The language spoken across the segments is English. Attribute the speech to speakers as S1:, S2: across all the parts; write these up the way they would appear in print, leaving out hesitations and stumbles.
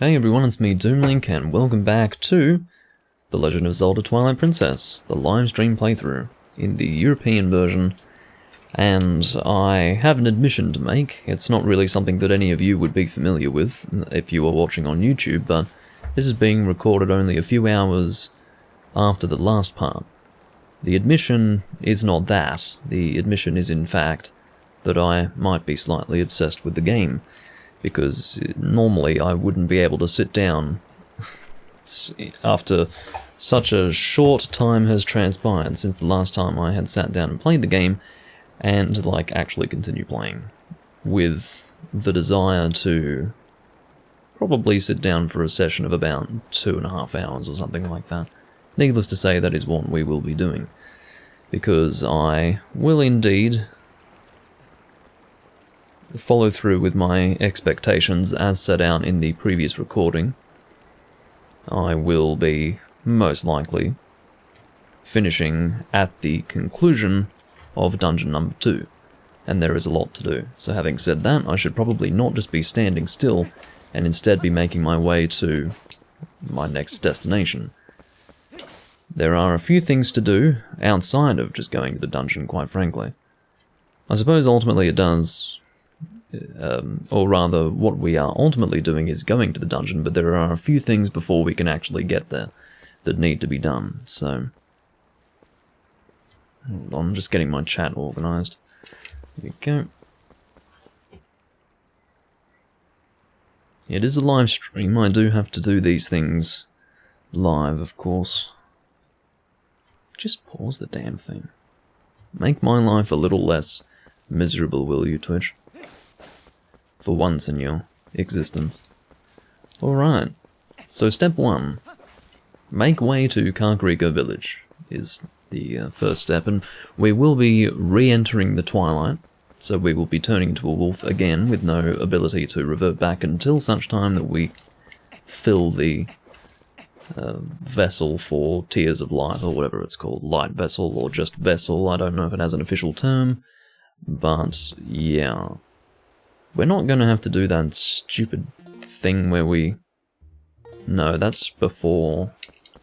S1: Hey everyone, it's me Doomlink and welcome back to The Legend of Zelda Twilight Princess, the live stream playthrough in the European version. And I have an admission to make. It's not really something that any of you would be familiar with if you were watching on YouTube, but this is being recorded only a few hours after the last part. The admission is not that. The admission is in fact that I might be slightly obsessed with the game, because normally I wouldn't be able to sit down after such a short time has transpired since the last time I had sat down and played the game and actually continue playing, with the desire to probably sit down for a session of about 2.5 hours or something like that. Needless to say, that is what we will be doing, because I will indeed follow through with my expectations as set out in the previous recording. I will be, most likely, finishing at the conclusion of dungeon number 2, and there is a lot to do. So having said that, I should probably not just be standing still, and instead be making my way to my next destination. There are a few things to do outside of just going to the dungeon, quite frankly. I suppose ultimately it does... or rather, what we are ultimately doing is going to the dungeon, but there are a few things before we can actually get there that need to be done, so... Hold on, I'm just getting my chat organised. There we go. It is a live stream, I do have to do these things live, of course. Just pause the damn thing. Make my life a little less miserable, will you, Twitch? For once in your existence. Alright, so step 1. Make way to Karkarika Village is the first step, and we will be re-entering the Twilight, so we will be turning into a wolf again with no ability to revert back until such time that we fill the vessel for Tears of Light, or whatever it's called, Light Vessel, or just Vessel, I don't know if it has an official term, but yeah. We're not going to have to do that stupid thing where we... No, that's before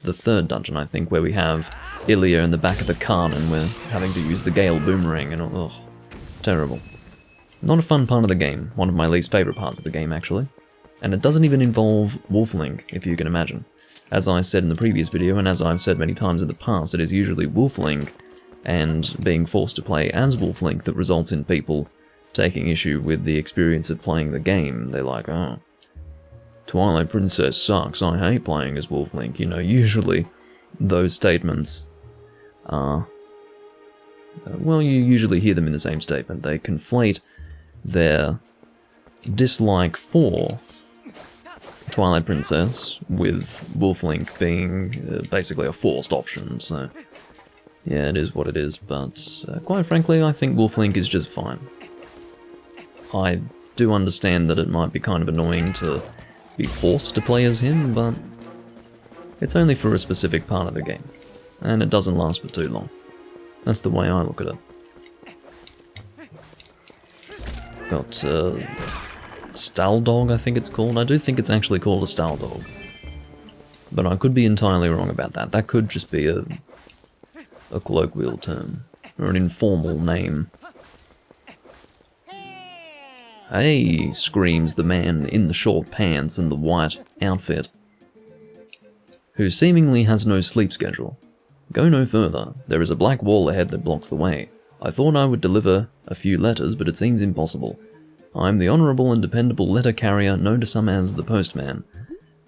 S1: the third dungeon, I think, where we have Ilya in the back of the cart and we're having to use the Gale Boomerang and... Ugh, terrible. Not a fun part of the game. One of my least favourite parts of the game, actually. And it doesn't even involve Wolf Link, if you can imagine. As I said in the previous video, and as I've said many times in the past, it is usually Wolf Link and being forced to play as Wolf Link that results in people taking issue with the experience of playing the game. They're like, oh, Twilight Princess sucks, I hate playing as Wolf Link. You know, usually those statements are... well, you usually hear them in the same statement. They conflate their dislike for Twilight Princess with Wolf Link being basically a forced option, so... yeah, it is what it is, but quite frankly, I think Wolf Link is just fine. I do understand that it might be kind of annoying to be forced to play as him, but it's only for a specific part of the game, and it doesn't last for too long. That's the way I look at it. Got Staldog, I think it's called. I do think it's actually called a Staldog, but I could be entirely wrong about that. That could just be a colloquial term, or an informal name. Hey, screams the man in the short pants and the white outfit, who seemingly has no sleep schedule. Go no further. There is a black wall ahead that blocks the way. I thought I would deliver a few letters, but it seems impossible. I am the honourable and dependable letter carrier known to some as the postman.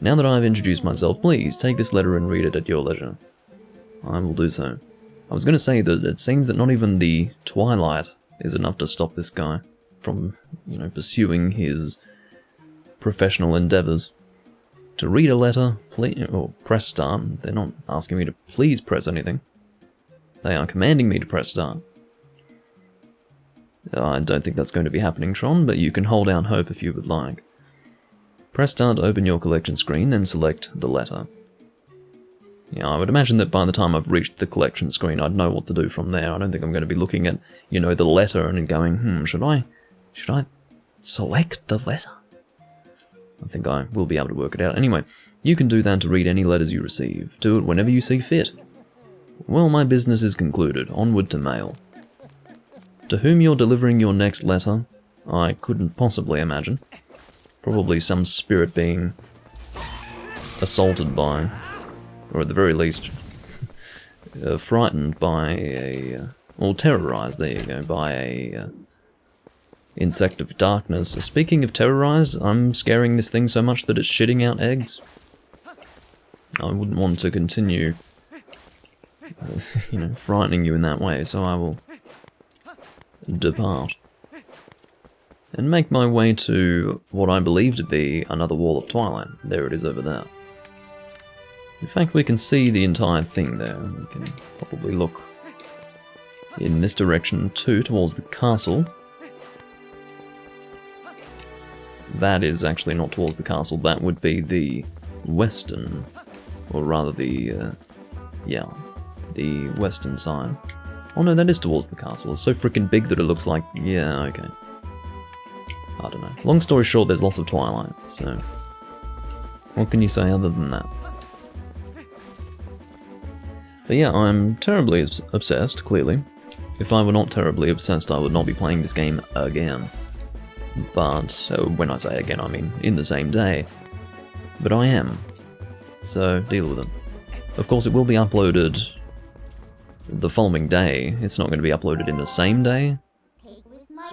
S1: Now that I have introduced myself, please take this letter and read it at your leisure. I will do so. I was going to say that it seems that not even the Twilight is enough to stop this guy from, you know, pursuing his professional endeavours. To read a letter, please, or press start. They're not asking me to please press anything. They are commanding me to press start. I don't think that's going to be happening, Tron, but you can hold out hope if you would like. Press start to open your collection screen, then select the letter. Yeah, I would imagine that by the time I've reached the collection screen, I'd know what to do from there. I don't think I'm going to be looking at, you know, the letter and going, should I select the letter? I think I will be able to work it out. Anyway, you can do that to read any letters you receive. Do it whenever you see fit. Well, my business is concluded. Onward to mail. To whom you're delivering your next letter, I couldn't possibly imagine. Probably some spirit being assaulted by, or at the very least, frightened by a, or terrorized, there you go, by a insect of darkness. Speaking of terrorized, I'm scaring this thing so much that it's shitting out eggs. I wouldn't want to continue, frightening you in that way, so I will depart and make my way to what I believe to be another wall of Twilight. There it is over there. In fact, we can see the entire thing there. We can probably look in this direction too, towards the castle. That is actually not towards the castle, that would be the western, or rather the, the western side. Oh no, that is towards the castle. It's so freaking big that it looks like, yeah, okay. I don't know. Long story short, there's lots of Twilight, so what can you say other than that? But yeah, I'm terribly obsessed, clearly. If I were not terribly obsessed, I would not be playing this game again. But, when I say again, I mean in the same day. But I am. So, deal with it. Of course, it will be uploaded the following day. It's not going to be uploaded in the same day.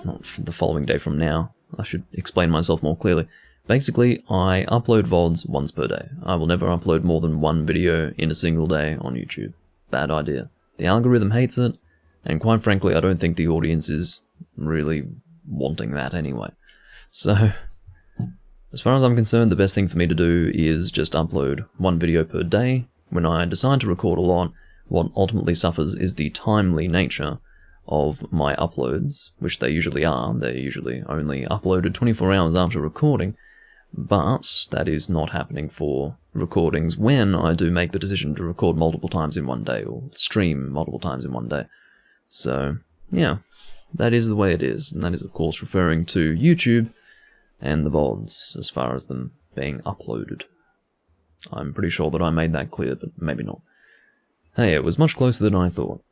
S1: Not the following day from now. I should explain myself more clearly. Basically, I upload VODs once per day. I will never upload more than one video in a single day on YouTube. Bad idea. The algorithm hates it, and quite frankly, I don't think the audience is really wanting that anyway. So, as far as I'm concerned, the best thing for me to do is just upload one video per day. When I decide to record a lot, what ultimately suffers is the timely nature of my uploads, which they usually are. They're usually only uploaded 24 hours after recording, but that is not happening for recordings when I do make the decision to record multiple times in one day, or stream multiple times in one day. So, yeah, that is the way it is, and that is of course referring to YouTube and the VODs, as far as them being uploaded. I'm pretty sure that I made that clear, but maybe not. Hey, it was much closer than I thought.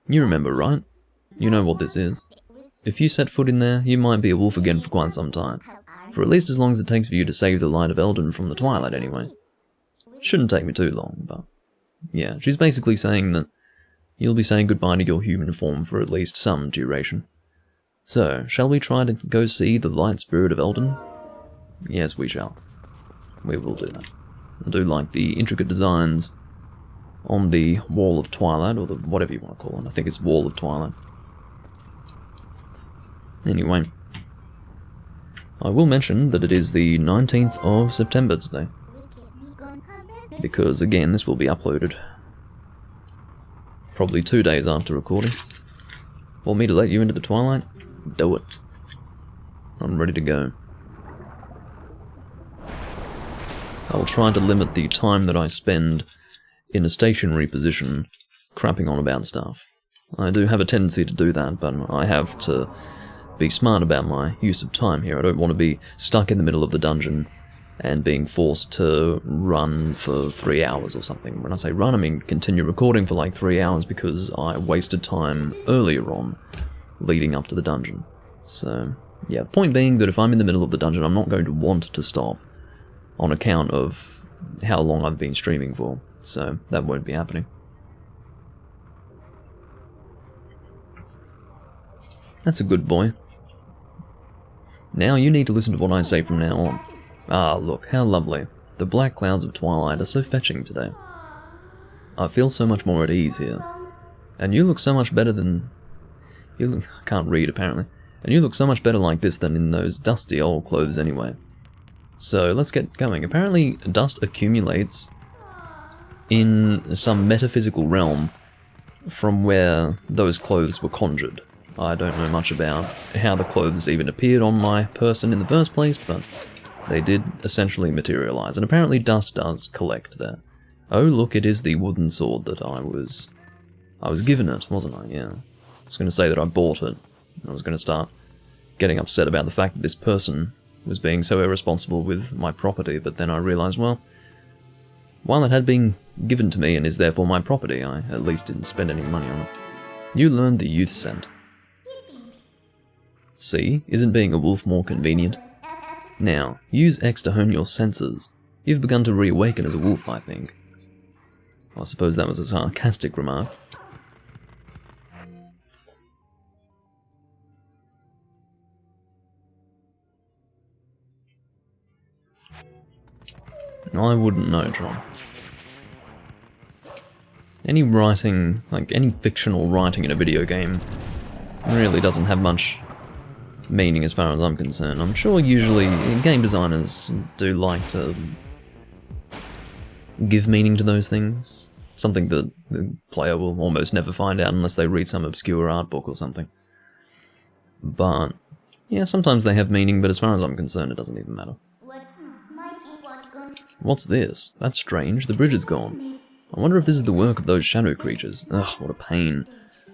S1: You remember, right? You know what this is. If you set foot in there, you might be a wolf again for quite some time. For at least as long as it takes for you to save the light of Eldon from the Twilight, anyway. Shouldn't take me too long, but yeah, she's basically saying that you'll be saying goodbye to your human form for at least some duration. So, shall we try to go see the light spirit of Eldon? Yes, we shall. We will do that. I do like the intricate designs on the Wall of Twilight, or the whatever you want to call it. I think it's Wall of Twilight. Anyway, I will mention that it is the 19th of September today. Because, again, this will be uploaded probably 2 days after recording. Want me to let you into the Twilight? Do it. I'm ready to go. I will try to limit the time that I spend in a stationary position crapping on about stuff. I do have a tendency to do that, but I have to be smart about my use of time here. I don't want to be stuck in the middle of the dungeon and being forced to run for 3 hours or something. When I say run, I mean continue recording for like 3 hours because I wasted time earlier on leading up to the dungeon. So, yeah, the point being that if I'm in the middle of the dungeon, I'm not going to want to stop on account of how long I've been streaming for. So, that won't be happening. That's a good boy. Now you need to listen to what I say from now on. Ah, look, how lovely. The black clouds of Twilight are so fetching today. I feel so much more at ease here. And you look so much better than... I can't read, apparently. And you look so much better like this than in those dusty old clothes anyway. So, let's get going. Apparently, dust accumulates in some metaphysical realm from where those clothes were conjured. I don't know much about how the clothes even appeared on my person in the first place, but they did essentially materialize, and apparently dust does collect there. Oh look, it is the wooden sword that I was given it, wasn't I? Yeah. I was going to say that I bought it, and I was going to start getting upset about the fact that this person was being so irresponsible with my property, but then I realised, well, while it had been given to me and is therefore my property, I at least didn't spend any money on it. You learned the youth scent. See, isn't being a wolf more convenient? Now, use X to hone your senses. You've begun to reawaken as a wolf, I think. I suppose that was a sarcastic remark. I wouldn't know, Tron. Any writing, like any fictional writing in a video game, really doesn't have much meaning as far as I'm concerned. I'm sure usually game designers do like to give meaning to those things. Something that the player will almost never find out unless they read some obscure art book or something. But, yeah, sometimes they have meaning, but as far as I'm concerned, it doesn't even matter. What's this? That's strange. The bridge is gone. I wonder if this is the work of those shadow creatures. Ugh, what a pain.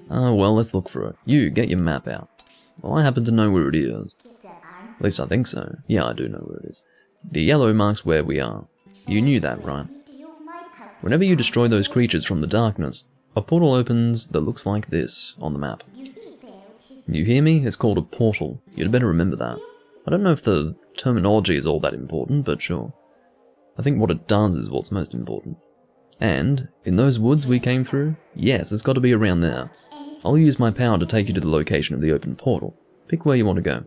S1: Ah, well, let's look for it. You, get your map out. Well, I happen to know where it is. At least I think so. Yeah, I do know where it is. The yellow marks where we are. You knew that, right? Whenever you destroy those creatures from the darkness, a portal opens that looks like this on the map. You hear me? It's called a portal. You'd better remember that. I don't know if the terminology is all that important, but sure. I think what it does is what's most important. And, in those woods we came through, yes, it's got to be around there. I'll use my power to take you to the location of the open portal. Pick where you want to go.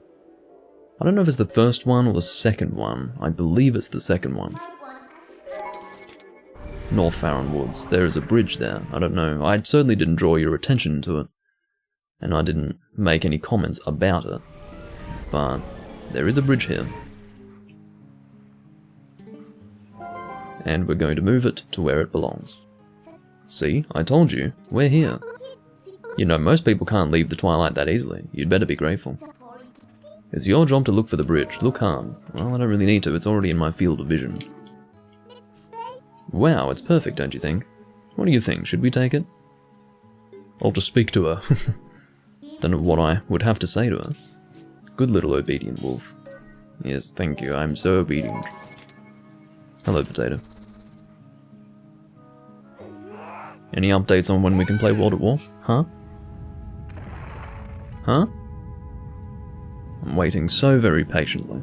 S1: I don't know if it's the first one or the second one. I believe it's the second one. North Farron Woods. There is a bridge there. I don't know. I certainly didn't draw your attention to it. And I didn't make any comments about it. But there is a bridge here. And we're going to move it to where it belongs. See, I told you, we're here. You know, most people can't leave the Twilight that easily. You'd better be grateful. It's your job to look for the bridge. Look hard. Well, I don't really need to. It's already in my field of vision. Wow, it's perfect, don't you think? What do you think? Should we take it? I'll just speak to her. Don't know what I would have to say to her. Good little obedient wolf. Yes, thank you. I'm so obedient. Hello, Potato. Any updates on when we can play World at War? Huh? Huh? I'm waiting so very patiently.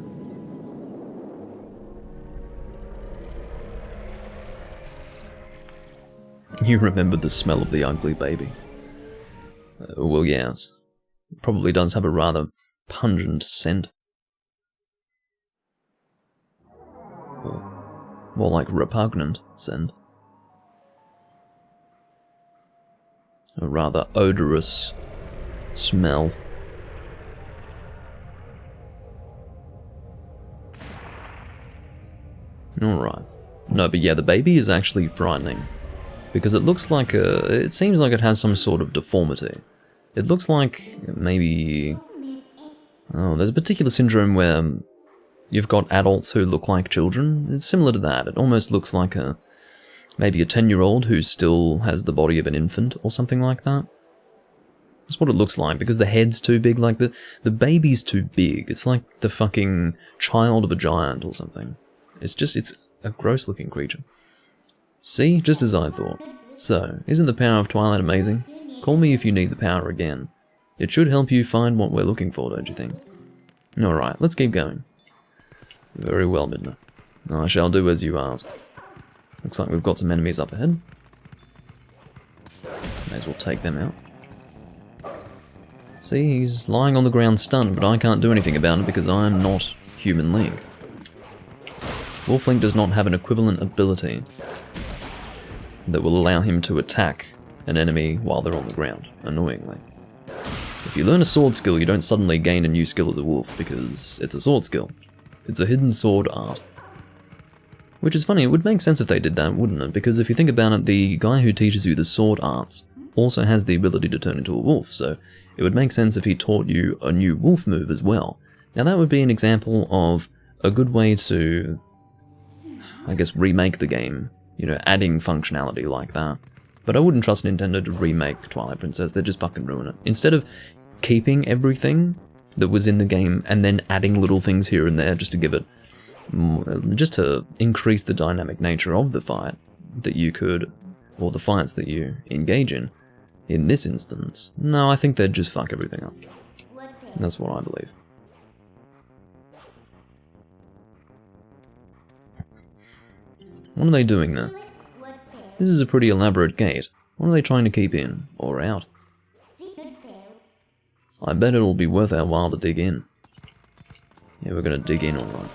S1: You remember the smell of the ugly baby? Well, yes. It probably does have a rather pungent scent. Or more like repugnant scent. A rather odorous smell. Alright. No, but yeah, the baby is actually frightening. Because it looks like it seems like it has some sort of deformity. It looks like maybe... Oh, there's a particular syndrome where you've got adults who look like children. It's similar to that. It almost looks like maybe a 10-year-old who still has the body of an infant or something like that. That's what it looks like, because the head's too big. Like, the baby's too big. It's like the fucking child of a giant or something. It's a gross-looking creature. See? Just as I thought. So, isn't the power of Twilight amazing? Call me if you need the power again. It should help you find what we're looking for, don't you think? Alright, let's keep going. Very well, Midna. I shall do as you ask. Looks like we've got some enemies up ahead. May as well take them out. See, he's lying on the ground stunned, but I can't do anything about it because I'm not Human League. Wolfling does not have an equivalent ability that will allow him to attack an enemy while they're on the ground, annoyingly. If you learn a sword skill, you don't suddenly gain a new skill as a wolf, because it's a sword skill. It's a hidden sword art. Which is funny, it would make sense if they did that, wouldn't it? Because if you think about it, the guy who teaches you the sword arts also has the ability to turn into a wolf, so it would make sense if he taught you a new wolf move as well. Now that would be an example of a good way to, I guess, remake the game. You know, adding functionality like that. But I wouldn't trust Nintendo to remake Twilight Princess, they'd just fucking ruin it. Instead of keeping everything that was in the game, and then adding little things here and there just to give it, just to increase the dynamic nature of the fight that you could, or the fights that you engage in this instance. No, I think they'd just fuck everything up. That's what I believe. What are they doing there? This is a pretty elaborate gate. What are they trying to keep in, or out? I bet it'll be worth our while to dig in. Yeah, we're gonna dig in alright.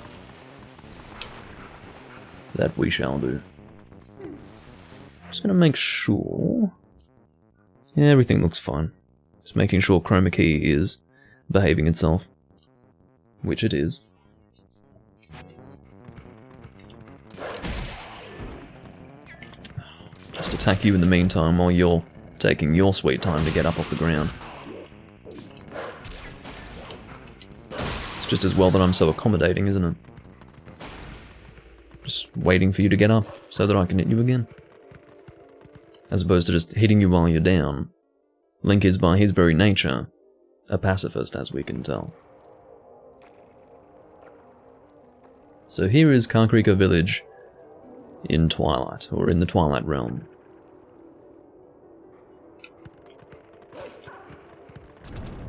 S1: That we shall do. Just gonna make sure... Yeah, everything looks fine. Just making sure Chroma Key is behaving itself. Which it is. Just attack you in the meantime while you're taking your sweet time to get up off the ground. It's just as well that I'm so accommodating, isn't it? Just waiting for you to get up so that I can hit you again. As opposed to just hitting you while you're down. Link is by his very nature a pacifist, as we can tell. So here is Karkrika Village in Twilight, or in the Twilight realm.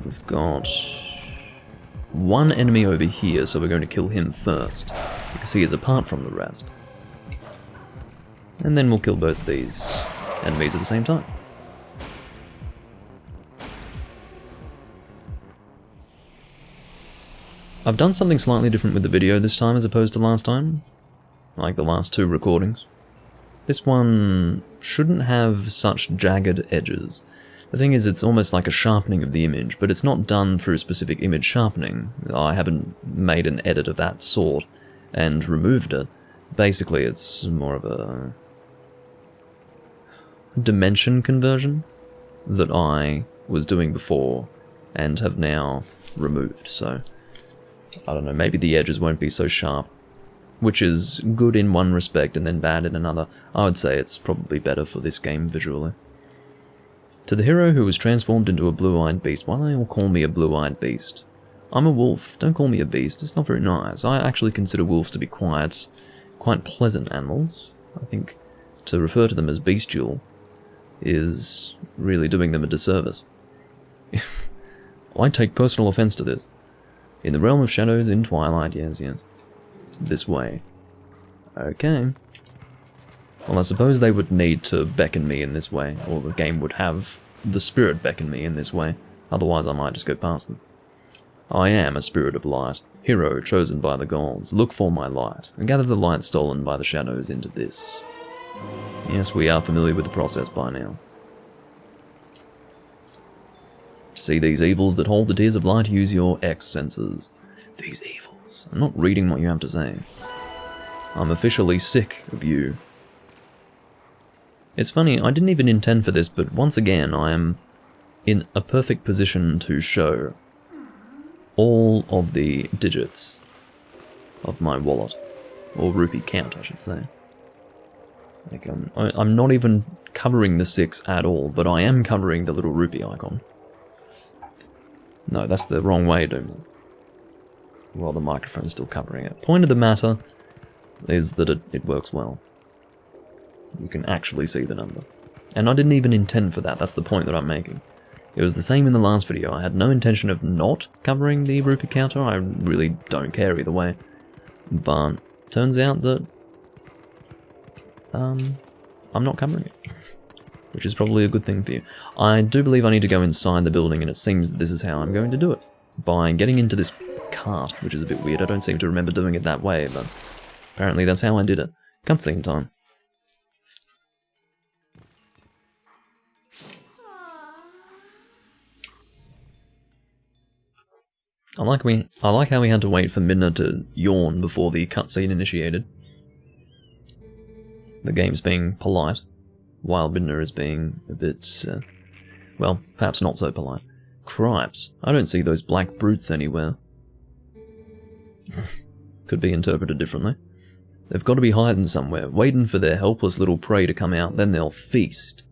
S1: We've got one enemy over here, so we're going to kill him first, because he is apart from the rest. And then we'll kill both of these enemies at the same time. I've done something slightly different with the video this time as opposed to last time, like the last two recordings. This one shouldn't have such jagged edges. The thing is, it's almost like a sharpening of the image, but it's not done through specific image sharpening. I haven't made an edit of that sort and removed it. Basically, it's more of a dimension conversion that I was doing before and have now removed, so I don't know, maybe the edges won't be so sharp, which is good in one respect and then bad in another. I would say it's probably better for this game visually. To the hero who was transformed into a blue-eyed beast. Why do they all call me a blue-eyed beast? I'm a wolf, don't call me a beast, it's not very nice. I actually consider wolves to be quite pleasant animals. I think to refer to them as bestial is really doing them a disservice. I take personal offense to this. In the realm of shadows in Twilight, yes. This way. Okay. Well, I suppose they would need to beckon me in this way, or the game would have the spirit beckon me in this way, otherwise I might just go past them. I am a spirit of light, hero chosen by the gods. Look for my light, and gather the light stolen by the shadows into this. Yes, we are familiar with the process by now. To see these evils that hold the tears of light, use your X senses. These evils. I'm not reading what you have to say. I'm officially sick of you. It's funny, I didn't even intend for this, but once again I am in a perfect position to show all of the digits of my wallet. Or rupee count, I should say. Like, I'm not even covering the 6 at all, but I am covering the little rupee icon. No, that's the wrong way, Doom. Well, the microphone's still covering it. Point of the matter is that it works well. You can actually see the number. And I didn't even intend for that, that's the point that I'm making. It was the same in the last video. I had no intention of not covering the rupee counter. I really don't care either way. But turns out that I'm not covering it. Which is probably a good thing for you. I do believe I need to go inside the building, and it seems that this is how I'm going to do it. By getting into this cart, which is a bit weird. I don't seem to remember doing it that way, but apparently that's how I did it. Cutscene time. I like how we had to wait for Midna to yawn before the cutscene initiated. The game's being polite, while Midna is being a bit, well, perhaps not so polite. Cripes, I don't see those black brutes anywhere. Could be interpreted differently. They've got to be hiding somewhere, waiting for their helpless little prey to come out, then they'll feast.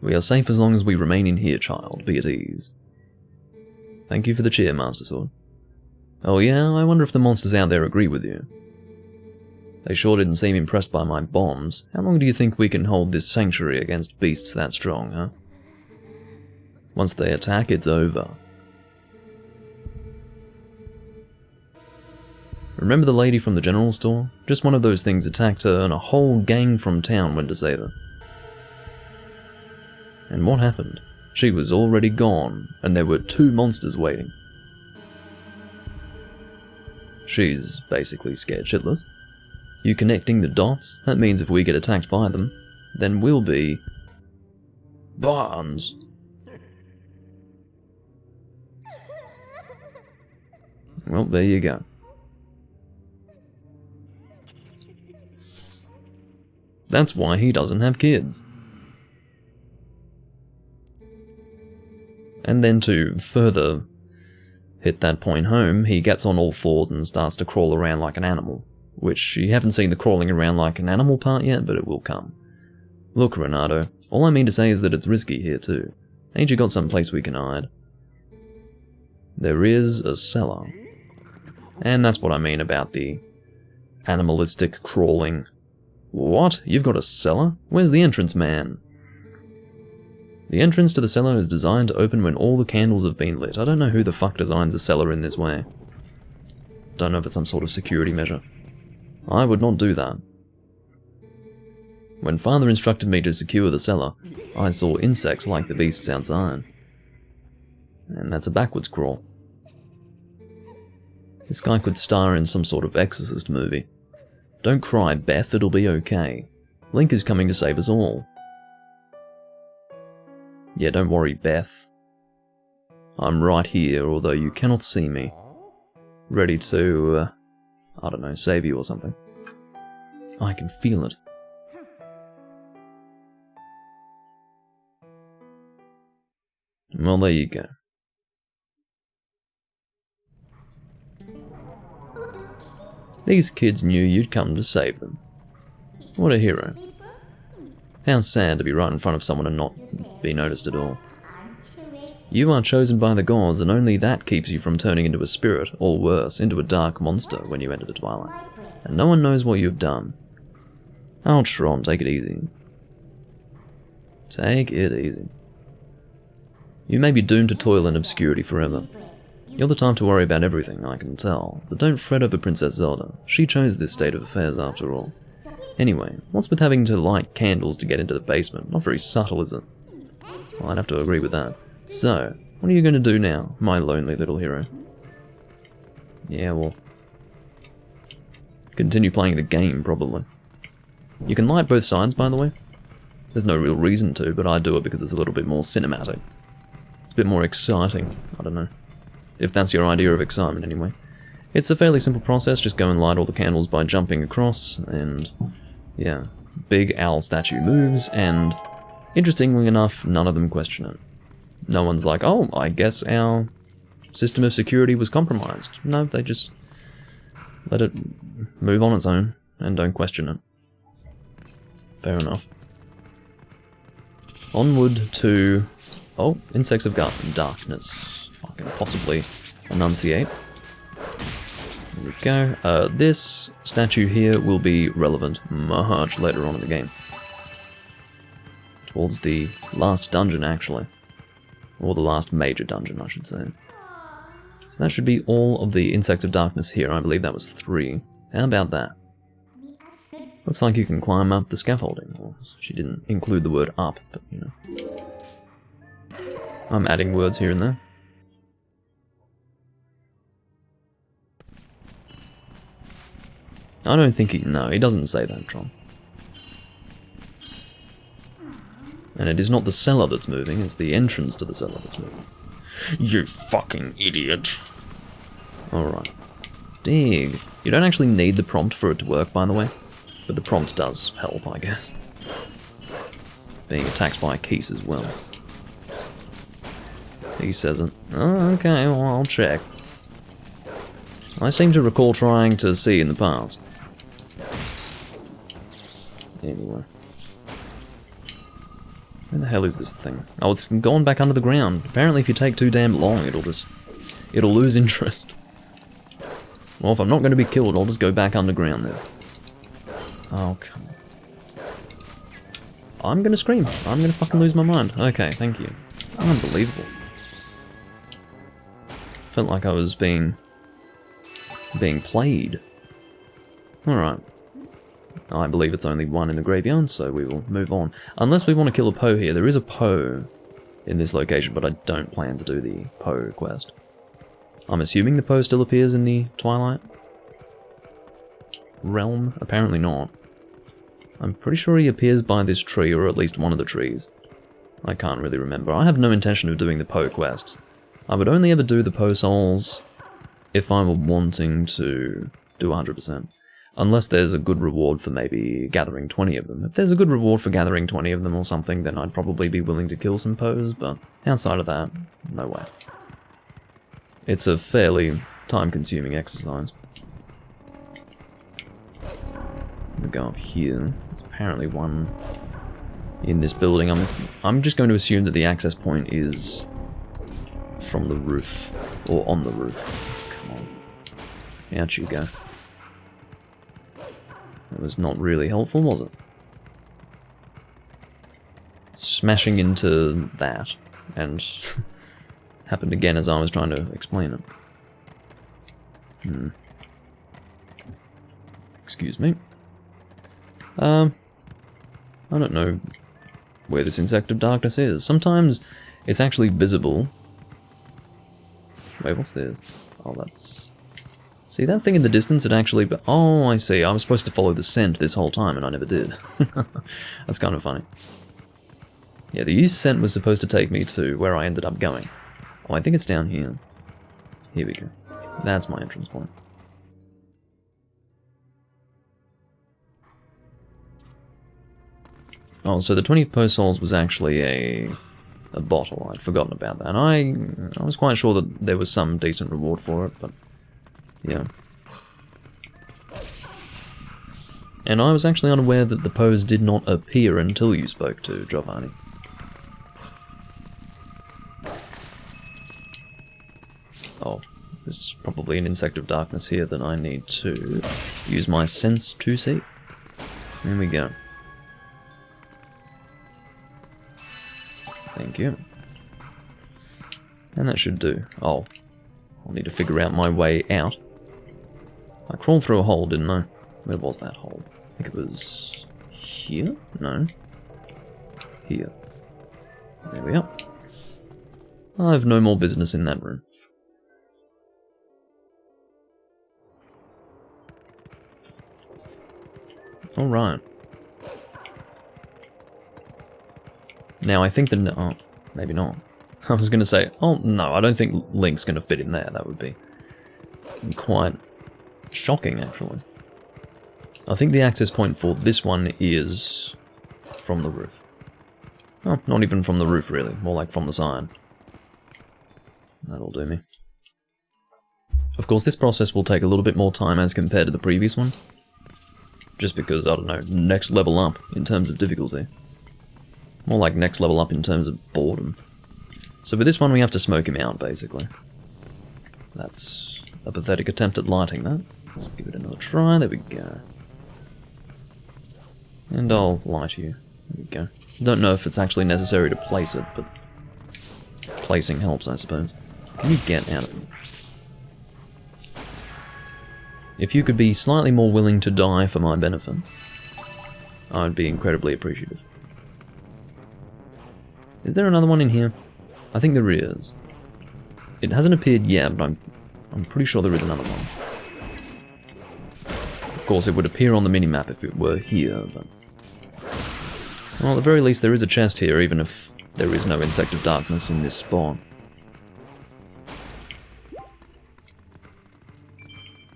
S1: We are safe as long as we remain in here, child. Be at ease. Thank you for the cheer, Master Sword. Oh yeah, I wonder if the monsters out there agree with you. They sure didn't seem impressed by my bombs. How long do you think we can hold this sanctuary against beasts that strong, huh? Once they attack, it's over. Remember the lady from the general store? Just one of those things attacked her and a whole gang from town went to save her. And what happened? She was already gone, and there were 2 monsters waiting. She's basically scared shitless. You connecting the dots? That means if we get attacked by them, then we'll be... Barnes! Well, there you go. That's why he doesn't have kids. And then to further hit that point home, he gets on all fours and starts to crawl around like an animal. Which, you haven't seen the crawling around like an animal part yet, but it will come. Look, Renato, all I mean to say is that it's risky here too. Ain't you got some place we can hide? There is a cellar. And that's what I mean about the animalistic crawling. What? You've got a cellar? Where's the entrance, man? The entrance to the cellar is designed to open when all the candles have been lit. I don't know who the fuck designs a cellar in this way. Don't know if it's some sort of security measure. I would not do that. When Father instructed me to secure the cellar, I saw insects like the beasts outside. And that's a backwards crawl. This guy could star in some sort of Exorcist movie. Don't cry, Beth, it'll be okay. Link is coming to save us all. Yeah, don't worry, Beth. I'm right here, although you cannot see me. Ready to, I don't know, save you or something. I can feel it. Well, there you go. These kids knew you'd come to save them. What a hero. How sad to be right in front of someone and not be noticed at all. You are chosen by the gods, and only that keeps you from turning into a spirit, or worse, into a dark monster when you enter the Twilight. And no one knows what you've done. Oh, Tron, take it easy. Take it easy. You may be doomed to toil in obscurity forever. You're the type to worry about everything, I can tell, but don't fret over Princess Zelda. She chose this state of affairs after all. Anyway, what's with having to light candles to get into the basement? Not very subtle, is it? Well, I'd have to agree with that. So, what are you going to do now, my lonely little hero? Yeah, well... continue playing the game, probably. You can light both sides, by the way. There's no real reason to, but I do it because it's a little bit more cinematic. It's a bit more exciting, I don't know. If that's your idea of excitement, anyway. It's a fairly simple process, just go and light all the candles by jumping across, and... yeah. Big owl statue moves, and... interestingly enough, none of them question it. No one's like, oh, I guess our system of security was compromised. No, they just let it move on its own, and don't question it. Fair enough. Onward to... oh, insects of darkness. Fucking possibly enunciate. There we go. This statue here will be relevant much later on in the game. Towards the last dungeon, actually. Or the last major dungeon, I should say. So that should be all of the insects of darkness here. I believe that was 3. How about that? Looks like you can climb up the scaffolding. Well, she didn't include the word up, but you know. I'm adding words here and there. I don't think no, he doesn't say that, Tron. And it is not the cellar that's moving, it's the entrance to the cellar that's moving. You fucking idiot. Alright. Dig. You don't actually need the prompt for it to work, by the way. But the prompt does help, I guess. Being attacked by Keese as well. He says it. Oh, okay, well, I'll check. I seem to recall trying to see in the past. Anyway. Where the hell is this thing? Oh, it's gone back under the ground. Apparently if you take too damn long, it'll lose interest. Well, if I'm not going to be killed, I'll just go back underground there. Oh, come on. I'm going to scream. I'm going to fucking lose my mind. Okay, thank you. Unbelievable. Felt like I was being played. Alright. I believe it's only one in the graveyard, so we will move on. Unless we want to kill a Poe here. There is a Poe in this location, but I don't plan to do the Poe quest. I'm assuming the Poe still appears in the Twilight realm? Apparently not. I'm pretty sure he appears by this tree, or at least one of the trees. I can't really remember. I have no intention of doing the Poe quests. I would only ever do the Poe souls if I were wanting to do 100%. Unless there's a good reward for maybe gathering 20 of them. If there's a good reward for gathering 20 of them or something, then I'd probably be willing to kill some Poes, but outside of that, no way. It's a fairly time-consuming exercise. We go up here. There's apparently one in this building. I'm just going to assume that the access point is from the roof, or on the roof. Come on. Out you go. That was not really helpful, was it? Smashing into that, and happened again as I was trying to explain it. Excuse me. I don't know where this insect of darkness is. Sometimes it's actually visible. Wait, what's this? Oh, that's... See that thing in the distance? It actually... Oh, I see. I was supposed to follow the scent this whole time, and I never did. That's kind of funny. Yeah, the used scent was supposed to take me to where I ended up going. Oh, I think it's down here. Here we go. That's my entrance point. Oh, so the 20 Poe souls was actually a bottle. I'd forgotten about that. And I was quite sure that there was some decent reward for it, but... yeah. And I was actually unaware that the Poes did not appear until you spoke to Giovanni. Oh, there's probably an insect of darkness here that I need to use my sense to see. There we go. Thank you. And that should do. Oh, I'll need to figure out my way out. I crawled through a hole, didn't I? Where was that hole? I think it was... here? No. Here. There we are. I have no more business in that room. Alright. Now I think the... oh, maybe not. I was going to say, oh no, I don't think Link's going to fit in there. That would be quite shocking, actually. I think the access point for this one is from the roof. Oh, not even from the roof, really. More like from the side. That'll do me. Of course, this process will take a little bit more time as compared to the previous one. Just because, I don't know, next level up in terms of difficulty. More like next level up in terms of boredom. So with this one we have to smoke him out, basically. That's a pathetic attempt at lighting that. Let's give it another try, there we go. And I'll light you. There we go. Don't know if it's actually necessary to place it, but placing helps, I suppose. Can you get out of it? If you could be slightly more willing to die for my benefit, I would be incredibly appreciative. Is there another one in here? I think there is. It hasn't appeared yet, but I'm pretty sure there is another one. Of course, it would appear on the minimap if it were here, but... well, at the very least, there is a chest here, even if there is no insect of darkness in this spot.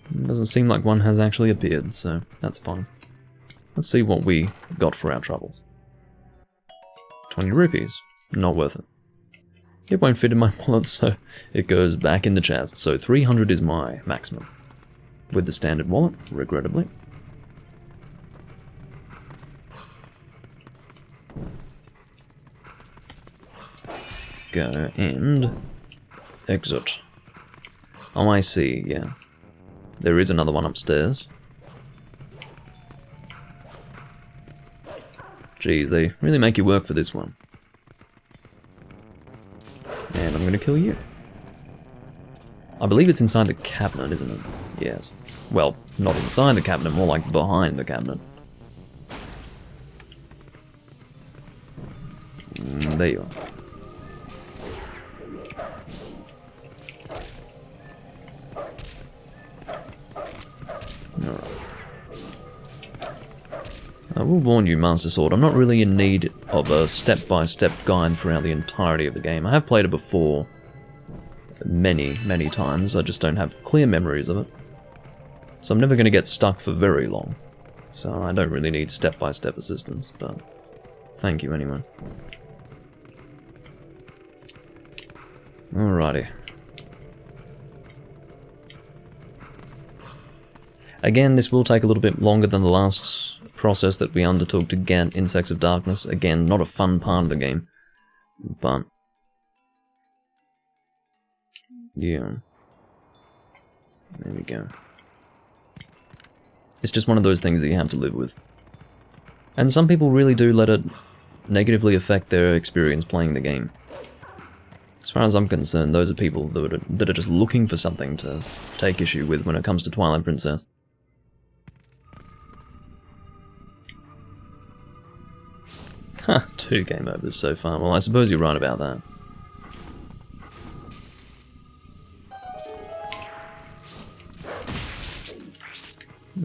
S1: It doesn't seem like one has actually appeared, so that's fine. Let's see what we got for our troubles. 20 rupees. Not worth it. It won't fit in my wallet, so it goes back in the chest. So 300 is my maximum. With the standard wallet, regrettably. go and exit. Oh, I see, yeah. There is another one upstairs. Jeez, they really make you work for this one. And I'm gonna kill you. I believe it's inside the cabinet, isn't it? Yes. Well, not inside the cabinet, more like behind the cabinet. There you are. Alright. I will warn you, Master Sword, I'm not really in need of a step-by-step guide throughout the entirety of the game. I have played it before many, many times, I just don't have clear memories of it. So I'm never going to get stuck for very long. So I don't really need step-by-step assistance, but thank you anyway. Alrighty. Again, this will take a little bit longer than the last process that we undertook to get Insects of Darkness. Again, not a fun part of the game, but yeah, there we go. It's just one of those things that you have to live with. And some people really do let it negatively affect their experience playing the game. As far as I'm concerned, those are people that are just looking for something to take issue with when it comes to Twilight Princess. Ha, 2 game overs so far. Well, I suppose you're right about that.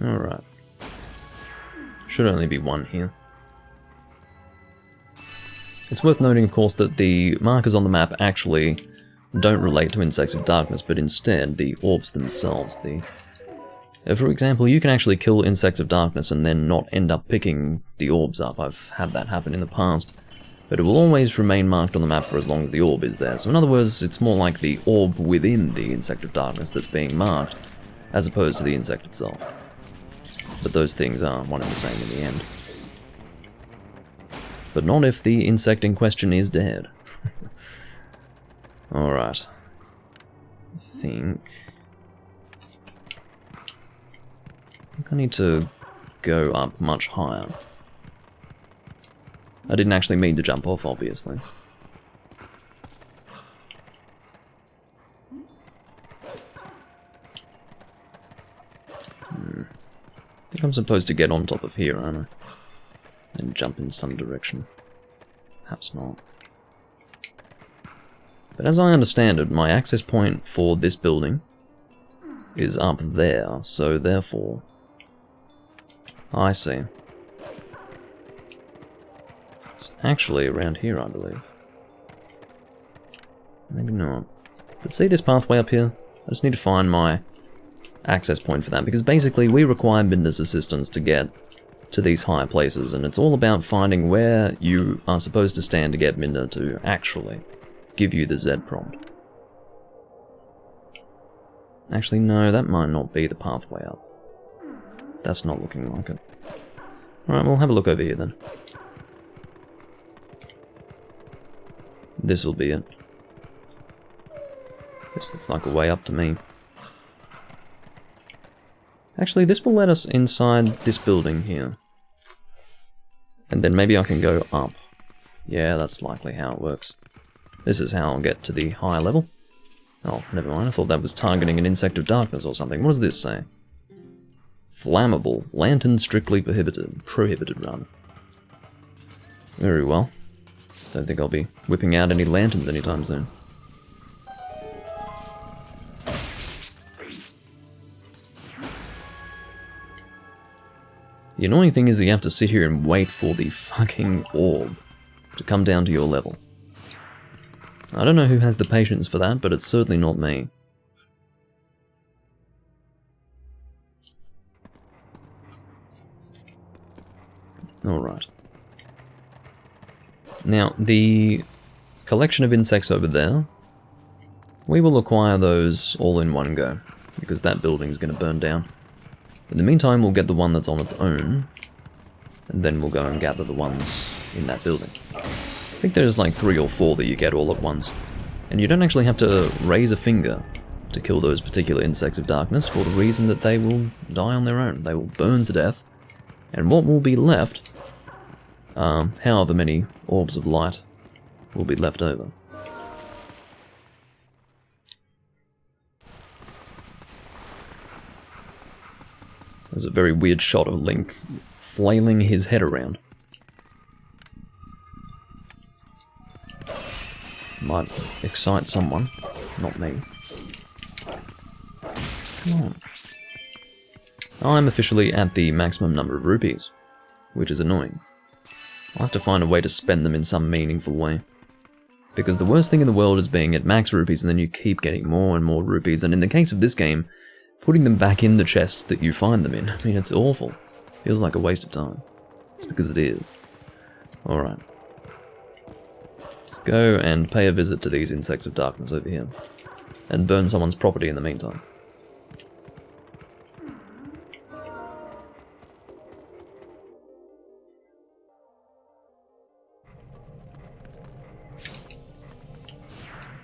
S1: Alright. Should only be 1 here. It's worth noting, of course, that the markers on the map actually don't relate to Insects of Darkness, but instead the orbs themselves. For example, you can actually kill Insects of Darkness and then not end up picking the orbs up. I've had that happen in the past. But it will always remain marked on the map for as long as the orb is there. So in other words, it's more like the orb within the Insect of Darkness that's being marked, as opposed to the insect itself. But those things are one and the same in the end. But not if the insect in question is dead. Alright. I think I need to go up much higher. I didn't actually mean to jump off, obviously. I think I'm supposed to get on top of here, aren't I? And jump in some direction. Perhaps not. But as I understand it, my access point for this building is up there, so therefore... I see. It's actually around here, I believe. Maybe not. But see this pathway up here? I just need to find my access point for that, because basically we require Minda's assistance to get to these higher places, and it's all about finding where you are supposed to stand to get Minda to actually give you the Z prompt. Actually, no, that might not be the pathway up. That's not looking like it. Alright, we'll have a look over here then. This'll be it. This looks like a way up to me. Actually, this will let us inside this building here. And then maybe I can go up. Yeah, that's likely how it works. This is how I'll get to the higher level. Oh, never mind, I thought that was targeting an Insect of Darkness or something. What does this say? Flammable. Lantern strictly prohibited. Prohibited run. Very well. Don't think I'll be whipping out any lanterns anytime soon. The annoying thing is that you have to sit here and wait for the fucking orb to come down to your level. I don't know who has the patience for that, but it's certainly not me. Alright. Now, the collection of insects over there, we will acquire those all in one go, because that building's going to burn down. In the meantime, we'll get the one that's on its own, and then we'll go and gather the ones in that building. think there's like 3 or 4 that you get all at once. And you don't actually have to raise a finger to kill those particular insects of darkness for the reason that they will die on their own. They will burn to death. And what will be left, however many orbs of light will be left over. There's a very weird shot of Link flailing his head around. Might excite someone, not me. Come on. I'm officially at the maximum number of rupees, which is annoying. I'll have to find a way to spend them in some meaningful way. Because the worst thing in the world is being at max rupees and then you keep getting more and more rupees, and in the case of this game, putting them back in the chests that you find them in. I mean, it's awful. Feels like a waste of time. It's because it is. Alright. Let's go and pay a visit to these insects of darkness over here. And burn someone's property in the meantime.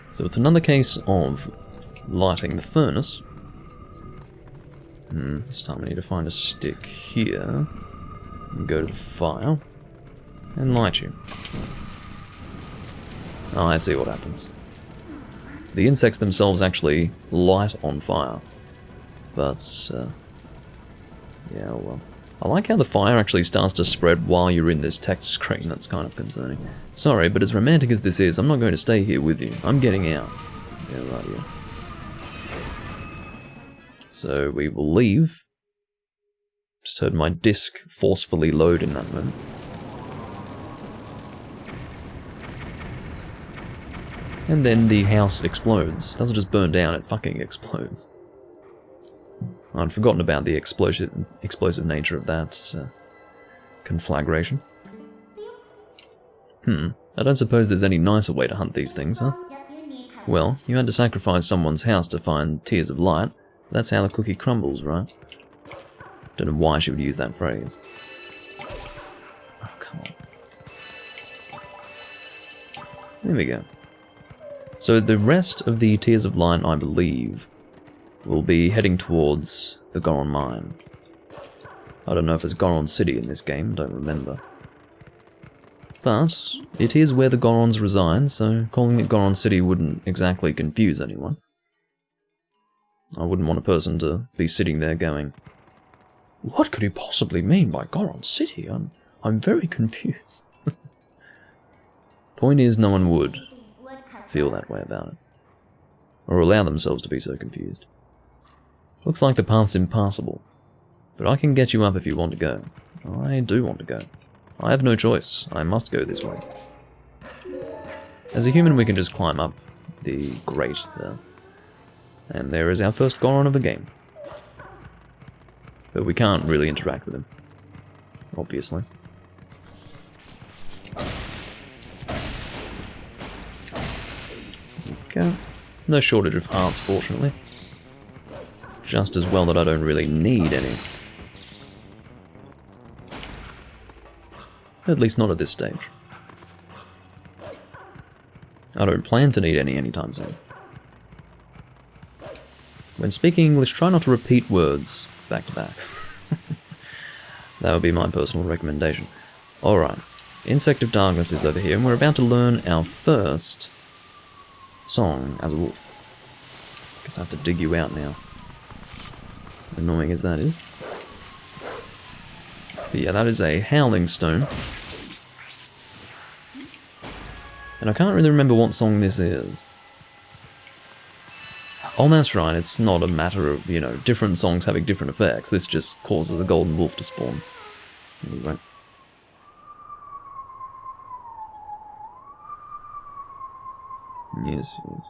S1: So it's another case of lighting the furnace. This time we need to find a stick here. And go to the fire. And light you. Oh, I see what happens. The insects themselves actually light on fire. But, yeah, well. I like how the fire actually starts to spread while you're in this text screen. That's kind of concerning. Sorry, but as romantic as this is, I'm not going to stay here with you. I'm getting out. Yeah, right here. So we will leave. Just heard my disc forcefully load in that moment. And then the house explodes. Doesn't just burn down, it fucking explodes. I'd forgotten about the explosive nature of that conflagration. I don't suppose there's any nicer way to hunt these things, huh? Well, you had to sacrifice someone's house to find tears of light. That's how the cookie crumbles, right? Don't know why she would use that phrase. Oh, come on. There we go. So the rest of the Tears of Light, I believe, will be heading towards the Goron Mine. I don't know if it's Goron City in this game, don't remember. But it is where the Gorons reside, so calling it Goron City wouldn't exactly confuse anyone. I wouldn't want a person to be sitting there going, "What could he possibly mean by Goron City? I'm very confused." Point is, no one would feel that way about it. Or allow themselves to be so confused. Looks like the path's impassable. But I can get you up if you want to go. I do want to go. I have no choice. I must go this way. As a human, we can just climb up the grate there. And there is our first Goron of the game. But we can't really interact with him. Obviously. Okay. No shortage of hearts, fortunately. Just as well that I don't really need any. At least not at this stage. I don't plan to need any anytime soon. When speaking English, try not to repeat words back to back. That would be my personal recommendation. Alright, Insect of Darkness is over here, and we're about to learn our first song as a wolf. Guess I have to dig you out now. Annoying as that is. But yeah, that is a Howling Stone. And I can't really remember what song this is. Oh, that's right, it's not a matter of, you know, different songs having different effects. This just causes a golden wolf to spawn. Anyway. Yes, yes.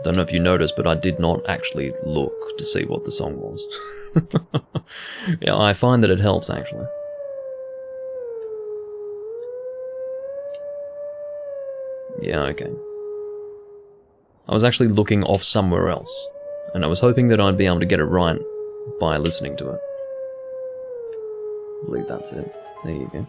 S1: Don't know if you noticed, but I did not actually look to see what the song was. Yeah, I find that it helps, actually. Yeah, okay. I was actually looking off somewhere else, and I was hoping that I'd be able to get it right by listening to it. I believe that's it. There you go.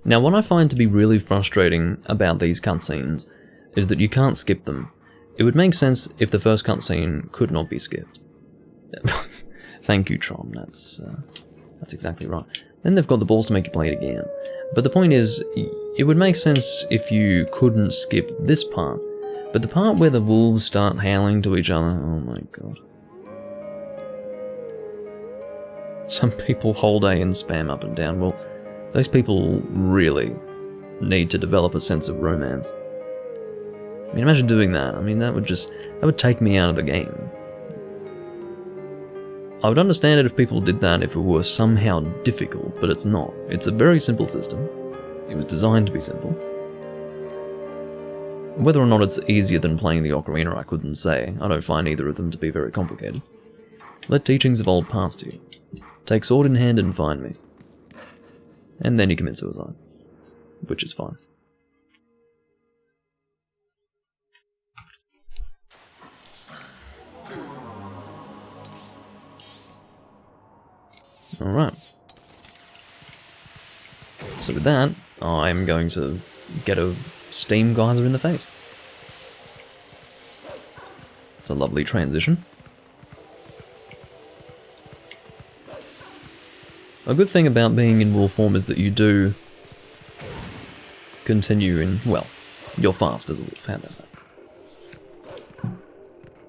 S1: Now, what I find to be really frustrating about these cutscenes is that you can't skip them. It would make sense if the first cutscene could not be skipped. Thank you, Tron. That's exactly right. Then they've got the balls to make you play it again. But the point is, it would make sense if you couldn't skip this part. But the part where the wolves start howling to each other, oh my god. Some people hold A and spam up and down. Well, those people really need to develop a sense of romance. I mean, imagine doing that. I mean, that would take me out of the game. I would understand it if people did that if it were somehow difficult, but it's not. It's a very simple system. It was designed to be simple. Whether or not it's easier than playing the Ocarina, I couldn't say. I don't find either of them to be very complicated. Let teachings of old pass to you. Take sword in hand and find me. And then you commit suicide. Which is fine. Alright. So with that, I'm going to get a steam geyser in the face. It's a lovely transition. A good thing about being in wolf form is that you do continue in, well, you're fast as a wolf, how about that?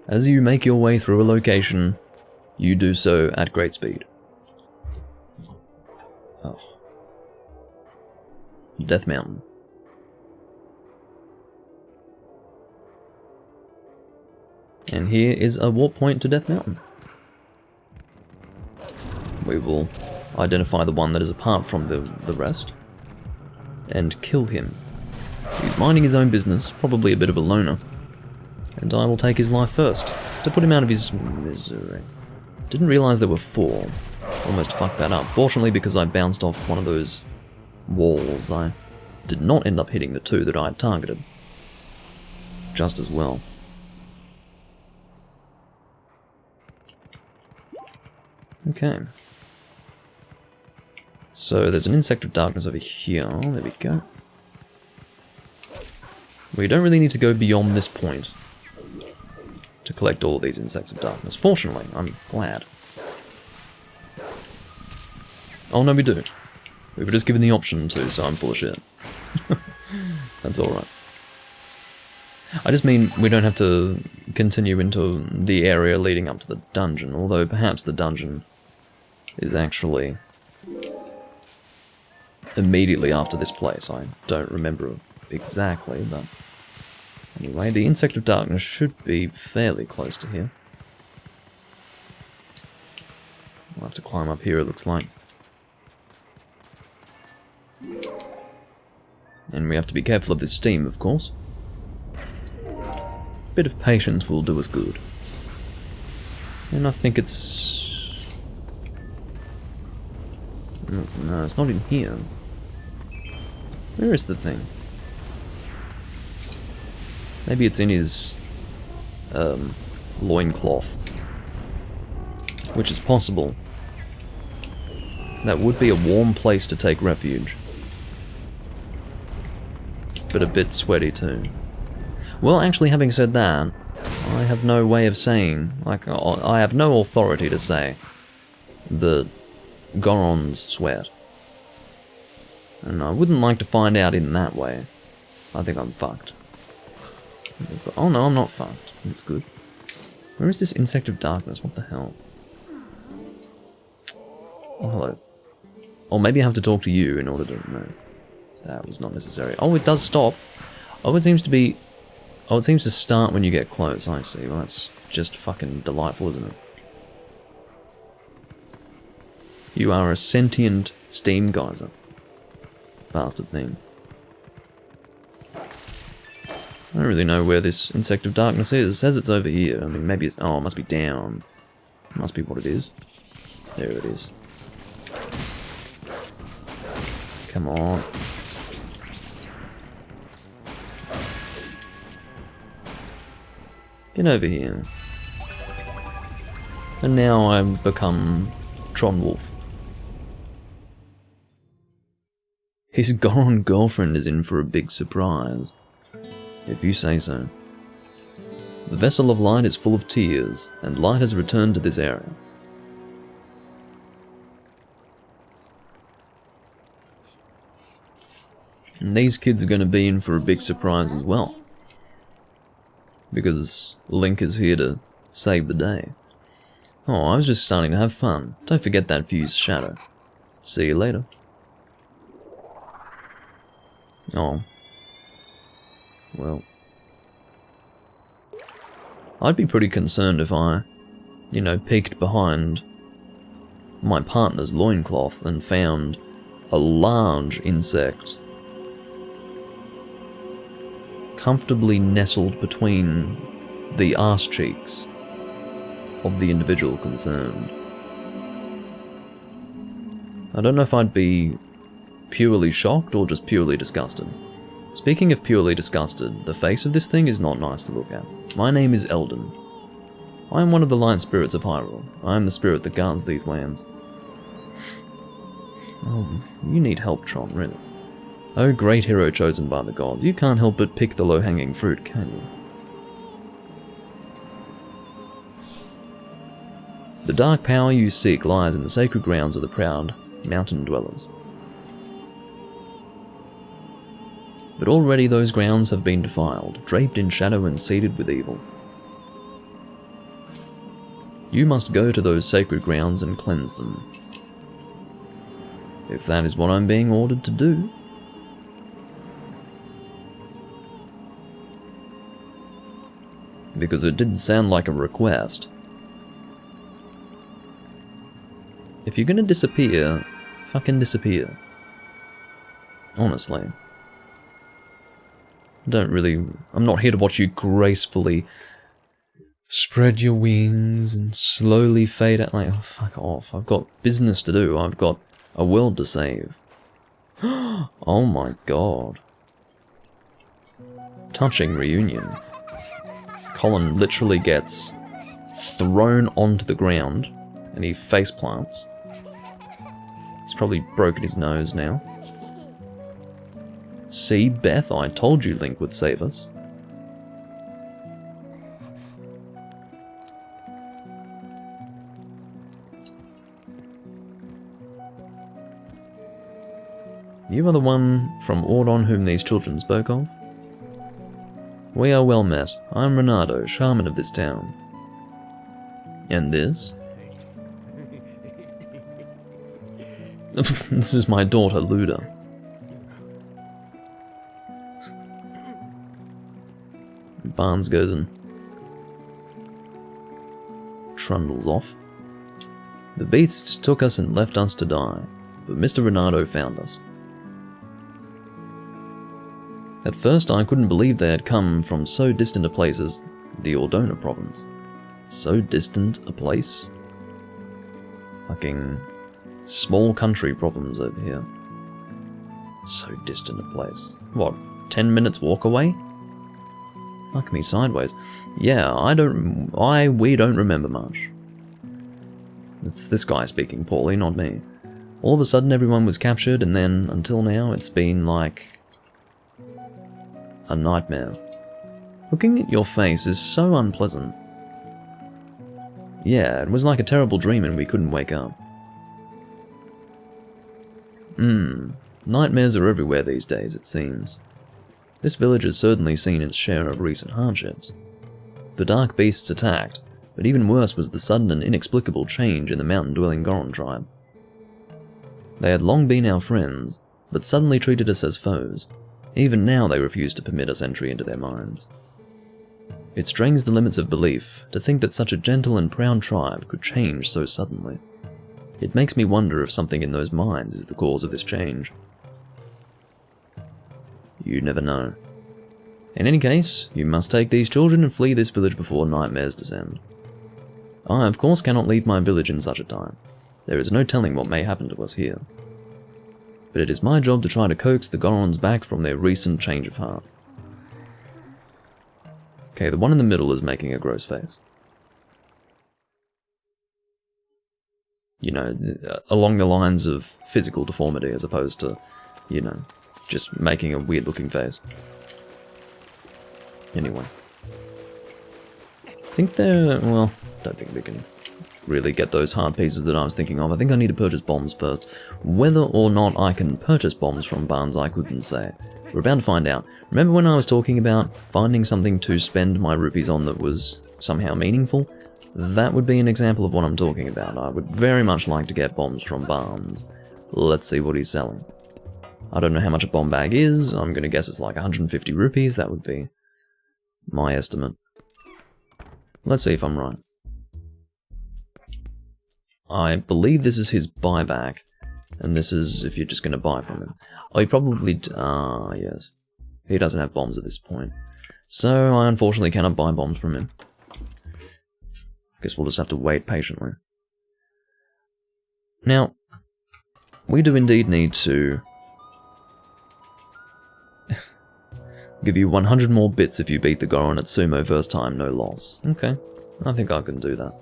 S1: As you make your way through a location, you do so at great speed. Oh. Death Mountain. And here is a warp point to Death Mountain. We will identify the one that is apart from the rest, and kill him. He's minding his own business, probably a bit of a loner, and I will take his life first, to put him out of his misery. Didn't realise there were 4. Almost fucked that up. Fortunately, because I bounced off one of those walls, I did not end up hitting the 2 that I had targeted. Just as well. Okay. So there's an insect of darkness over here. There we go. We don't really need to go beyond this point to collect all of these insects of darkness. Fortunately, I'm glad. Oh no, we do. We were just given the option to, so I'm full of shit. That's alright. I just mean we don't have to continue into the area leading up to the dungeon, although perhaps the dungeon is actually immediately after this place. I don't remember exactly, but anyway, the Insect of Darkness should be fairly close to here. We'll have to climb up here, it looks like. And we have to be careful of this steam, of course. Bit of patience will do us good. And I think it's... No, it's not in here. Where is the thing? Maybe it's in his loincloth. Which is possible. That would be a warm place to take refuge. But a bit sweaty too. Well, actually, having said that, I have no way of saying, like, I have no authority to say that Gorons sweat. And I wouldn't like to find out in that way. I think I'm fucked. Oh no, I'm not fucked. That's good. Where is this Insect of Darkness? What the hell? Oh, hello. Or maybe I have to talk to you in order to... No. That was not necessary. Oh, it does stop. Oh, it seems to be... Oh, it seems to start when you get close. I see. Well, that's just fucking delightful, isn't it? You are a sentient steam geyser. Bastard thing. I don't really know where this Insect of Darkness is. It says it's over here. I mean, maybe it's... Oh, it must be down. Must be what it is. There it is. Come on. Get over here. And now I've become Tron Wolf. His Goron girlfriend is in for a big surprise, if you say so. The Vessel of Light is full of tears, and light has returned to this area. And these kids are going to be in for a big surprise as well. Because Link is here to save the day. Oh, I was just starting to have fun. Don't forget that fused shadow. See you later. Oh. Well. I'd be pretty concerned if I, peeked behind my partner's loincloth and found a large insect comfortably nestled between the arse cheeks of the individual concerned. I don't know if I'd be purely shocked or just purely disgusted. Speaking of purely disgusted, the face of this thing is not nice to look at. My name is Eldon. I am one of the light spirits of Hyrule. I am the spirit that guards these lands. Oh, you need help, Tron, really. Oh, great hero chosen by the gods, you can't help but pick the low-hanging fruit, can you? The dark power you seek lies in the sacred grounds of the proud mountain dwellers. But already those grounds have been defiled, draped in shadow and seeded with evil. You must go to those sacred grounds and cleanse them. If that is what I'm being ordered to do. Because it didn't sound like a request. If you're gonna disappear, fucking disappear. Honestly. I'm not here to watch you gracefully spread your wings and slowly fade out. Like, oh, fuck off. I've got business to do. I've got a world to save. Oh my god. Touching reunion. Colin literally gets thrown onto the ground and he face plants. He's probably broken his nose now. See, Beth, I told you Link would save us. You are the one from Ordon whom these children spoke of? We are well met. I am Renato, shaman of this town. And this? This is my daughter, Luda. Barnes goes and trundles off. The beasts took us and left us to die, but Mr. Renato found us. At first I couldn't believe they had come from so distant a place as the Ordona province. So distant a place? Fucking small country problems over here. So distant a place. What, 10 minutes walk away? Fuck me sideways. Yeah, we don't remember much. It's this guy speaking poorly, not me. All of a sudden everyone was captured and then, until now, it's been like a nightmare. Looking at your face is so unpleasant. Yeah, it was like a terrible dream and we couldn't wake up. Nightmares are everywhere these days, it seems. This village has certainly seen its share of recent hardships. The dark beasts attacked, but even worse was the sudden and inexplicable change in the mountain-dwelling Goron tribe. They had long been our friends, but suddenly treated us as foes. Even now they refuse to permit us entry into their minds. It strains the limits of belief to think that such a gentle and proud tribe could change so suddenly. It makes me wonder if something in those minds is the cause of this change. You never know. In any case, you must take these children and flee this village before nightmares descend. I, of course, cannot leave my village in such a time. There is no telling what may happen to us here. But it is my job to try to coax the Gorons back from their recent change of heart. Okay, the one in the middle is making a gross face. You know, along the lines of physical deformity as opposed to, you know, just making a weird looking face. Anyway. I think they're, well, don't think we can really get those hard pieces that I was thinking of. I think I need to purchase bombs first. Whether or not I can purchase bombs from Barnes, I couldn't say. We're about to find out. Remember when I was talking about finding something to spend my rupees on that was somehow meaningful? That would be an example of what I'm talking about. I would very much like to get bombs from Barnes. Let's see what he's selling. I don't know how much a bomb bag is. I'm going to guess it's like 150 rupees. That would be my estimate. Let's see if I'm right. I believe this is his buyback, and this is if you're just going to buy from him. Oh, he probably... yes. He doesn't have bombs at this point. So I unfortunately cannot buy bombs from him. Guess we'll just have to wait patiently. Now, we do indeed need to give you 100 more bits if you beat the Goron at Sumo first time, no loss. Okay, I think I can do that.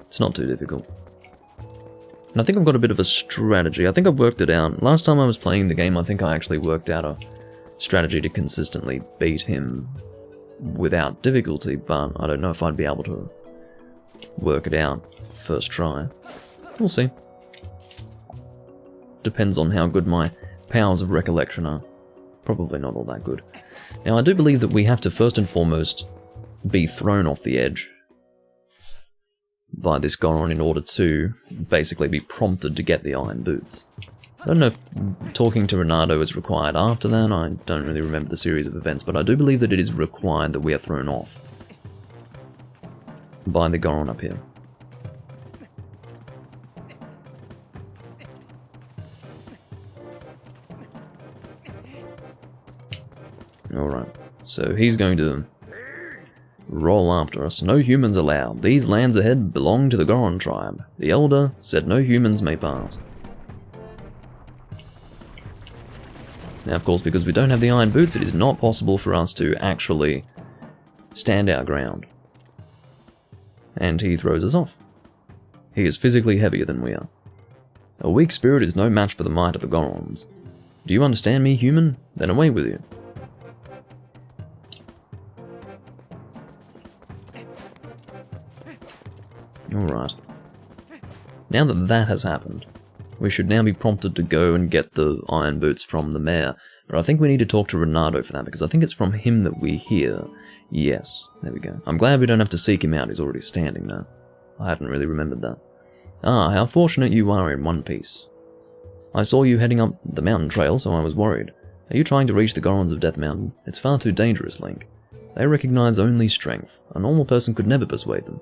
S1: It's not too difficult. And I think I've got a bit of a strategy. I think I've worked it out. Last time I was playing the game, I think I actually worked out a strategy to consistently beat him without difficulty, but I don't know if I'd be able to work it out first try. We'll see. Depends on how good my powers of recollection are. Probably not all that good. Now, I do believe that we have to first and foremost be thrown off the edge by this Goron in order to basically be prompted to get the iron boots. I don't know if talking to Renato is required after that. I don't really remember the series of events, but I do believe that it is required that we are thrown off by the Goron up here. Alright, so he's going to roll after us. No humans allowed. These lands ahead belong to the Goron tribe. The Elder said no humans may pass. Now, of course, because we don't have the iron boots, it is not possible for us to actually stand our ground. And he throws us off. He is physically heavier than we are. A weak spirit is no match for the might of the Gorons. Do you understand me, human? Then away with you. Alright. Now that that has happened, we should now be prompted to go and get the iron boots from the mayor. But I think we need to talk to Renato for that, because I think it's from him that we hear. Yes, there we go. I'm glad we don't have to seek him out, he's already standing there. I hadn't really remembered that. Ah, how fortunate you are in one piece. I saw you heading up the mountain trail, so I was worried. Are you trying to reach the Gorons of Death Mountain? It's far too dangerous, Link. They recognize only strength. A normal person could never persuade them.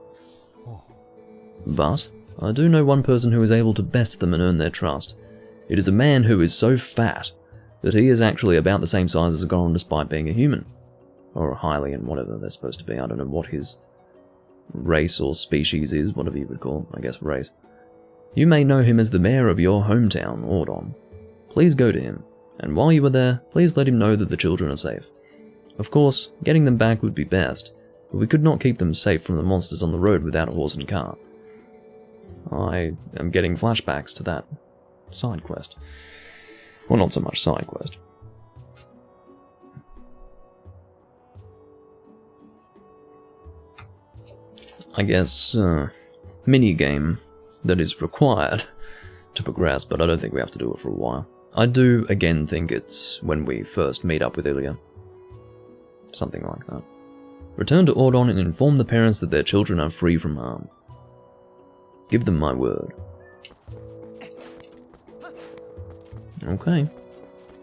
S1: But I do know one person who is able to best them and earn their trust. It is a man who is so fat that he is actually about the same size as a Goron despite being a human. Or a Hylian, whatever they're supposed to be. I don't know what his race or species is, whatever you would call, I guess, race. You may know him as the mayor of your hometown, Ordon. Please go to him, and while you are there, please let him know that the children are safe. Of course, getting them back would be best, but we could not keep them safe from the monsters on the road without a horse and cart. I am getting flashbacks to that side quest. Well, not so much side quest. I guess, mini-game that is required to progress, but I don't think we have to do it for a while. I do, again, think it's when we first meet up with Ilya. Something like that. Return to Ordon and inform the parents that their children are free from harm. Give them my word. Okay.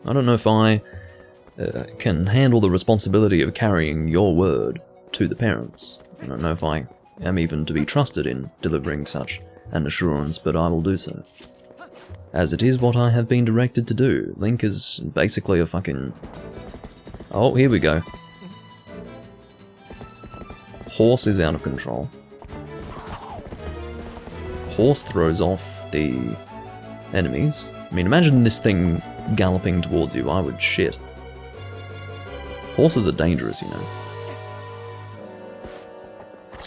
S1: I don't know if I can handle the responsibility of carrying your word to the parents. I don't know if I am even to be trusted in delivering such an assurance, but I will do so. As it is what I have been directed to do. Link is basically a fucking... Oh, here we go. Horse is out of control. Horse throws off the enemies. I mean, imagine this thing galloping towards you. I would shit. Horses are dangerous, you know.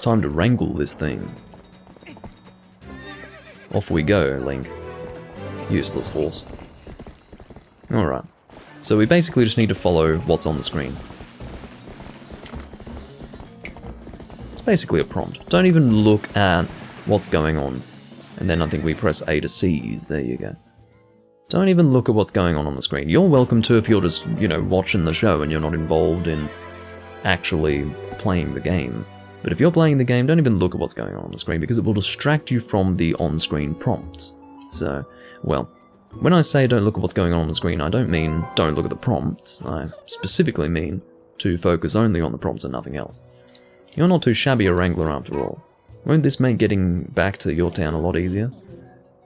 S1: time to wrangle this thing. Off we go, Link. Useless horse. Alright. So we basically just need to follow what's on the screen. It's basically a prompt. Don't even look at what's going on. And then I think we press A to seize. There you go. Don't even look at what's going on the screen. You're welcome to if you're just, you know, watching the show and you're not involved in actually playing the game. But if you're playing the game, don't even look at what's going on the screen because it will distract you from the on-screen prompts. So, well, when I say don't look at what's going on the screen, I don't mean don't look at the prompts. I specifically mean to focus only on the prompts and nothing else. You're not too shabby a wrangler after all. Won't this make getting back to your town a lot easier?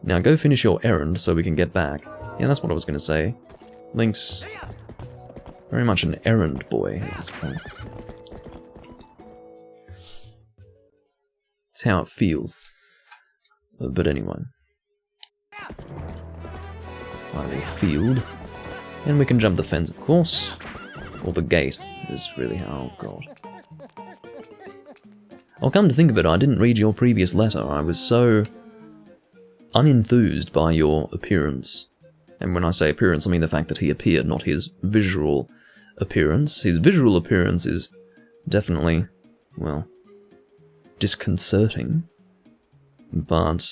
S1: Now go finish your errand so we can get back. Yeah, that's what I was going to say. Link's very much an errand boy at this point. It's how it feels. But anyway. Finally field. And we can jump the fence, of course. Or the gate is really how... Oh, God. I'll come to think of it, I didn't read your previous letter. I was so unenthused by your appearance. And when I say appearance, I mean the fact that he appeared, not his visual appearance. His visual appearance is definitely, well, disconcerting. But,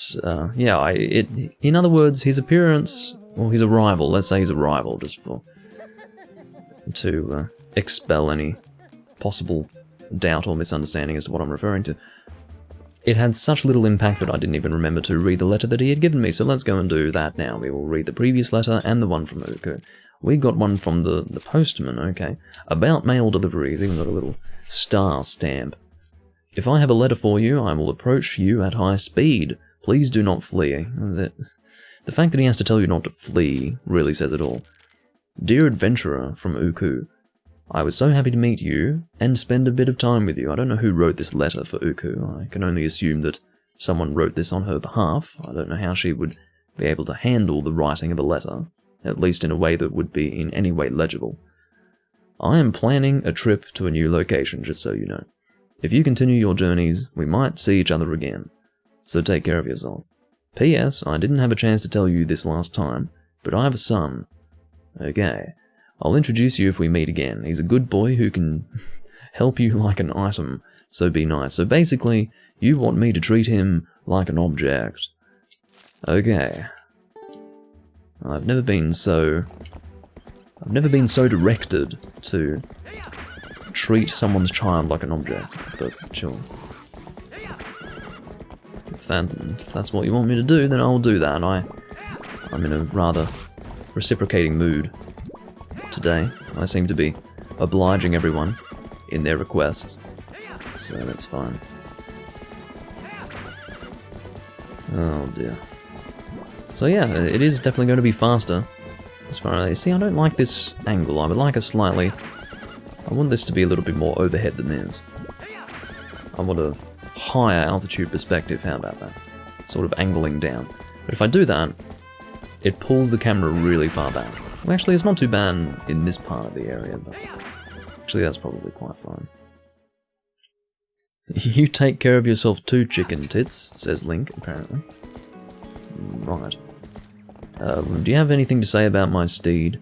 S1: yeah, in other words, his appearance, or his arrival, let's say his arrival, just to expel any possible doubt or misunderstanding as to what I'm referring to. It had such little impact that I didn't even remember to read the letter that he had given me, so let's go and do that now. We will read the previous letter and the one from Uku. We got one from the postman, okay. About mail deliveries, even got a little star stamp. If I have a letter for you, I will approach you at high speed. Please do not flee. The fact that he has to tell you not to flee really says it all. Dear adventurer from Uku, I was so happy to meet you and spend a bit of time with you. I don't know who wrote this letter for Uku. I can only assume that someone wrote this on her behalf. I don't know how she would be able to handle the writing of a letter, at least in a way that would be in any way legible. I am planning a trip to a new location, just so you know. If you continue your journeys, we might see each other again. So take care of yourself. P.S. I didn't have a chance to tell you this last time, but I have a son. Okay. I'll introduce you if we meet again. He's a good boy who can help you like an item, so be nice. So basically, you want me to treat him like an object. Okay. I've never been so directed to treat someone's child like an object, but sure. If that's what you want me to do, then I'll do that. I'm in a rather reciprocating mood today. I seem to be obliging everyone in their requests, so that's fine. Oh dear. So yeah, it is definitely going to be faster. As far as see, I don't like this angle. I would like a slightly. I want this to be a little bit more overhead than this. I want a higher altitude perspective. How about that? Sort of angling down. But if I do that, it pulls the camera really far back. Well, actually, it's not too bad in this part of the area, but actually that's probably quite fine. You take care of yourself too, chicken tits, says Link, apparently. Right. Do you have anything to say about my steed?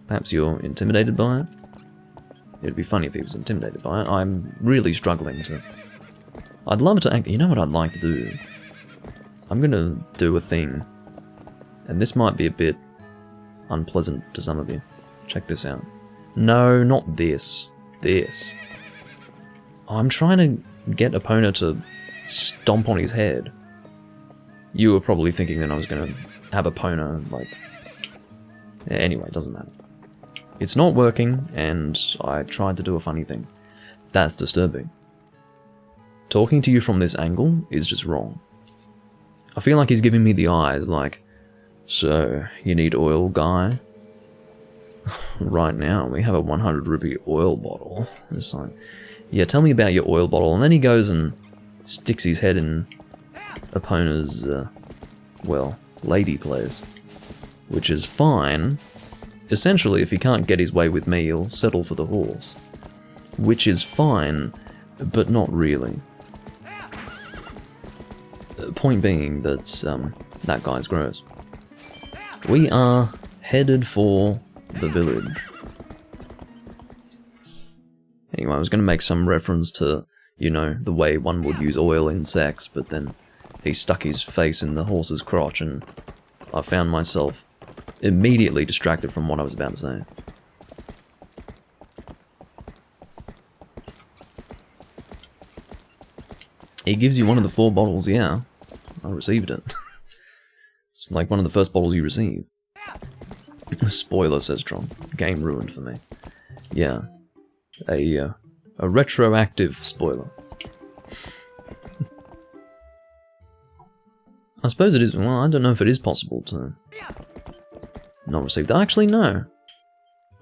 S1: Perhaps you're intimidated by it? It'd be funny if he was intimidated by it. I'm really struggling to... I'd love to act... You know what I'd like to do? I'm gonna do a thing. And this might be a bit unpleasant to some of you. Check this out. No, not this. This. I'm trying to get Epona to stomp on his head. You were probably thinking that I was gonna have Epona, like... Yeah, anyway, it doesn't matter. It's not working, and I tried to do a funny thing. That's disturbing. Talking to you from this angle is just wrong. I feel like he's giving me the eyes, like, so, you need oil, guy? Right now, we have a 100 rupee oil bottle. It's like, yeah, tell me about your oil bottle. And then he goes and sticks his head in Epona's, well, lady place. Which is fine. Essentially, if he can't get his way with me, he'll settle for the horse. Which is fine, but not really. Point being that that guy's gross. We are headed for the village. Anyway, I was going to make some reference to, you know, the way one would use oil in sex, but then he stuck his face in the horse's crotch and I found myself immediately distracted from what I was about to say. He gives you one of the 4 bottles, yeah. I received it. It's like one of the first bottles you receive. Spoiler, says Tron. Game ruined for me. Yeah. A retroactive spoiler. I suppose it is, well, I don't know if it is possible to not receive that. Actually, no.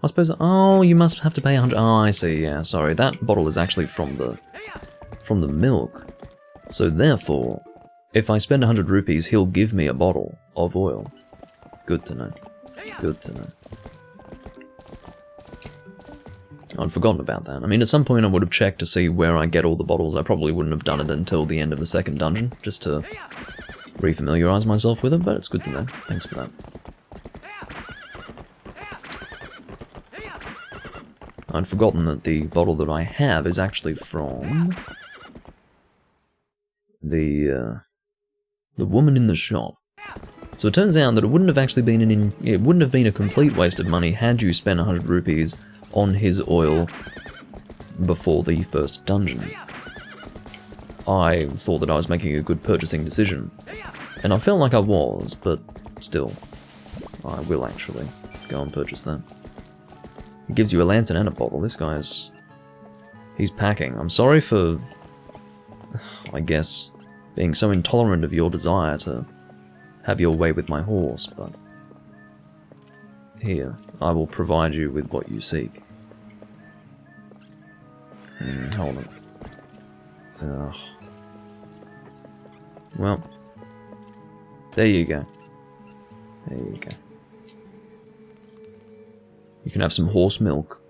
S1: I suppose, oh, you must have to pay 100, oh, I see, yeah, sorry. That bottle is actually from the milk. So therefore, if I spend 100 rupees, he'll give me a bottle of oil. Good to know. Good to know. I'd forgotten about that. I mean, at some point I would have checked to see where I get all the bottles. I probably wouldn't have done it until the end of the second dungeon, just to refamiliarize myself with it, but it's good to know. Thanks for that. I'd forgotten that the bottle that I have is actually from the woman in the shop. So it turns out that it wouldn't have actually been it wouldn't have been a complete waste of money had you spent 100 rupees on his oil before the first dungeon. I thought that I was making a good purchasing decision, and I felt like I was, but still, I will actually go and purchase that. He gives you a lantern and a bottle. This guy's... he's packing. I'm sorry for, I guess, being so intolerant of your desire to have your way with my horse, but here, I will provide you with what you seek. Hold on. Ugh. Well, there you go. There you go. You can have some horse milk.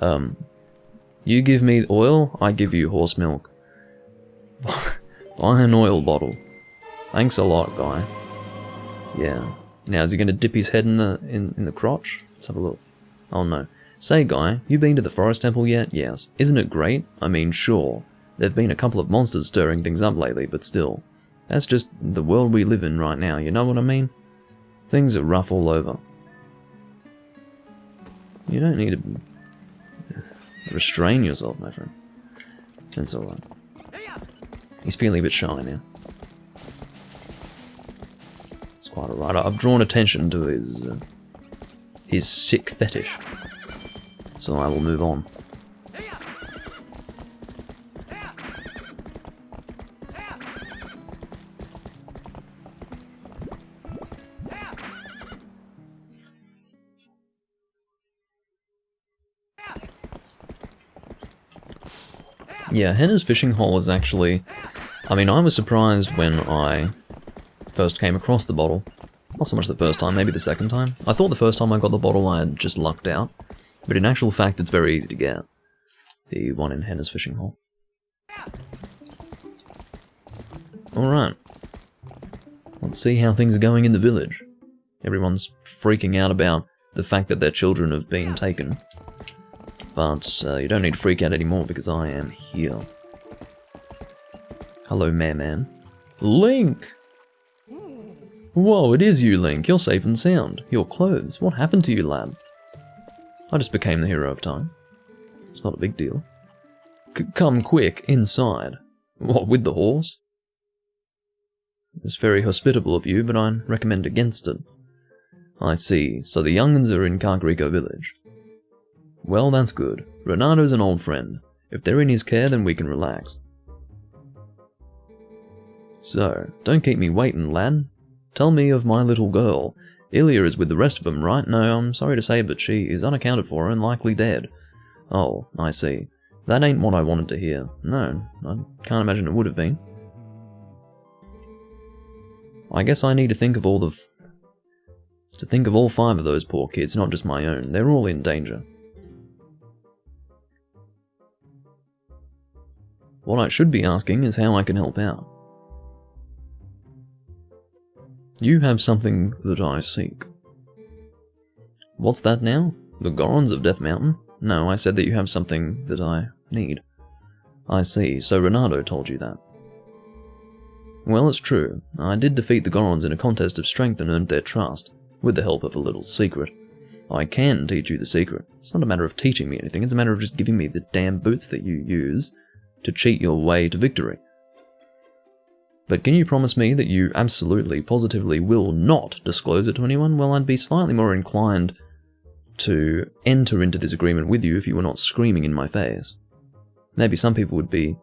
S1: You give me oil, I give you horse milk. Buy an oil bottle. Thanks a lot, guy. Yeah. Now, is he going to dip his head in the crotch? Let's have a look. Oh no. Say, guy, you been to the forest temple yet? Yes. Isn't it great? I mean, sure. There've been a couple of monsters stirring things up lately, but still. That's just the world we live in right now, you know what I mean? Things are rough all over. You don't need to restrain yourself, my friend. That's alright. He's feeling a bit shy now. It's quite alright. I've drawn attention to his sick fetish. So I will move on. Yeah, Henna's fishing hole is actually... I mean, I was surprised when I first came across the bottle. Not so much the first time, maybe the second time. I thought the first time I got the bottle I had just lucked out. But in actual fact, it's very easy to get. The one in Henna's fishing hole. Alright. Let's see how things are going in the village. Everyone's freaking out about the fact that their children have been taken. But you don't need to freak out anymore because I am here. Hello, man. Link! Whoa, it is you, Link. You're safe and sound. Your clothes. What happened to you, lad? I just became the hero of time. It's not a big deal. Come quick, inside. What, with the horse? It's very hospitable of you, but I'd recommend against it. I see. So the young'uns are in Kakariko village. Well, that's good. Renato's an old friend. If they're in his care, then we can relax. So, don't keep me waiting, lad. Tell me of my little girl. Ilya is with the rest of them, right? No, I'm sorry to say, but she is unaccounted for and likely dead. Oh, I see. That ain't what I wanted to hear. No, I can't imagine it would have been. I guess I need to think of all all 5 of those poor kids, not just my own. They're all in danger. What I should be asking is how I can help out. You have something that I seek. What's that now? The Gorons of Death Mountain? No, I said that you have something that I need. I see, so Renato told you that. Well, it's true. I did defeat the Gorons in a contest of strength and earned their trust, with the help of a little secret. I can teach you the secret. It's not a matter of teaching me anything, it's a matter of just giving me the damn boots that you use to cheat your way to victory. But can you promise me that you absolutely, positively will not disclose it to anyone? Well, I'd be slightly more inclined to enter into this agreement with you if you were not screaming in my face. Maybe some people would be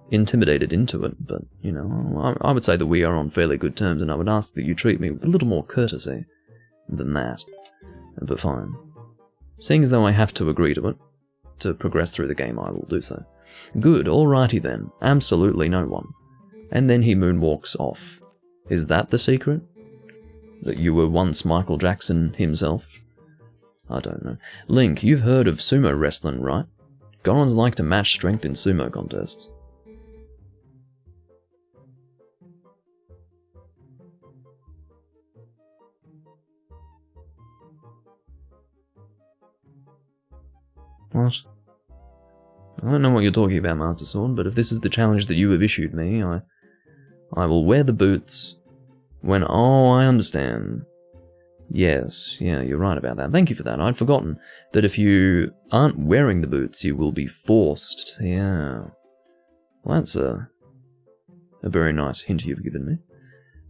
S1: intimidated into it, but, you know, I would say that we are on fairly good terms, and I would ask that you treat me with a little more courtesy than that. But fine. Seeing as though I have to agree to it, to progress through the game, I will do so. Good, alrighty then. Absolutely no one. And then he moonwalks off. Is that the secret? That you were once Michael Jackson himself? I don't know. Link, you've heard of sumo wrestling, right? Gorons like to match strength in sumo contests. What? I don't know what you're talking about, Master Sword, but if this is the challenge that you have issued me, I will wear the boots when... Oh, I understand. Yes, yeah, you're right about that. Thank you for that. I'd forgotten that if you aren't wearing the boots, you will be forced. Yeah. Well, that's a very nice hint you've given me.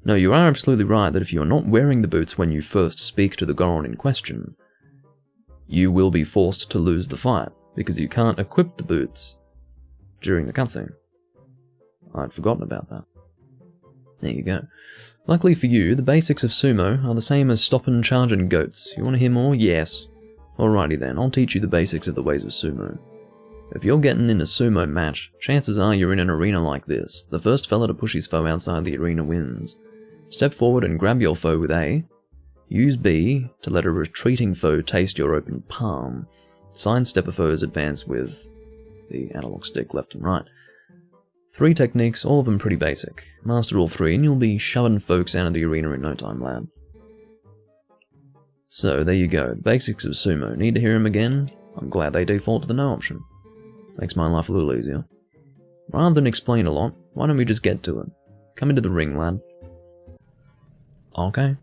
S1: No, you are absolutely right that if you are not wearing the boots when you first speak to the Goron in question, you will be forced to lose the fight, because you can't equip the boots during the cutscene. I'd forgotten about that. There you go. Luckily for you, the basics of sumo are the same as stoppin' chargin' goats. You want to hear more? Yes. Alrighty then, I'll teach you the basics of the ways of sumo. If you're getting in a sumo match, chances are you're in an arena like this. The first fella to push his foe outside the arena wins. Step forward and grab your foe with A. Use B to let a retreating foe taste your open palm. Sidestep a foe's advance with the analog stick left and right. 3 techniques, all of them pretty basic. Master all 3 and you'll be shoving folks out of the arena in no time, lad. So, there you go. Basics of sumo. Need to hear them again? I'm glad they default to the no option. Makes my life a little easier. Rather than explain a lot, why don't we just get to it? Come into the ring, lad. Okay.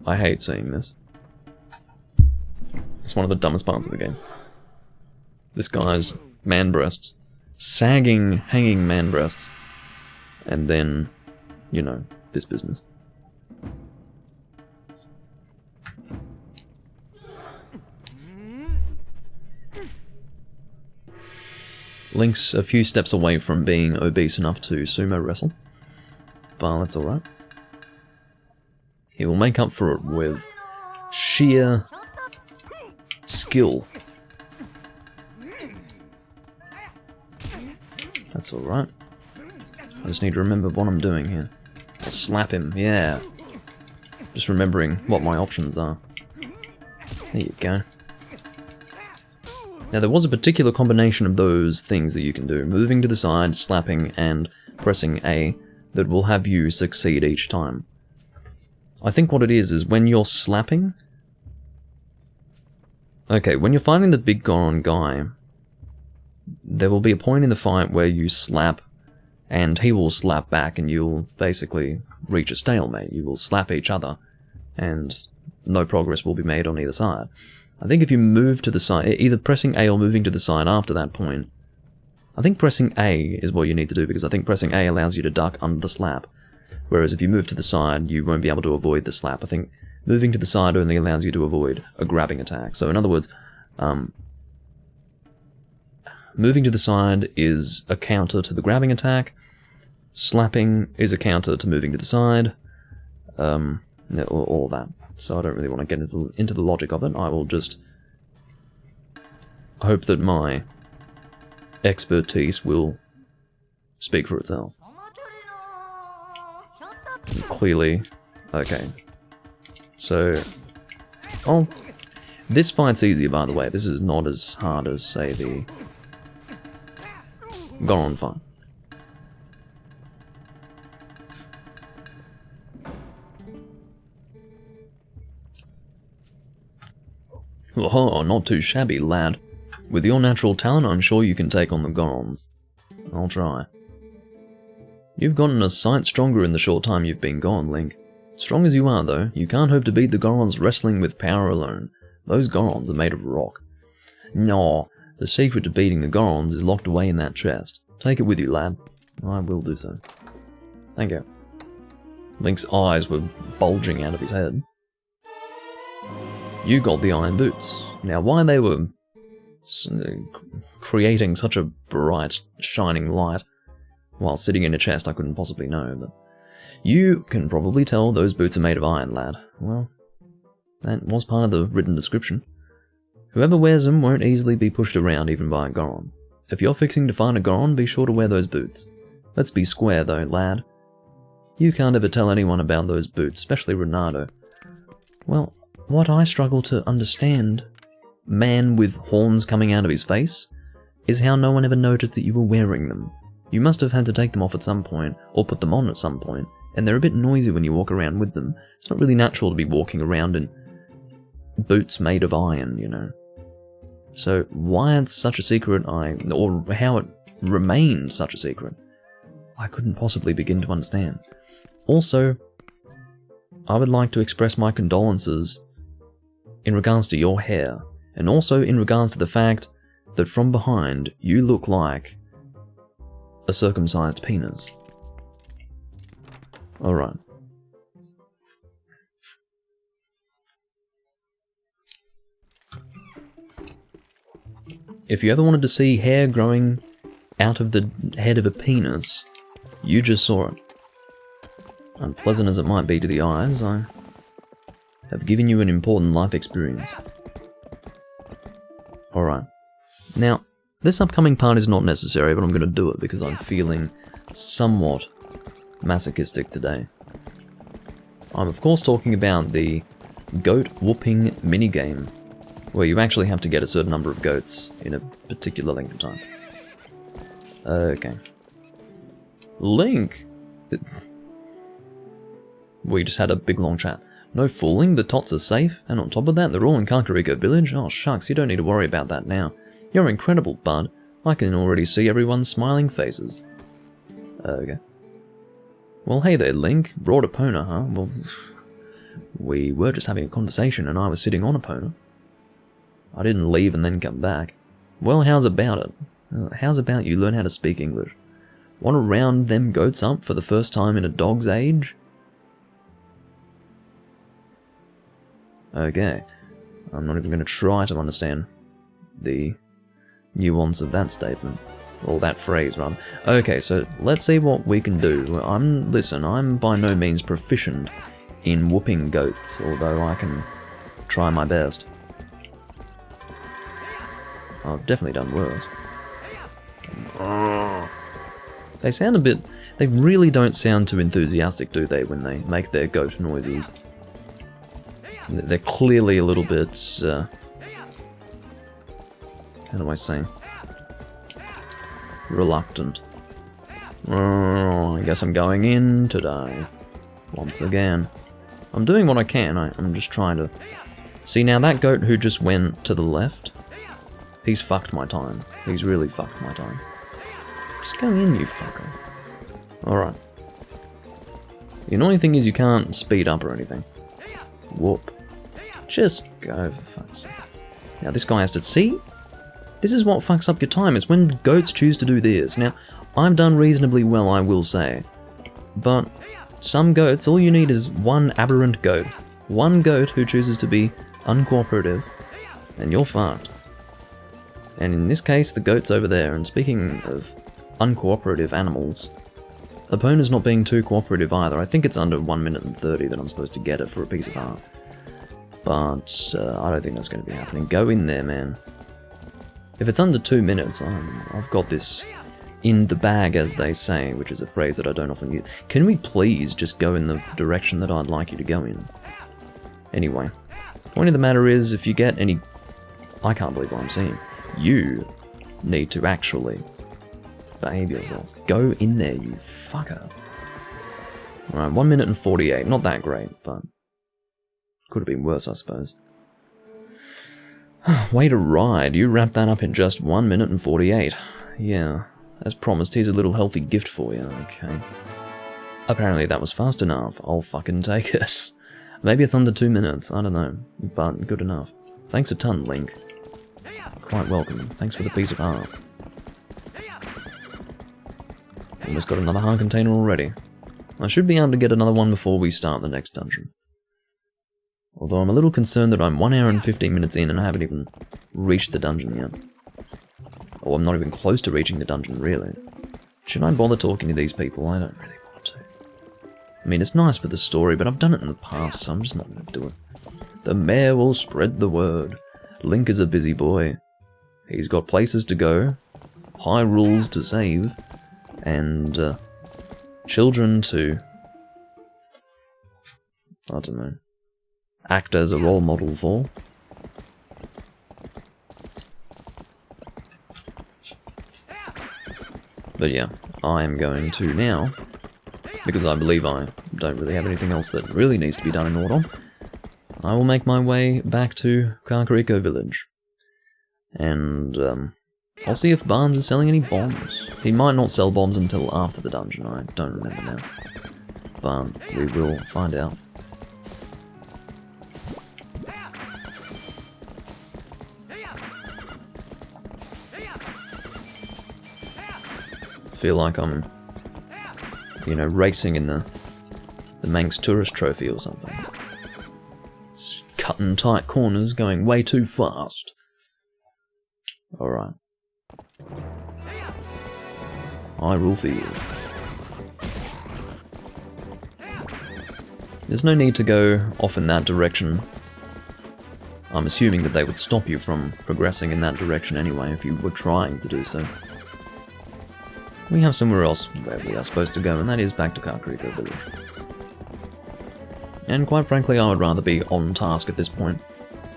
S1: I hate seeing this. It's one of the dumbest parts of the game. This guy's man breasts. Sagging, hanging man breasts. And then, you know, this business. Link's a few steps away from being obese enough to sumo wrestle. But that's alright. He will make up for it with sheer skill. That's alright. I just need to remember what I'm doing here. I'll slap him, yeah. Just remembering what my options are. There you go. Now there was a particular combination of those things that you can do. Moving to the side, slapping, and pressing A that will have you succeed each time. I think what it is when you're slapping... Okay, when you're fighting the big Goron guy, there will be a point in the fight where you slap, and he will slap back, and you'll basically reach a stalemate. You will slap each other, and no progress will be made on either side. I think if you move to the side, either pressing A or moving to the side after that point, I think pressing A is what you need to do, because I think pressing A allows you to duck under the slap. Whereas if you move to the side, you won't be able to avoid the slap. I think moving to the side only allows you to avoid a grabbing attack. So in other words, moving to the side is a counter to the grabbing attack. Slapping is a counter to moving to the side. All that. So I don't really want to get into the logic of it. I will just hope that my expertise will speak for itself. And clearly, okay. So, oh, this fight's easier, by the way. This is not as hard as, say, the Goron fight. Oh, not too shabby, lad. With your natural talent, I'm sure you can take on the Gorons. I'll try. You've gotten a sight stronger in the short time you've been gone, Link. Strong as you are, though, you can't hope to beat the Gorons wrestling with power alone. Those Gorons are made of rock. No, the secret to beating the Gorons is locked away in that chest. Take it with you, lad. I will do so. Thank you. Link's eyes were bulging out of his head. You got the iron boots. Now, why they were creating such a bright, shining light while sitting in a chest, I couldn't possibly know, but you can probably tell those boots are made of iron, lad. Well, that was part of the written description. Whoever wears them won't easily be pushed around even by a Goron. If you're fixing to find a Goron, be sure to wear those boots. Let's be square though, lad. You can't ever tell anyone about those boots, especially Renato. Well, what I struggle to understand, man with horns coming out of his face, is how no one ever noticed that you were wearing them. You must have had to take them off at some point, or put them on at some point, and they're a bit noisy when you walk around with them. It's not really natural to be walking around in boots made of iron, you know. So why it's such a secret, or how it remained such a secret, I couldn't possibly begin to understand. Also, I would like to express my condolences in regards to your hair, and also in regards to the fact that from behind you look like a circumcised penis. Alright. If you ever wanted to see hair growing out of the head of a penis, you just saw it. Unpleasant as it might be to the eyes, I have given you an important life experience. Alright. Now, this upcoming part is not necessary, but I'm going to do it because I'm feeling somewhat masochistic today. I'm of course talking about the goat whooping minigame, where you actually have to get a certain number of goats in a particular length of time. Okay. Link! We just had a big long chat. No fooling, the tots are safe, and on top of that, they're all in Kakariko Village. Oh shucks, you don't need to worry about that now. You're incredible, bud. I can already see everyone's smiling faces. Okay. Well, hey there, Link. Brought Epona, huh? Well, we were just having a conversation and I was sitting on Epona. I didn't leave and then come back. Well, how's about it? How's about you learn how to speak English? Want to round them goats up for the first time in a dog's age? Okay. I'm not even going to try to understand the nuance of that statement. Or that phrase, rather. Okay, so let's see what we can do. Listen, I'm by no means proficient in whooping goats, although I can try my best. I've definitely done worse. They sound a bit... They really don't sound too enthusiastic, do they, when they make their goat noises? They're clearly a little bit... how do I say? Reluctant. Oh, I guess I'm going in today. Once again. I'm doing what I can, I'm just trying to... See, now that goat who just went to the left, he's fucked my time. He's really fucked my time. Just go in, you fucker. Alright. The annoying thing is you can't speed up or anything. Whoop. Just go, for fuck's sake. Now this guy has to... See? This is what fucks up your time, is when goats choose to do this. Now, I've done reasonably well, I will say. But some goats, all you need is one aberrant goat. One goat who chooses to be uncooperative, and you're fucked. And in this case, the goat's over there. And speaking of uncooperative animals, Epona's not being too cooperative either. I think it's under 1 minute and 30 that I'm supposed to get it for a piece of art. But I don't think that's going to be happening. Go in there, man. If it's under 2 minutes, I've got this in the bag, as they say, which is a phrase that I don't often use. Can we please just go in the direction that I'd like you to go in? Anyway, point of the matter is, if you get any... I can't believe what I'm saying. You need to actually Behave yourself. Go in there, you fucker. Alright, 1 minute and 48. Not that great, but could have been worse, I suppose. Way to ride. You wrapped that up in just 1 minute and 48. Yeah. As promised, here's a little healthy gift for you. Okay. Apparently that was fast enough. I'll fucking take it. Maybe it's under 2 minutes. I don't know. But good enough. Thanks a ton, Link. Quite welcome. Thanks for the piece of art. Almost got another heart container already. I should be able to get another one before we start the next dungeon. Although I'm a little concerned that I'm 1 hour and 15 minutes in and I haven't even reached the dungeon yet. Or I'm not even close to reaching the dungeon, really. Should I bother talking to these people? I don't really want to. I mean, it's nice for the story, but I've done it in the past, so I'm just not going to do it. The mayor will spread the word. Link is a busy boy. He's got places to go, high rules to save, and children to, I don't know, act as a role model for. But yeah, I am going to now, because I believe I don't really have anything else that really needs to be done in Ordon. I will make my way back to Kakariko Village. And I'll see if Barnes is selling any bombs. He might not sell bombs until after the dungeon, I don't remember now. But we will find out. Feel like I'm, you know, racing in the Manx Tourist Trophy or something. Just cutting tight corners, going way too fast. Alright. I rule for you. There's no need to go off in that direction. I'm assuming that they would stop you from progressing in that direction anyway if you were trying to do so. We have somewhere else where we are supposed to go, and that is back to Kakariko Village. And quite frankly, I would rather be on task at this point.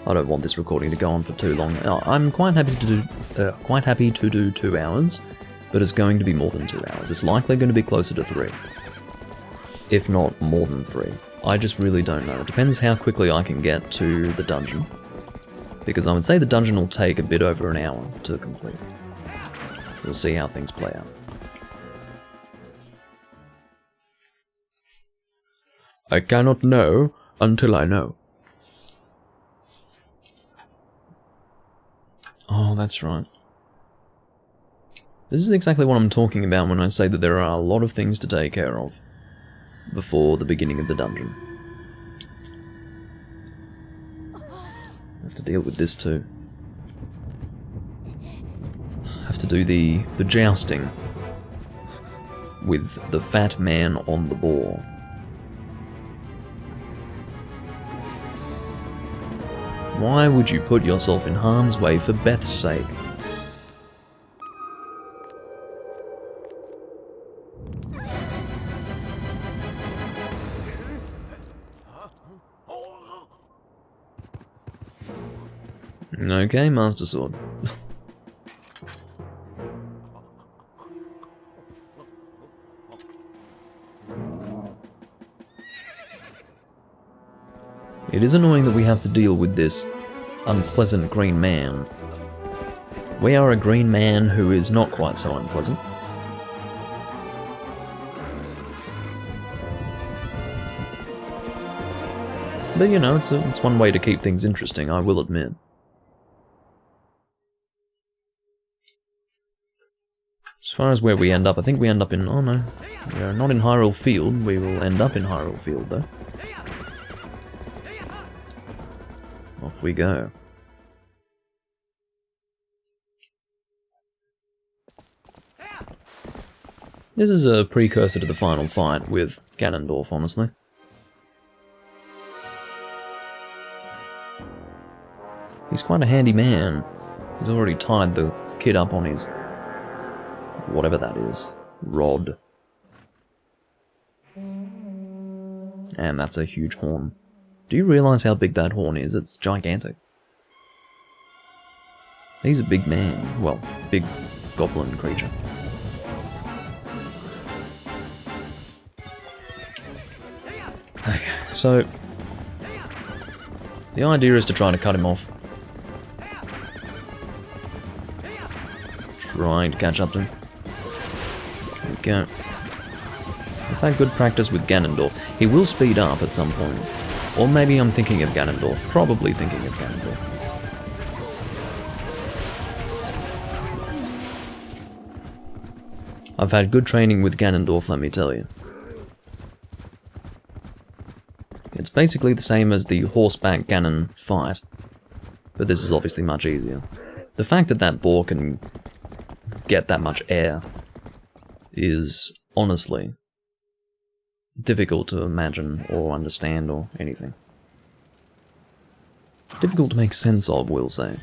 S1: I don't want this recording to go on for too long. I'm quite happy to do 2 hours, but it's going to be more than 2 hours. It's likely going to be closer to 3, if not more than 3. I just really don't know. It depends how quickly I can get to the dungeon, because I would say the dungeon will take a bit over an hour to complete. We'll see how things play out. I cannot know until I know. Oh, that's right. This is exactly what I'm talking about when I say that there are a lot of things to take care of before the beginning of the dungeon. I have to deal with this too. I have to do the jousting with the fat man on the boar. Why would you put yourself in harm's way for Beth's sake? Okay, Master Sword. It is annoying that we have to deal with this unpleasant green man. We are a green man who is not quite so unpleasant. But you know, it's one way to keep things interesting, I will admit. As far as where we end up, I think we end up in... oh no, we are not in Hyrule Field. We will end up in Hyrule Field though. Off we go. This is a precursor to the final fight with Ganondorf, honestly. He's quite a handy man. He's already tied the kid up on his... whatever that is. Rod. And that's a huge horn. Do you realise how big that horn is? It's gigantic. He's a big man. Well, big goblin creature. Okay, so the idea is to try to cut him off. Trying to catch up to him. There we go. I've had good practice with Ganondorf. He will speed up at some point. Or maybe I'm thinking of Ganondorf. Probably thinking of Ganondorf. I've had good training with Ganondorf, let me tell you. It's basically the same as the horseback Ganon fight, but this is obviously much easier. The fact that that boar can get that much air is, honestly, difficult to imagine or understand or anything. Difficult to make sense of, we'll say.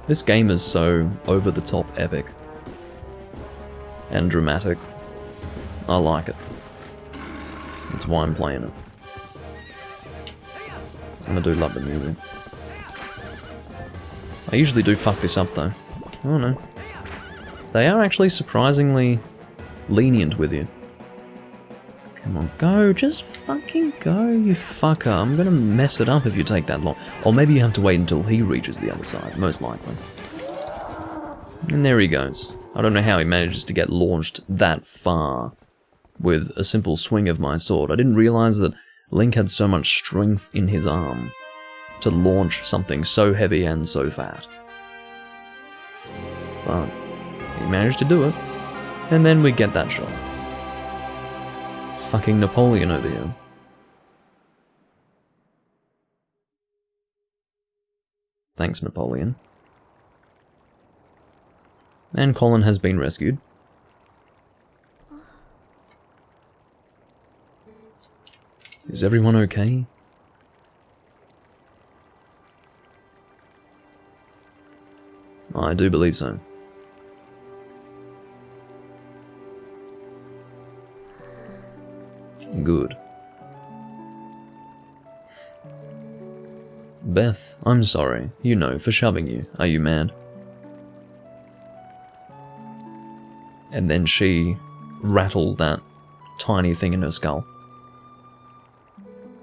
S1: This game is so over-the-top epic and dramatic. I like it. That's why I'm playing it. And I do love the music. I usually do fuck this up though. I don't know. They are actually surprisingly lenient with you. Come on, go, just fucking go, you fucker. I'm gonna mess it up if you take that long. Or maybe you have to wait until he reaches the other side, most likely. And there he goes. I don't know how he manages to get launched that far with a simple swing of my sword. I didn't realize that Link had so much strength in his arm to launch something so heavy and so fat. But he managed to do it, and then we get that shot. Fucking Napoleon over here. Thanks, Napoleon. And Colin has been rescued. Is everyone okay? I do believe so. Good. Beth, I'm sorry, you know, for shoving you. Are you mad? And then she rattles that tiny thing in her skull.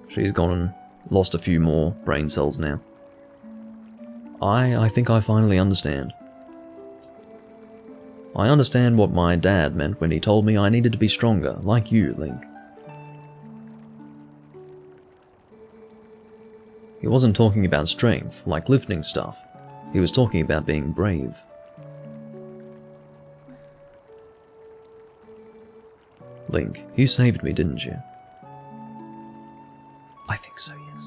S1: She's gone and lost a few more brain cells now. I think I finally understand. I understand what my dad meant when he told me I needed to be stronger, like you, Link. He wasn't talking about strength, like lifting stuff. He was talking about being brave. Link, you saved me, didn't you? I think so, yes.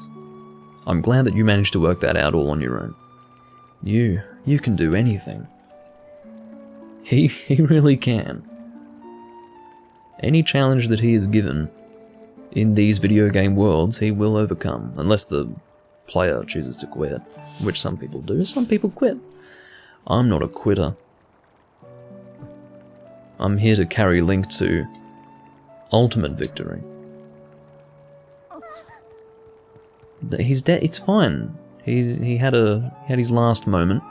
S1: I'm glad that you managed to work that out all on your own. You can do anything. He really can. Any challenge that he is given in these video game worlds, he will overcome, unless the player chooses to quit, which some people do. Some people quit. I'm not a quitter. I'm here to carry Link to ultimate victory. He's dead. It's fine. He had his last moment.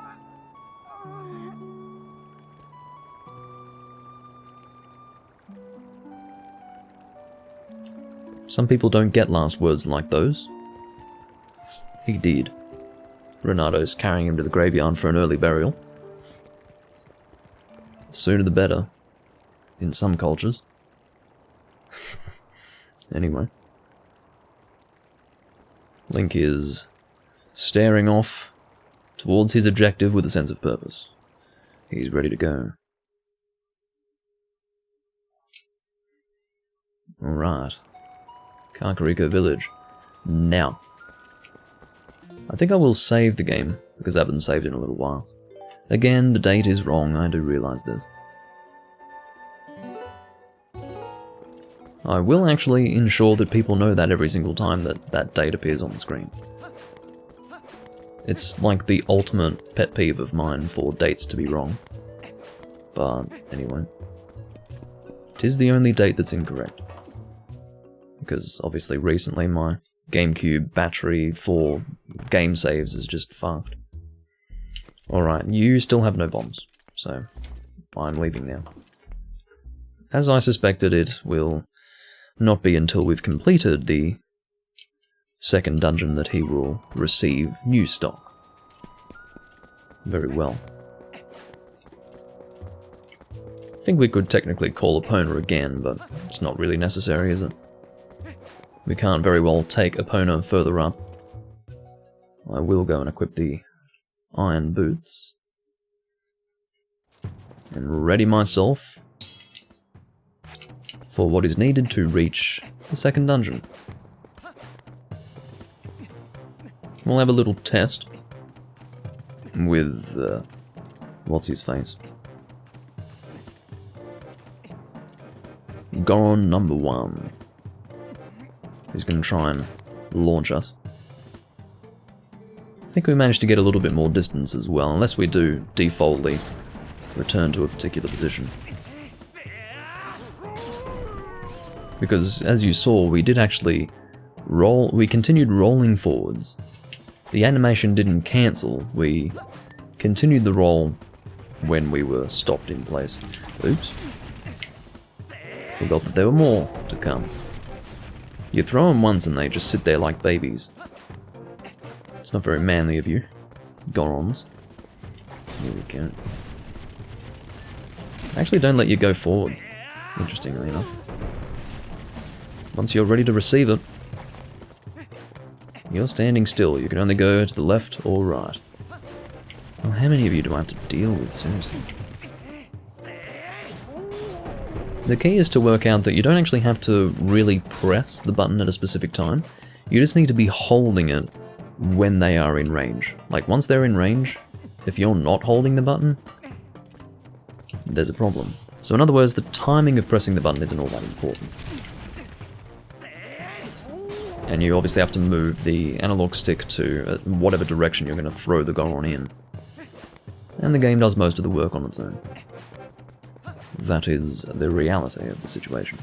S1: Some people don't get last words like those. He did. Renato's carrying him to the graveyard for an early burial. The sooner the better. In some cultures. Anyway. Link is staring off towards his objective with a sense of purpose. He's ready to go. Alright. Kakariko Village. Now. I think I will save the game, because I haven't saved in a little while. Again, the date is wrong, I do realise this. I will actually ensure that people know that every single time that that date appears on the screen. It's like the ultimate pet peeve of mine for dates to be wrong. But anyway. 'Tis the only date that's incorrect. Because obviously recently my GameCube battery for game saves is just fucked. Alright, you still have no bombs, so I'm leaving now. As I suspected, it will not be until we've completed the second dungeon that he will receive new stock. Very well. I think we could technically call Epona again, but it's not really necessary, is it? We can't very well take Epona further up. I will go and equip the iron boots. And ready myself for what is needed to reach the second dungeon. We'll have a little test with, what's his face? Goron number 1. He's going to try and launch us. I think we managed to get a little bit more distance as well, unless we do defaultly return to a particular position. Because, as you saw, we did actually roll, we continued rolling forwards. The animation didn't cancel, we continued the roll when we were stopped in place. Oops. Forgot that there were more to come. You throw them once and they just sit there like babies. It's not very manly of you, Gorons. Here we go. Actually, don't let you go forwards, interestingly enough. Once you're ready to receive it, you're standing still. You can only go to the left or right. Well, how many of you do I have to deal with, seriously? The key is to work out that you don't actually have to really press the button at a specific time. You just need to be holding it when they are in range. Like, once they're in range, if you're not holding the button, there's a problem. So in other words, the timing of pressing the button isn't all that important. And you obviously have to move the analog stick to whatever direction you're going to throw the Goron in. And the game does most of the work on its own. That is the reality of the situation.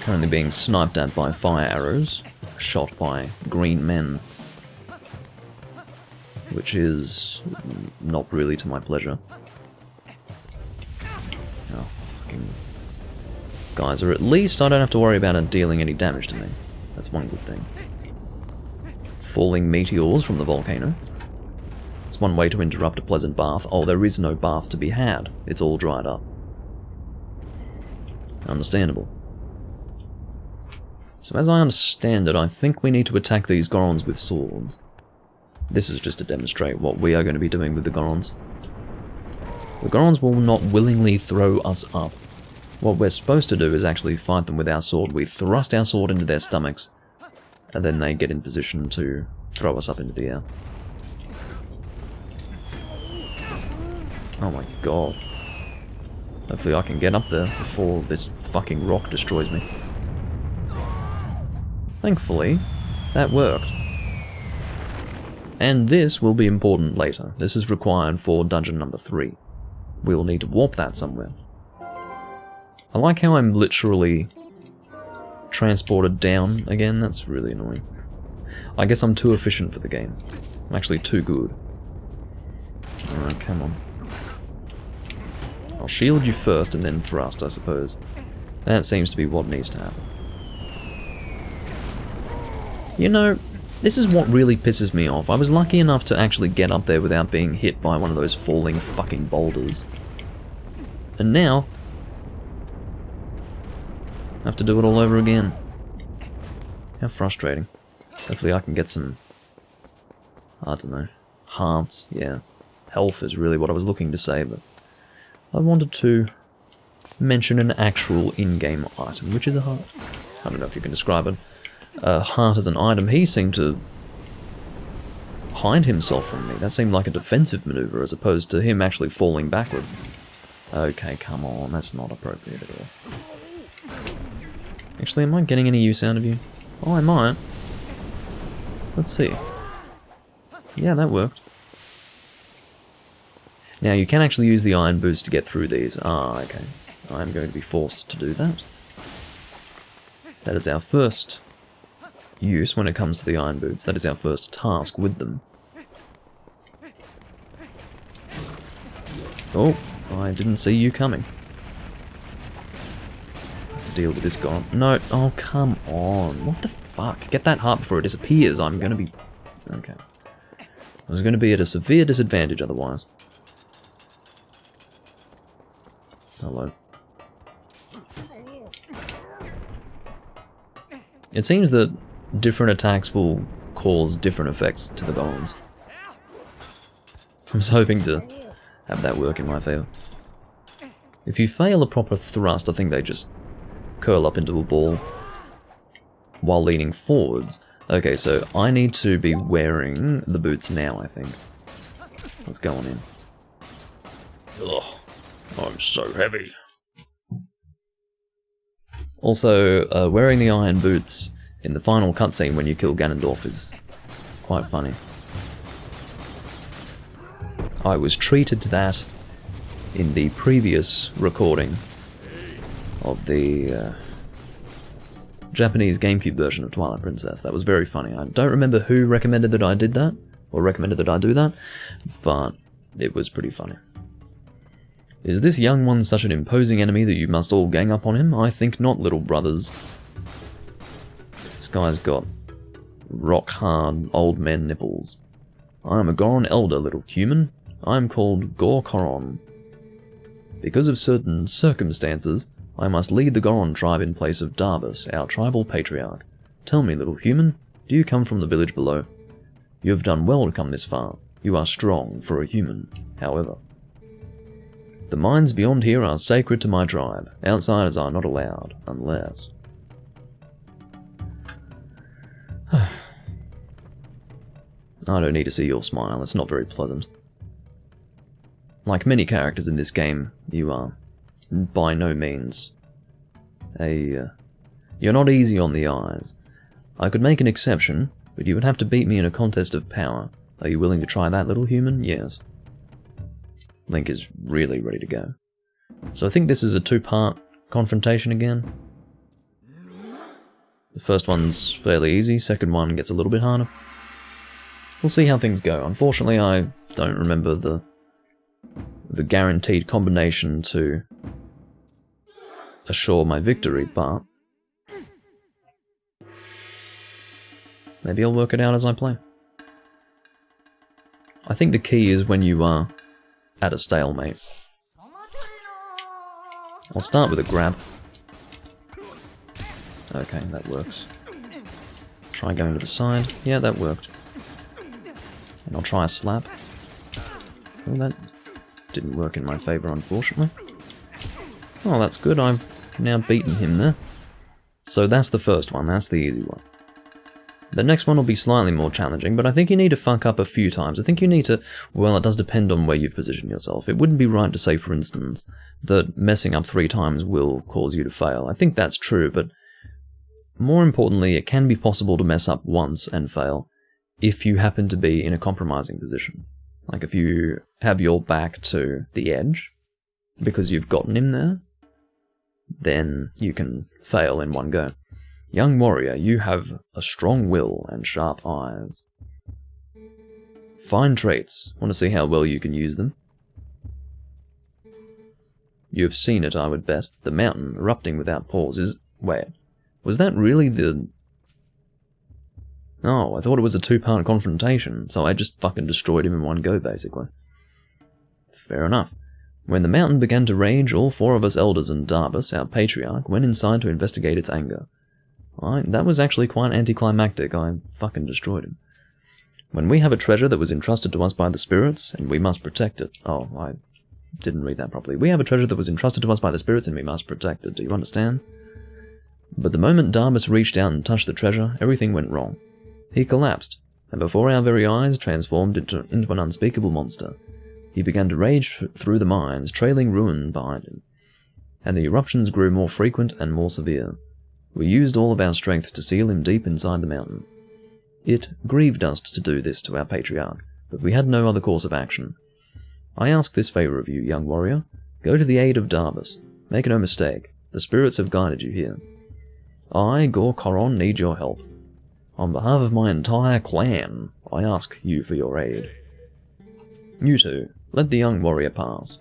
S1: Currently being sniped at by fire arrows, shot by green men. Which is not really to my pleasure. Oh, fucking guys, or at least I don't have to worry about it dealing any damage to me. That's one good thing. Falling meteors from the volcano. It's one way to interrupt a pleasant bath. Oh, there is no bath to be had. It's all dried up. Understandable. So as I understand it, I think we need to attack these Gorons with swords. This is just to demonstrate what we are going to be doing with the Gorons. The Gorons will not willingly throw us up. What we're supposed to do is actually fight them with our sword. We thrust our sword into their stomachs, and then they get in position to throw us up into the air. Oh my god. Hopefully I can get up there before this fucking rock destroys me. Thankfully, that worked. And this will be important later. This is required for dungeon number 3. We will need to warp that somewhere. I like how I'm literally transported down again. That's really annoying. I guess I'm too efficient for the game. I'm actually too good. Alright, come on. I'll shield you first and then thrust, I suppose. That seems to be what needs to happen. You know, this is what really pisses me off. I was lucky enough to actually get up there without being hit by one of those falling fucking boulders. And now, I have to do it all over again. How frustrating. Hopefully I can get some, I don't know, hearts, yeah. Health is really what I was looking to say, but I wanted to mention an actual in-game item, which is a heart. I don't know if you can describe it. A heart as an item. He seemed to hide himself from me. That seemed like a defensive maneuver as opposed to him actually falling backwards. Okay, come on, that's not appropriate at all. Actually, am I getting any use out of you? Oh, I might. Let's see. Yeah, that worked. Now, you can actually use the iron boots to get through these. Ah, okay. I'm going to be forced to do that. That is our first use when it comes to the iron boots. That is our first task with them. Oh, I didn't see you coming. Have to deal with this guy. No, oh come on. What the fuck? Get that heart before it disappears. I'm gonna be... Okay. I was gonna be at a severe disadvantage otherwise. Hello. It seems that different attacks will cause different effects to the bones. I was hoping to have that work in my favour. If you fail a proper thrust, I think they just curl up into a ball while leaning forwards. Okay, so I need to be wearing the boots now, I think. Let's go on in. Ugh, I'm so heavy. Also, wearing the iron boots in the final cutscene when you kill Ganondorf is quite funny. I was treated to that in the previous recording of the Japanese GameCube version of Twilight Princess. That was very funny. I don't remember who recommended that I did that, or recommended that I do that, but it was pretty funny. Is this young one such an imposing enemy that you must all gang up on him? I think not, little brothers. This guy's got rock-hard old man nipples. I am a Goron elder, little human. I am called Gor-Koron. Because of certain circumstances, I must lead the Goron tribe in place of Darbus, our tribal patriarch. Tell me, little human, do you come from the village below? You have done well to come this far. You are strong for a human, however. The mines beyond here are sacred to my tribe. Outsiders are not allowed, unless... I don't need to see your smile, it's not very pleasant. Like many characters in this game, you are by no means you're not easy on the eyes. I could make an exception, but you would have to beat me in a contest of power. Are you willing to try that, little human? Yes. Link is really ready to go. So I think this is a two-part confrontation again. The first one's fairly easy, second one gets a little bit harder. We'll see how things go. Unfortunately, I don't remember the guaranteed combination to assure my victory, but maybe I'll work it out as I play. I think the key is when you are at a stalemate. I'll start with a grab. Okay, that works. Try going to the side. Yeah, that worked. And I'll try a slap. Oh, that didn't work in my favour, unfortunately. Oh, that's good. I've now beaten him there. So that's the first one. That's the easy one. The next one will be slightly more challenging, but I think you need to fuck up a few times. I think you need to... Well, it does depend on where you've positioned yourself. It wouldn't be right to say, for instance, that messing up 3 times will cause you to fail. I think that's true, but more importantly, it can be possible to mess up once and fail if you happen to be in a compromising position. Like if you have your back to the edge, because you've gotten him there, then you can fail in one go. Young warrior, you have a strong will and sharp eyes. Fine traits. Want to see how well you can use them? You have seen it, I would bet. The mountain, erupting without pause, is... Wait. Was that really the... Oh, I thought it was a 2-part confrontation, so I just fucking destroyed him in one go, basically. Fair enough. When the mountain began to rage, all 4 of us elders and Darbus, our patriarch, went inside to investigate its anger. That was actually quite anticlimactic. I fucking destroyed him. When we have a treasure that was entrusted to us by the spirits, and we must protect it... Oh, I didn't read that properly. We have a treasure that was entrusted to us by the spirits, and we must protect it. Do you understand? But the moment Darbus reached out and touched the treasure, everything went wrong. He collapsed, and before our very eyes transformed into an unspeakable monster. He began to rage through the mines, trailing ruin behind him. And the eruptions grew more frequent and more severe. We used all of our strength to seal him deep inside the mountain. It grieved us to do this to our patriarch, but we had no other course of action. I ask this favour of you, young warrior. Go to the aid of Darbus. Make no mistake, the spirits have guided you here. I, Gor-Koron, need your help. On behalf of my entire clan, I ask you for your aid. You two, let the young warrior pass.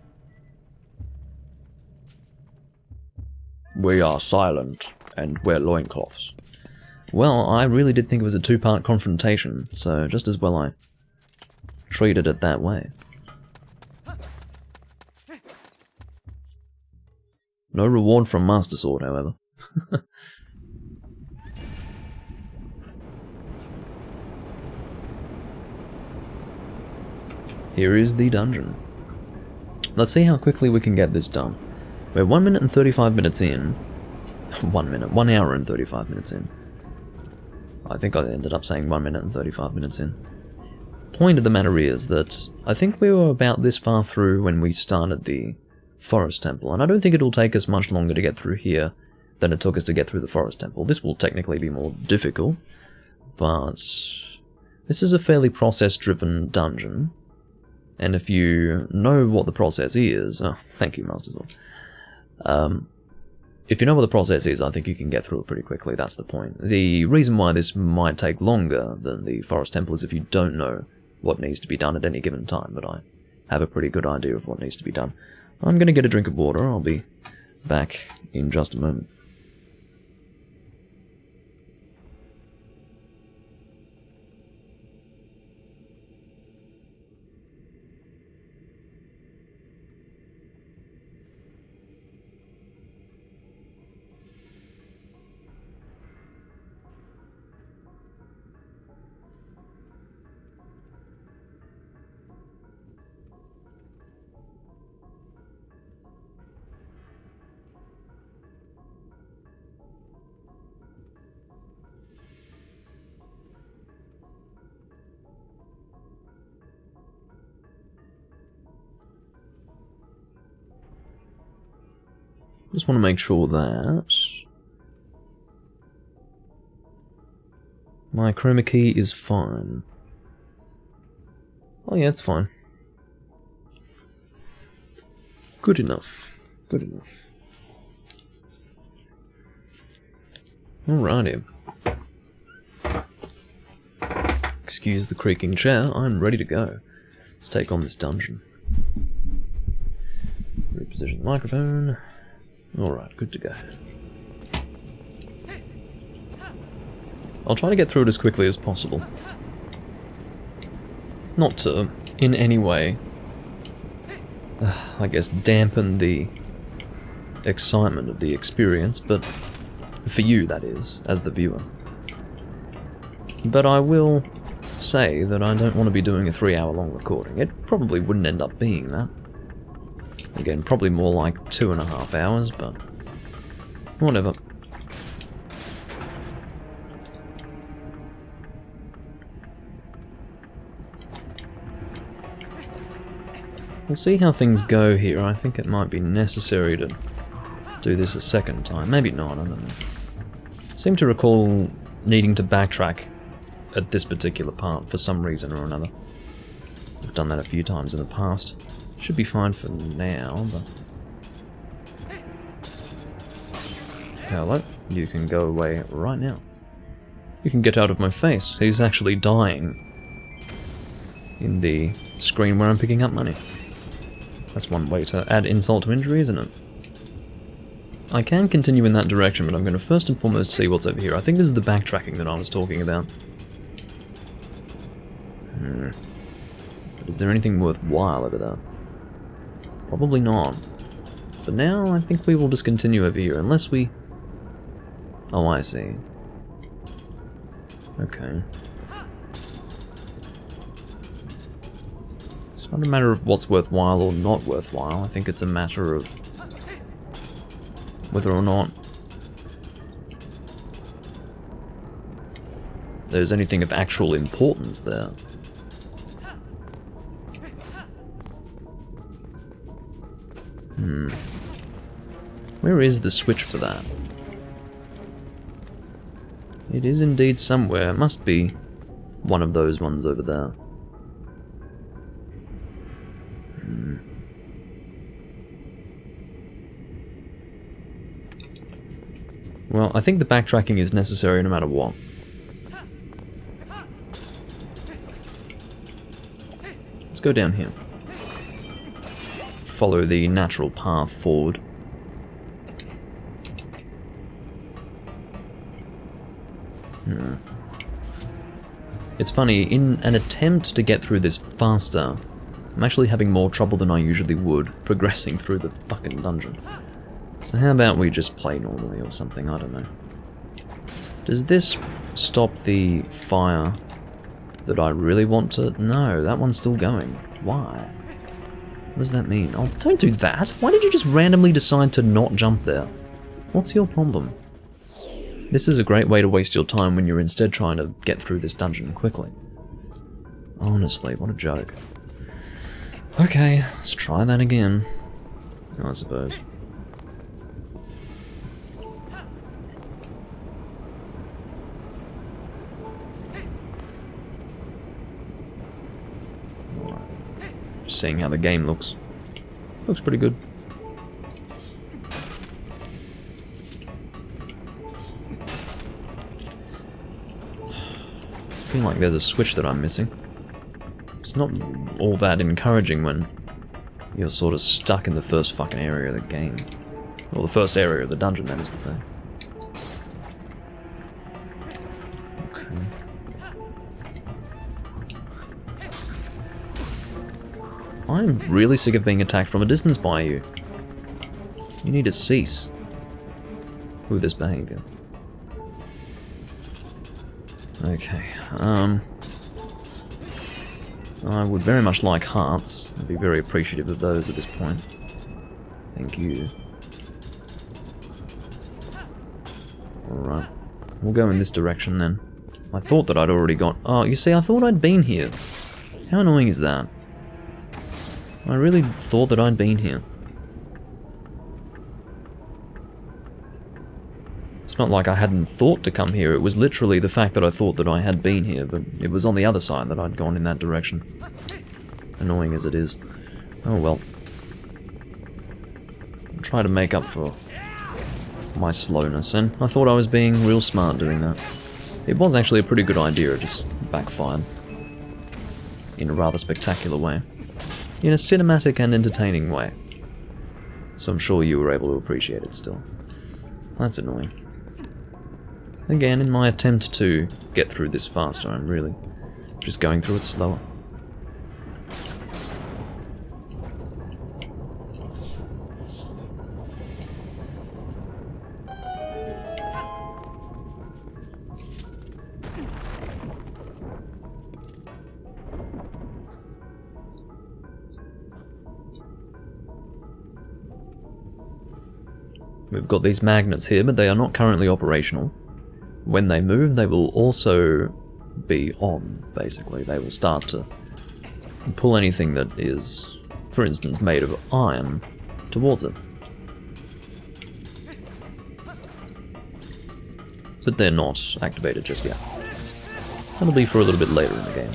S1: We are silent, and wear loincloths. Well, I really did think it was a two-part confrontation, so just as well I treated it that way. No reward from Master Sword, however. Here is the dungeon. Let's see how quickly we can get this done. We're 1 minute and 35 minutes in. 1 hour and 35 minutes in. I think I ended up saying 1 minute and 35 minutes in. Point of the matter is that I think we were about this far through when we started the Forest Temple, and I don't think it'll take us much longer to get through here than it took us to get through the Forest Temple. This will technically be more difficult, but this is a fairly process-driven dungeon, and if you know what the process is... Oh, thank you, Master Sword. If you know what the process is, I think you can get through it pretty quickly, that's the point. The reason why this might take longer than the Forest Temple is if you don't know what needs to be done at any given time, but I have a pretty good idea of what needs to be done. I'm going to get a drink of water. I'll be back in just a moment. Just want to make sure that my chroma key is fine. Oh yeah, it's fine. Good enough. Good enough. Alrighty. Excuse the creaking chair, I'm ready to go. Let's take on this dungeon. Reposition the microphone. Alright, good to go. I'll try to get through it as quickly as possible. Not to, in any way, I guess, dampen the excitement of the experience, but for you, that is, as the viewer. But I will say that I don't want to be doing a 3-hour-long recording. It probably wouldn't end up being that. Again, probably more like 2.5 hours, but whatever. We'll see how things go here. I think it might be necessary to do this a second time. Maybe not, I don't know. I seem to recall needing to backtrack at this particular part for some reason or another. I've done that a few times in the past. Should be fine for now, but... Hello, you can go away right now. You can get out of my face. He's actually dying in the screen where I'm picking up money. That's one way to add insult to injury, isn't it? I can continue in that direction, but I'm going to first and foremost see what's over here. I think this is the backtracking that I was talking about. But is there anything worthwhile over there? Probably not. For now, I think we will just continue over here, unless we... Oh, I see. Okay. It's not a matter of what's worthwhile or not worthwhile, I think it's a matter of whether or not there's anything of actual importance there. Where is the switch for that? It is indeed somewhere. It must be one of those ones over there. Well, I think the backtracking is necessary no matter what. Let's go down here. Follow the natural path forward. It's funny, in an attempt to get through this faster, I'm actually having more trouble than I usually would progressing through the fucking dungeon. So how about we just play normally or something, I don't know. Does this stop the fire that I really want to... No, that one's still going. Why? What does that mean? Oh, don't do that! Why did you just randomly decide to not jump there? What's your problem? This is a great way to waste your time when you're instead trying to get through this dungeon quickly. Honestly, what a joke. Okay, let's try that again, I suppose. Just seeing how the game looks. Looks pretty good. I feel like there's a switch that I'm missing. It's not all that encouraging when you're sort of stuck in the first fucking area of the game. Or the first area of the dungeon, that is to say. Okay. I'm really sick of being attacked from a distance by you. You need to cease with this behavior. Okay, I would very much like hearts. I'd be very appreciative of those at this point. Thank you. Alright, we'll go in this direction then. I thought that I'd already got... Oh, you see, I thought I'd been here. How annoying is that? I really thought that I'd been here. It's not like I hadn't thought to come here, it was literally the fact that I thought that I had been here, but it was on the other side that I'd gone in that direction. Annoying as it is. Oh well. I'll try to make up for my slowness, and I thought I was being real smart doing that. It was actually a pretty good idea, it just backfired. In a rather spectacular way. In a cinematic and entertaining way. So I'm sure you were able to appreciate it still. That's annoying. Again, in my attempt to get through this faster, I'm really just going through it slower. We've got these magnets here, but they are not currently operational. When they move, they will also be on, basically. They will start to pull anything that is, for instance, made of iron towards it. But they're not activated just yet. That'll be for a little bit later in the game.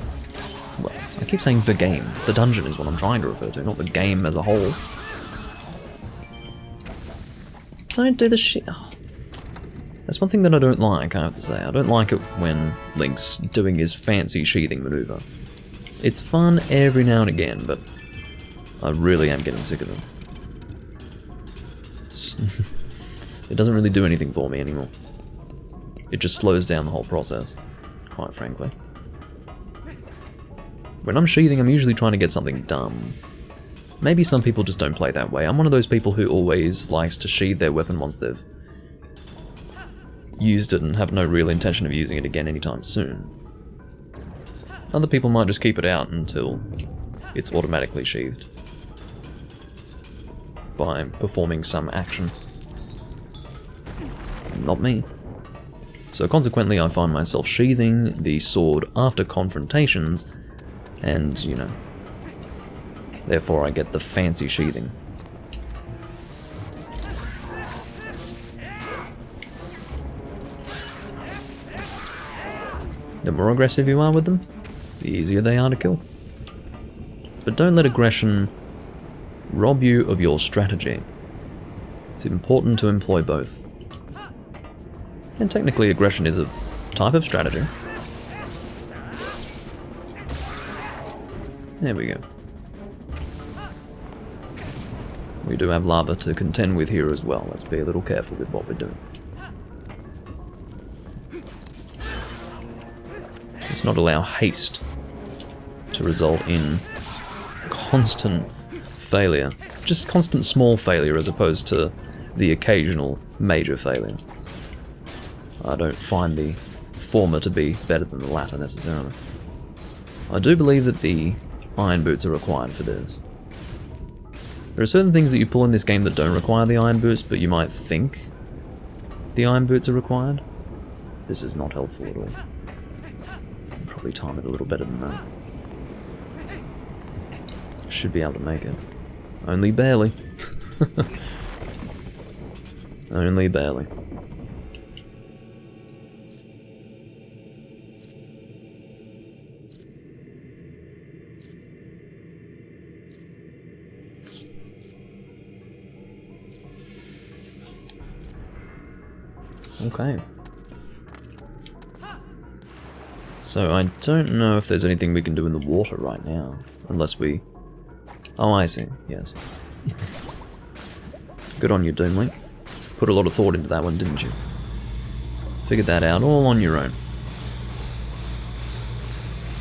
S1: Well, I keep saying the game. The dungeon is what I'm trying to refer to, not the game as a whole. Don't do the shit. Oh. That's one thing that I don't like, I have to say. I don't like it when Link's doing his fancy sheathing maneuver. It's fun every now and again, but I really am getting sick of it. It doesn't really do anything for me anymore. It just slows down the whole process, quite frankly. When I'm sheathing, I'm usually trying to get something done. Maybe some people just don't play that way. I'm one of those people who always likes to sheathe their weapon once they've used it and have no real intention of using it again anytime soon. Other people might just keep it out until it's automatically sheathed by performing some action. Not me. So consequently I find myself sheathing the sword after confrontations, and, you know, therefore I get the fancy sheathing. The more aggressive you are with them, the easier they are to kill. But don't let aggression rob you of your strategy. It's important to employ both. And technically aggression is a type of strategy. There we go. We do have lava to contend with here as well. Let's be a little careful with what we're doing. Let's not allow haste to result in constant failure. Just constant small failure as opposed to the occasional major failure. I don't find the former to be better than the latter necessarily. I do believe that the iron boots are required for this. There are certain things that you pull in this game that don't require the iron boots, but you might think the iron boots are required. This is not helpful at all. I'll probably time it a little better than that. Should be able to make it. Only barely. Only barely. Okay. So I don't know if there's anything we can do in the water right now, unless we... Oh, I see, yes. Good on you, Doomlink. Put a lot of thought into that one, didn't you? Figured that out all on your own.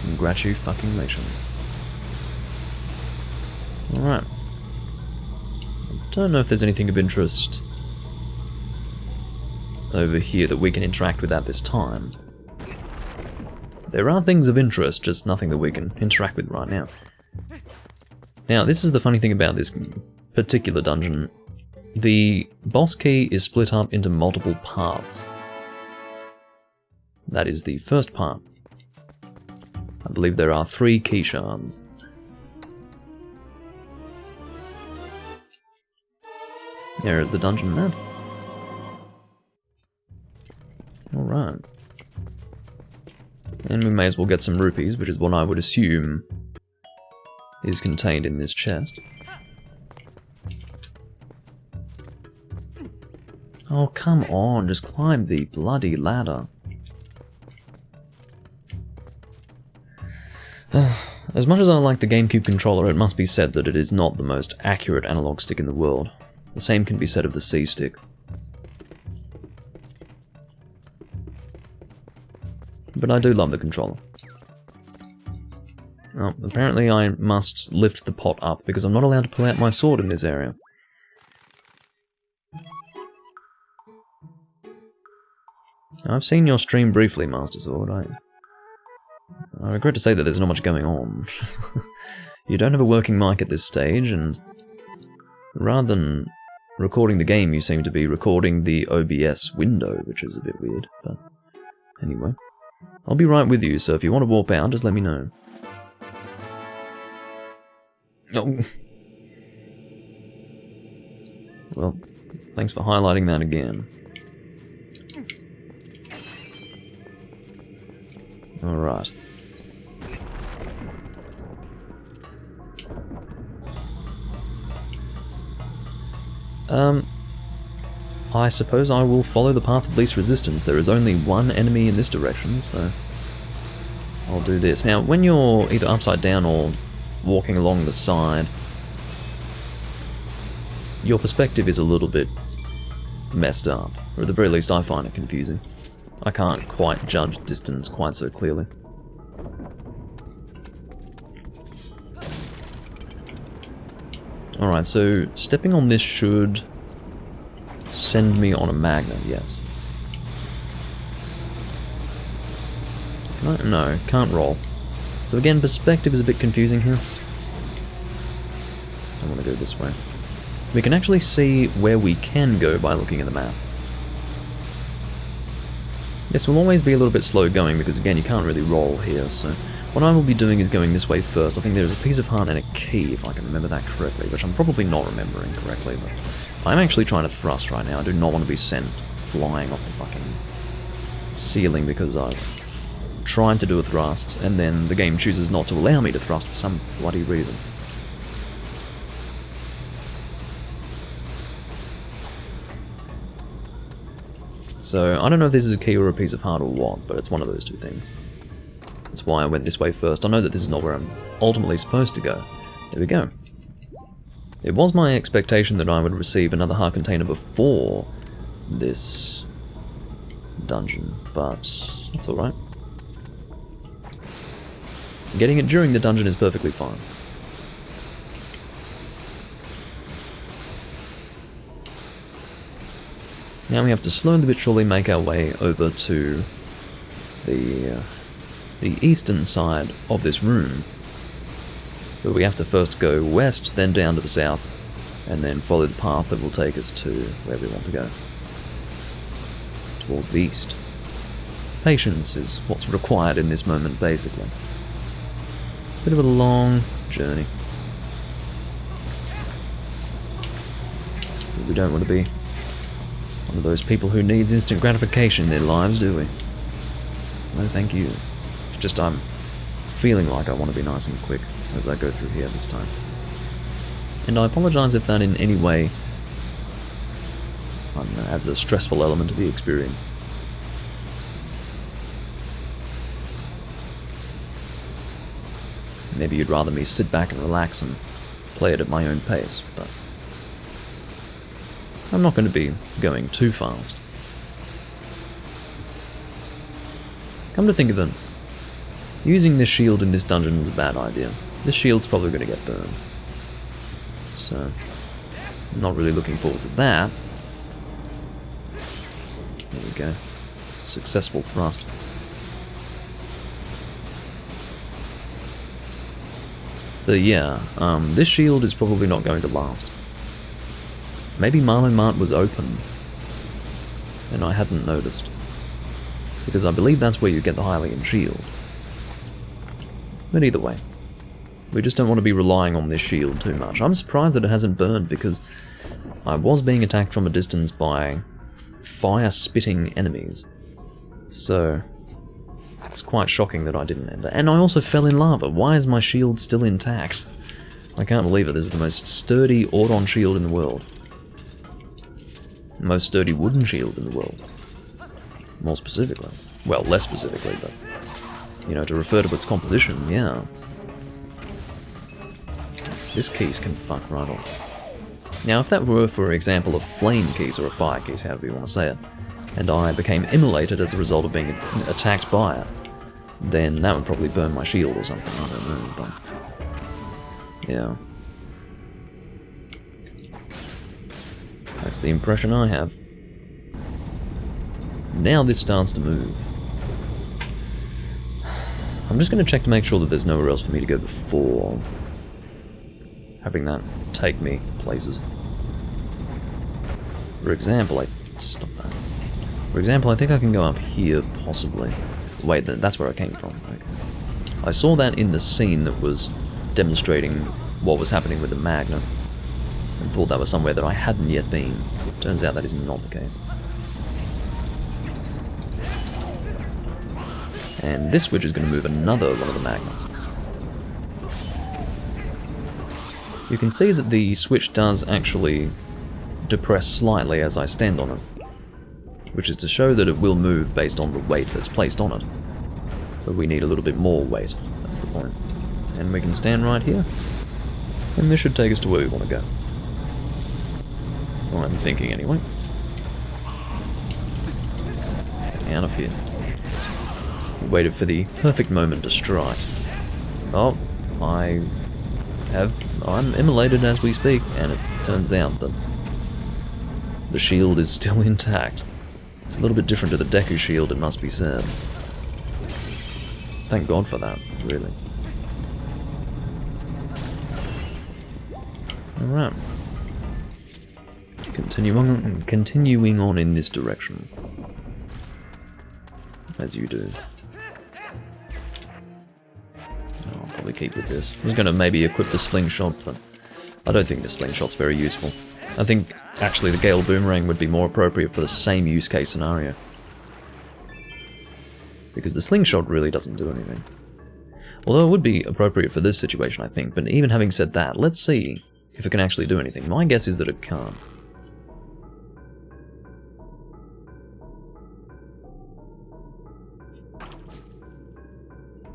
S1: Congratulations. Alright. I don't know if there's anything of interest over here that we can interact with at this time. There are things of interest, just nothing that we can interact with right now. Now, this is the funny thing about this particular dungeon. The boss key is split up into multiple parts. That is the first part. I believe there are 3 key shards. There is the dungeon map. Alright. And we may as well get some rupees, which is what I would assume is contained in this chest. Oh, come on, just climb the bloody ladder. As much as I like the GameCube controller, it must be said that it is not the most accurate analog stick in the world. The same can be said of the C-stick. But I do love the controller. Oh, apparently I must lift the pot up because I'm not allowed to pull out my sword in this area. Now, I've seen your stream briefly, Master Sword. I regret to say that there's not much going on. You don't have a working mic at this stage, and rather than recording the game, you seem to be recording the OBS window, which is a bit weird, but anyway. I'll be right with you, so if you want to warp out, just let me know. Oh. Well, thanks for highlighting that again. Alright. I suppose I will follow the path of least resistance. There is only one enemy in this direction, so I'll do this. Now, when you're either upside down or walking along the side, your perspective is a little bit messed up, or at the very least I find it confusing. I can't quite judge distance quite so clearly. Alright, so stepping on this should send me on a magnet, yes. No, can't roll. So again, perspective is a bit confusing here. I want to go this way. We can actually see where we can go by looking at the map. This will always be a little bit slow going because again you can't really roll here, so what I will be doing is going this way first. I think there's a piece of heart and a key, if I can remember that correctly, which I'm probably not remembering correctly, but I'm actually trying to thrust right now. I do not want to be sent flying off the fucking ceiling because I've tried to do a thrust, and then the game chooses not to allow me to thrust for some bloody reason. So, I don't know if this is a key or a piece of heart or what, but it's one of those two things. That's why I went this way first. I know that this is not where I'm ultimately supposed to go. There we go. It was my expectation that I would receive another heart container before this dungeon, but it's alright. Getting it during the dungeon is perfectly fine. Now we have to slowly but surely make our way over to the eastern side of this room, but we have to first go west, then down to the south, and then follow the path that will take us to where we want to go, towards the east. Patience is what's required in this moment, basically. It's a bit of a long journey. But we don't want to be one of those people who needs instant gratification in their lives, do we? No, thank you. It's just I'm feeling like I want to be nice and quick as I go through here this time. And I apologize if that in any way adds a stressful element to the experience. Maybe you'd rather me sit back and relax and play it at my own pace, but I'm not going to be going too fast. Come to think of it, using this shield in this dungeon is a bad idea. This shield's probably going to get burned. So, I'm not really looking forward to that. There we go. Successful thrust. But yeah, this shield is probably not going to last. Maybe Marlow Mart was open, and I hadn't noticed. Because I believe that's where you get the Hylian shield. But either way, we just don't want to be relying on this shield too much. I'm surprised that it hasn't burned, because I was being attacked from a distance by fire-spitting enemies. So, it's quite shocking that I didn't enter. And I also fell in lava. Why is my shield still intact? I can't believe it. This is the most sturdy Ordon shield in the world. The most sturdy wooden shield in the world. More specifically. Well, less specifically, but, you know, to refer to its composition, yeah. This keys can fuck right off. Now, if that were, for example, a flame keys or a fire keys, however you want to say it, and I became immolated as a result of being attacked by it, then that would probably burn my shield or something, I don't know, but yeah. That's the impression I have. Now this starts to move. I'm just going to check to make sure that there's nowhere else for me to go before having that take me places. For example, stop that. For example, I think I can go up here, possibly. Wait, that's where I came from. Okay. I saw that in the scene that was demonstrating what was happening with the magnet, and thought that was somewhere that I hadn't yet been. Turns out that is not the case. And this switch is going to move another one of the magnets. You can see that the switch does actually depress slightly as I stand on it, which is to show that it will move based on the weight that's placed on it. But we need a little bit more weight, that's the point. And we can stand right here, and this should take us to where we want to go. Well, I'm thinking anyway. Getting out of here. We waited for the perfect moment to strike. Oh, I'm immolated as we speak, and it turns out that the shield is still intact. It's a little bit different to the Deku shield, it must be said. Thank God for that, really. Alright. Continuing on in this direction. As you do. I'll probably keep with this. I was going to maybe equip the slingshot, but I don't think the slingshot's very useful. I think actually the Gale Boomerang would be more appropriate for the same use case scenario. Because the slingshot really doesn't do anything. Although it would be appropriate for this situation, I think, but even having said that, let's see if it can actually do anything. My guess is that it can't.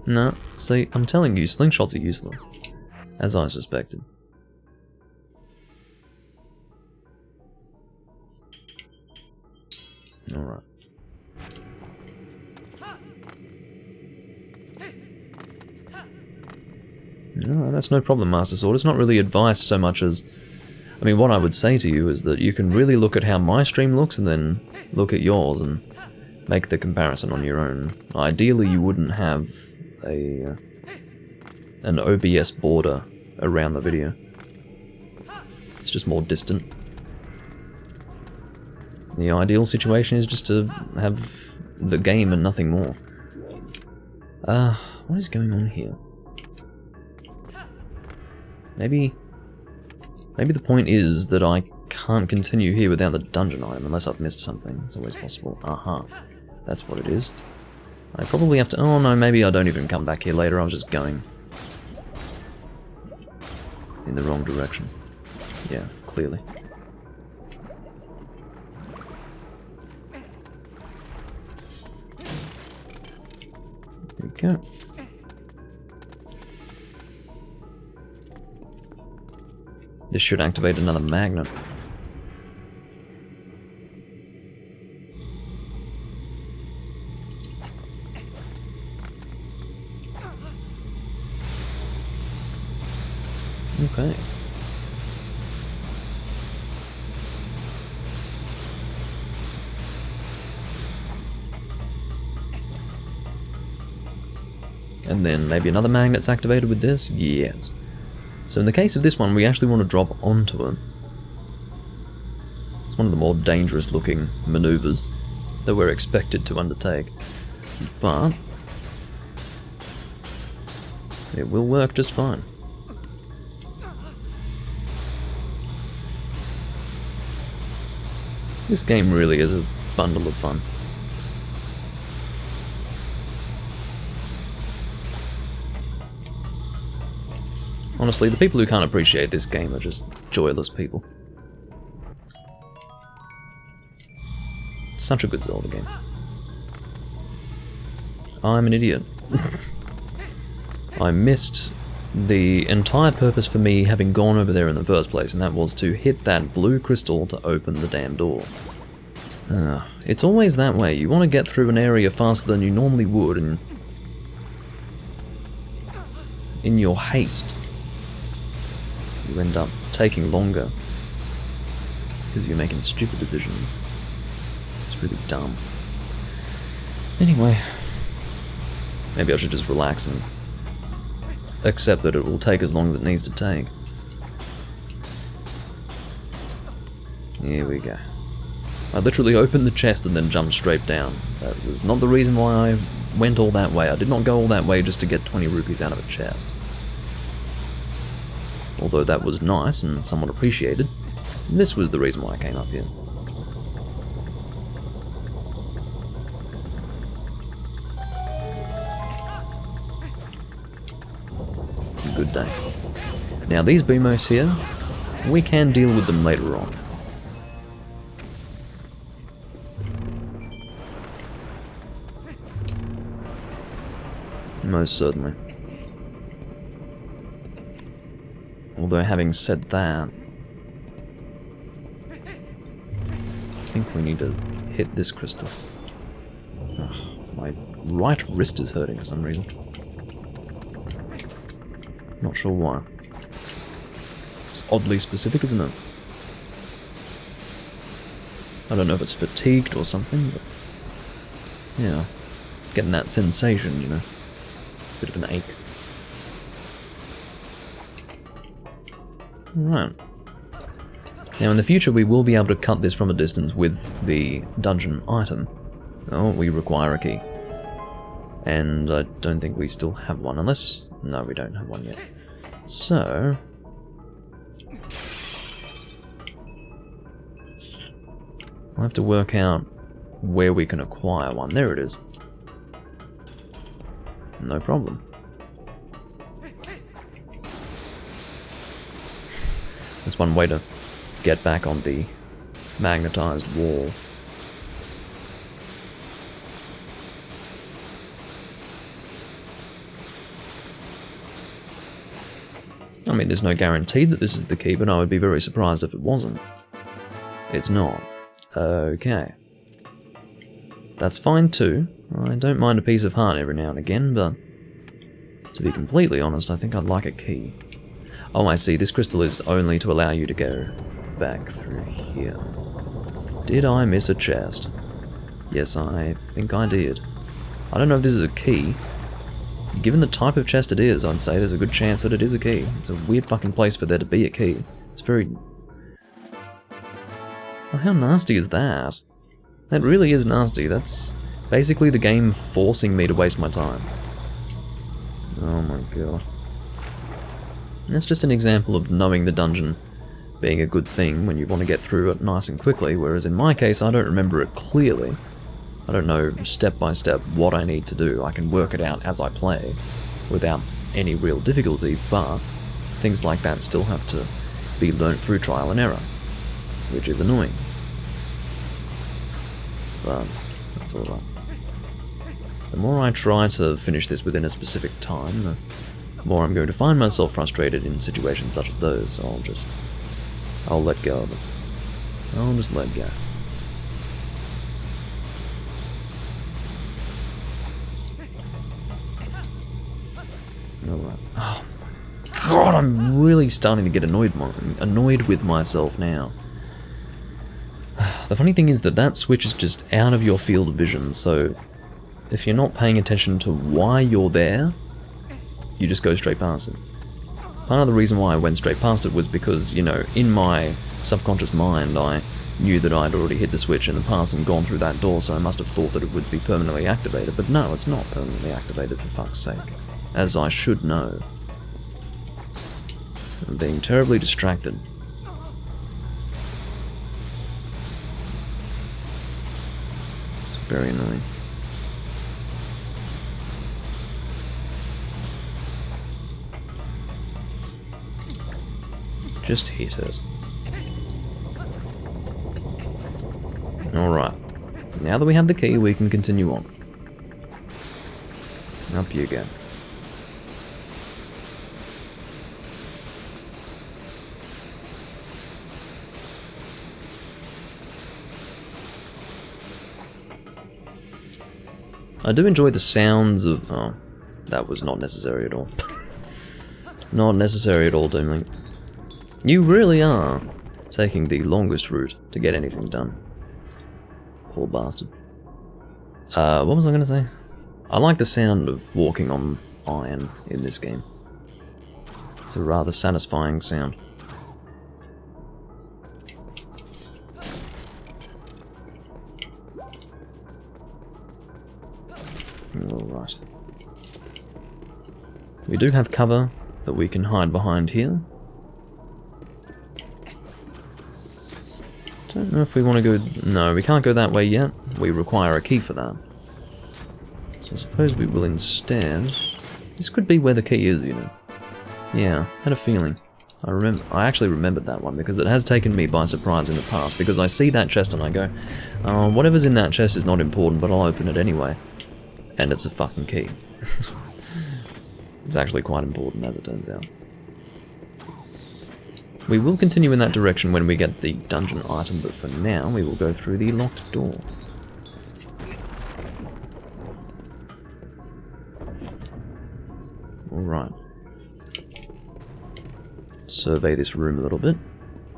S1: No, see, I'm telling you, slingshots are useless. As I suspected. Alright. No, that's no problem, Master Sword. It's not really advice so much as... I mean, what I would say to you is that you can really look at how my stream looks and then look at yours and make the comparison on your own. Ideally, you wouldn't have an OBS border around the video. It's just more distant. The ideal situation is just to have the game and nothing more. What is going on here? Maybe the point is that I can't continue here without the dungeon item unless I've missed something. It's always possible. Aha. That's what it is. I probably have to... Oh no, maybe I don't even come back here later. I was just going in the wrong direction. Yeah, clearly. There we go. This should activate another magnet. Okay. And then maybe another magnet's activated with this? Yes. So in the case of this one, we actually want to drop onto it. It's one of the more dangerous looking maneuvers that we're expected to undertake. But it will work just fine. This game really is a bundle of fun. Honestly, the people who can't appreciate this game are just joyless people. It's such a good Zelda game. I'm an idiot. I missed the entire purpose for me having gone over there in the first place, and that was to hit that blue crystal to open the damn door. It's always that way. You want to get through an area faster than you normally would, and in your haste, you end up taking longer because you're making stupid decisions. It's really dumb. Anyway, maybe I should just relax and accept that it will take as long as it needs to take. Here we go. I literally opened the chest and then jumped straight down. That was not the reason why I went all that way. I did not go all that way just to get 20 rupees out of a chest. Although that was nice and somewhat appreciated, this was the reason why I came up here. Good day. Now these Beamos here, we can deal with them later on. Most certainly. Although having said that, I think we need to hit this crystal. Ugh, my right wrist is hurting for some reason. Not sure why. It's oddly specific, isn't it? I don't know if it's fatigued or something, but yeah, getting that sensation, you know. Bit of an ache. Right. Now in the future we will be able to cut this from a distance with the dungeon item. Oh, we require a key. And I don't think we still have one, unless... No, we don't have one yet. So... I'll have to work out where we can acquire one. There it is. No problem. That's one way to get back on the magnetized wall. I mean, there's no guarantee that this is the key, but I would be very surprised if it wasn't. It's not. Okay. That's fine too. I don't mind a piece of heart every now and again, but to be completely honest, I think I'd like a key. Oh, I see. This crystal is only to allow you to go back through here. Did I miss a chest? Yes, I think I did. I don't know if this is a key. Given the type of chest it is, I'd say there's a good chance that it is a key. It's a weird fucking place for there to be a key. It's very... Oh, how nasty is that? That really is nasty. That's basically the game forcing me to waste my time. Oh my god. And that's just an example of knowing the dungeon being a good thing when you want to get through it nice and quickly, whereas in my case I don't remember it clearly. I don't know step by step what I need to do. I can work it out as I play without any real difficulty, but things like that still have to be learnt through trial and error, which is annoying. But that's all right. The more I try to finish this within a specific time, the more I'm going to find myself frustrated in situations such as those, so I'll let go of it. I'll just let go. Alright. Oh god, I'm really starting to get annoyed with myself now. The funny thing is that switch is just out of your field of vision, so if you're not paying attention to why you're there, you just go straight past it. Part of the reason why I went straight past it was because, you know, in my subconscious mind I knew that I'd already hit the switch in the past and gone through that door, so I must have thought that it would be permanently activated, but no, it's not permanently activated, for fuck's sake. As I should know. I'm being terribly distracted. It's very annoying. Just hit it. Alright. Now that we have the key, we can continue on. Up you go. I do enjoy the sounds of... Oh, that was not necessary at all. Not necessary at all, Doomlink. You really are taking the longest route to get anything done. Poor bastard. What was I going to say? I like the sound of walking on iron in this game. It's a rather satisfying sound. Alright. We do have cover that we can hide behind here. Don't know if we want to go... No, we can't go that way yet. We require a key for that. So I suppose we will instead... This could be where the key is, you know. Yeah, had a feeling. I actually remembered that one because it has taken me by surprise in the past, because I see that chest and I go, whatever's in that chest is not important, but I'll open it anyway. And it's a fucking key. It's actually quite important, as it turns out. We will continue in that direction when we get the dungeon item, but for now we will go through the locked door. Alright. Survey this room a little bit.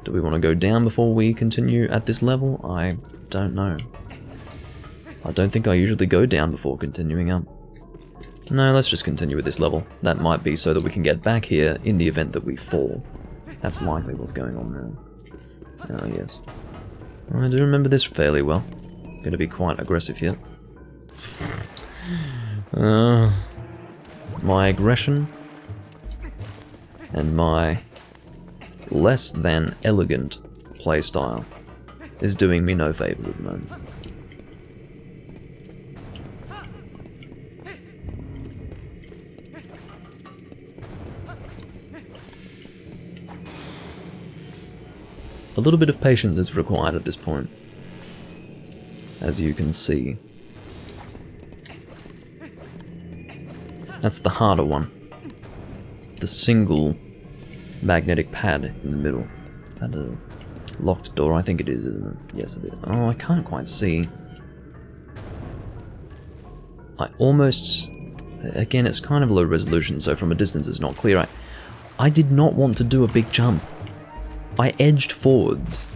S1: Do we want to go down before we continue at this level? I don't know. I don't think I usually go down before continuing up. No, let's just continue with this level. That might be so that we can get back here in the event that we fall. That's likely what's going on now. Oh, yes. I do remember this fairly well. Going to be quite aggressive here. My aggression and my less than elegant playstyle is doing me no favours at the moment. A little bit of patience is required at this point, as you can see. That's the harder one. The single magnetic pad in the middle. Is that a locked door? I think it is, isn't it? Yes, it is. Oh, I can't quite see. I almost... Again, it's kind of low resolution, so from a distance it's not clear. I did not want to do a big jump. I edged forwards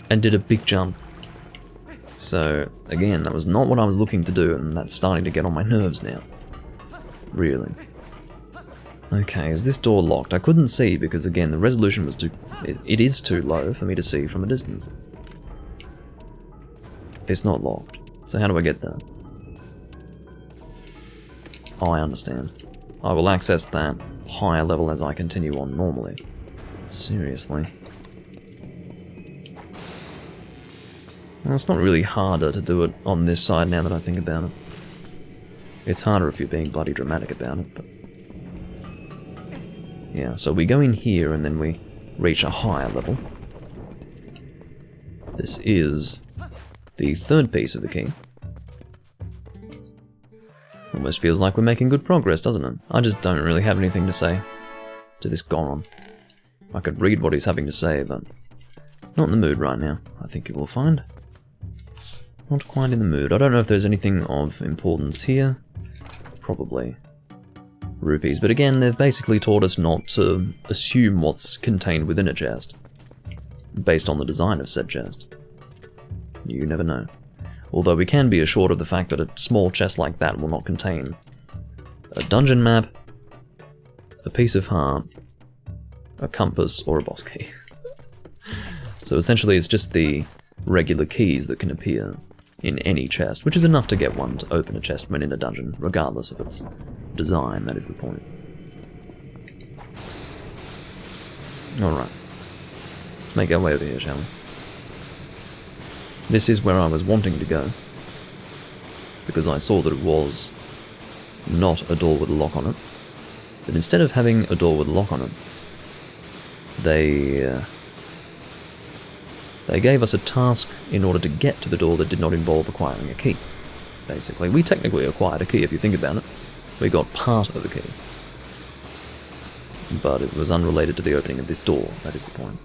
S1: and did a big jump. So, again, that was not what I was looking to do, and that's starting to get on my nerves now. Really. Okay, is this door locked? I couldn't see because, again, the resolution was too... It is too low for me to see from a distance. It's not locked. So how do I get there? Oh, I understand. I will access that higher level as I continue on normally. Seriously. Well, it's not really harder to do it on this side now that I think about it. It's harder if you're being bloody dramatic about it, but... Yeah, so we go in here and then we reach a higher level. This is the third piece of the key. Almost feels like we're making good progress, doesn't it? I just don't really have anything to say to this Goron. I could read what he's having to say, but not in the mood right now, I think you will find. Not quite in the mood. I don't know if there's anything of importance here. Probably rupees, but again, they've basically taught us not to assume what's contained within a chest, based on the design of said chest. You never know. Although we can be assured of the fact that a small chest like that will not contain a dungeon map, a piece of heart, a compass, or a boss key. So essentially it's just the regular keys that can appear in any chest, which is enough to get one to open a chest when in a dungeon, regardless of its design, that is the point. Alright. Let's make our way over here, shall we? This is where I was wanting to go, because I saw that it was not a door with a lock on it, but instead of having a door with a lock on it, they gave us a task in order to get to the door that did not involve acquiring a key. Basically, we technically acquired a key if you think about it. We got part of a key. But it was unrelated to the opening of this door, that is the point.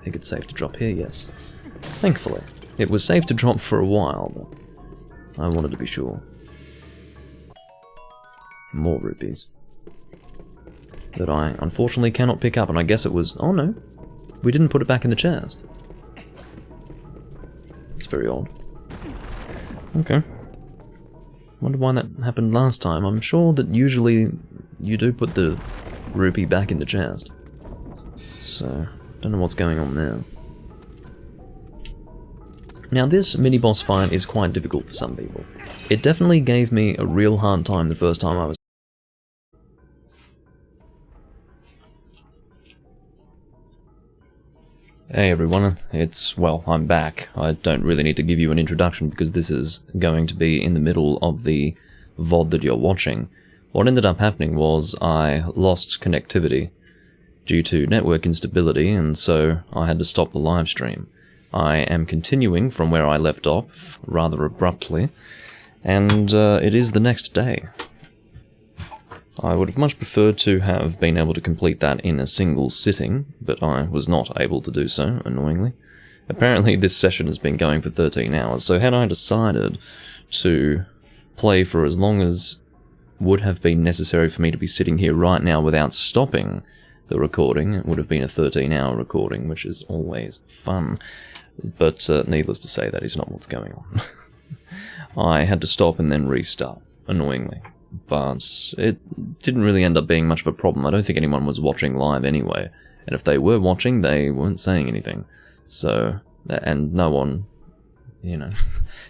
S1: I think it's safe to drop here, yes. Thankfully. It was safe to drop for a while, but I wanted to be sure. More rupees. That I unfortunately cannot pick up, and I guess it was... Oh no, we didn't put it back in the chest. It's very odd. Okay. Wonder why that happened last time. I'm sure that usually you do put the rupee back in the chest. So, don't know what's going on there. Now this mini-boss fight is quite difficult for some people. It definitely gave me a real hard time the first time I was... Hey everyone, well, I'm back. I don't really need to give you an introduction because this is going to be in the middle of the VOD that you're watching. What ended up happening was I lost connectivity due to network instability, and so I had to stop the live stream. I am continuing from where I left off, rather abruptly, and it is the next day. I would have much preferred to have been able to complete that in a single sitting, but I was not able to do so, annoyingly. Apparently this session has been going for 13 hours, so had I decided to play for as long as would have been necessary for me to be sitting here right now without stopping the recording, it would have been a 13-hour recording, which is always fun. But needless to say, that is not what's going on. I had to stop and then restart, annoyingly. But it didn't really end up being much of a problem. I don't think anyone was watching live anyway. And if they were watching, they weren't saying anything. So, and no one, you know,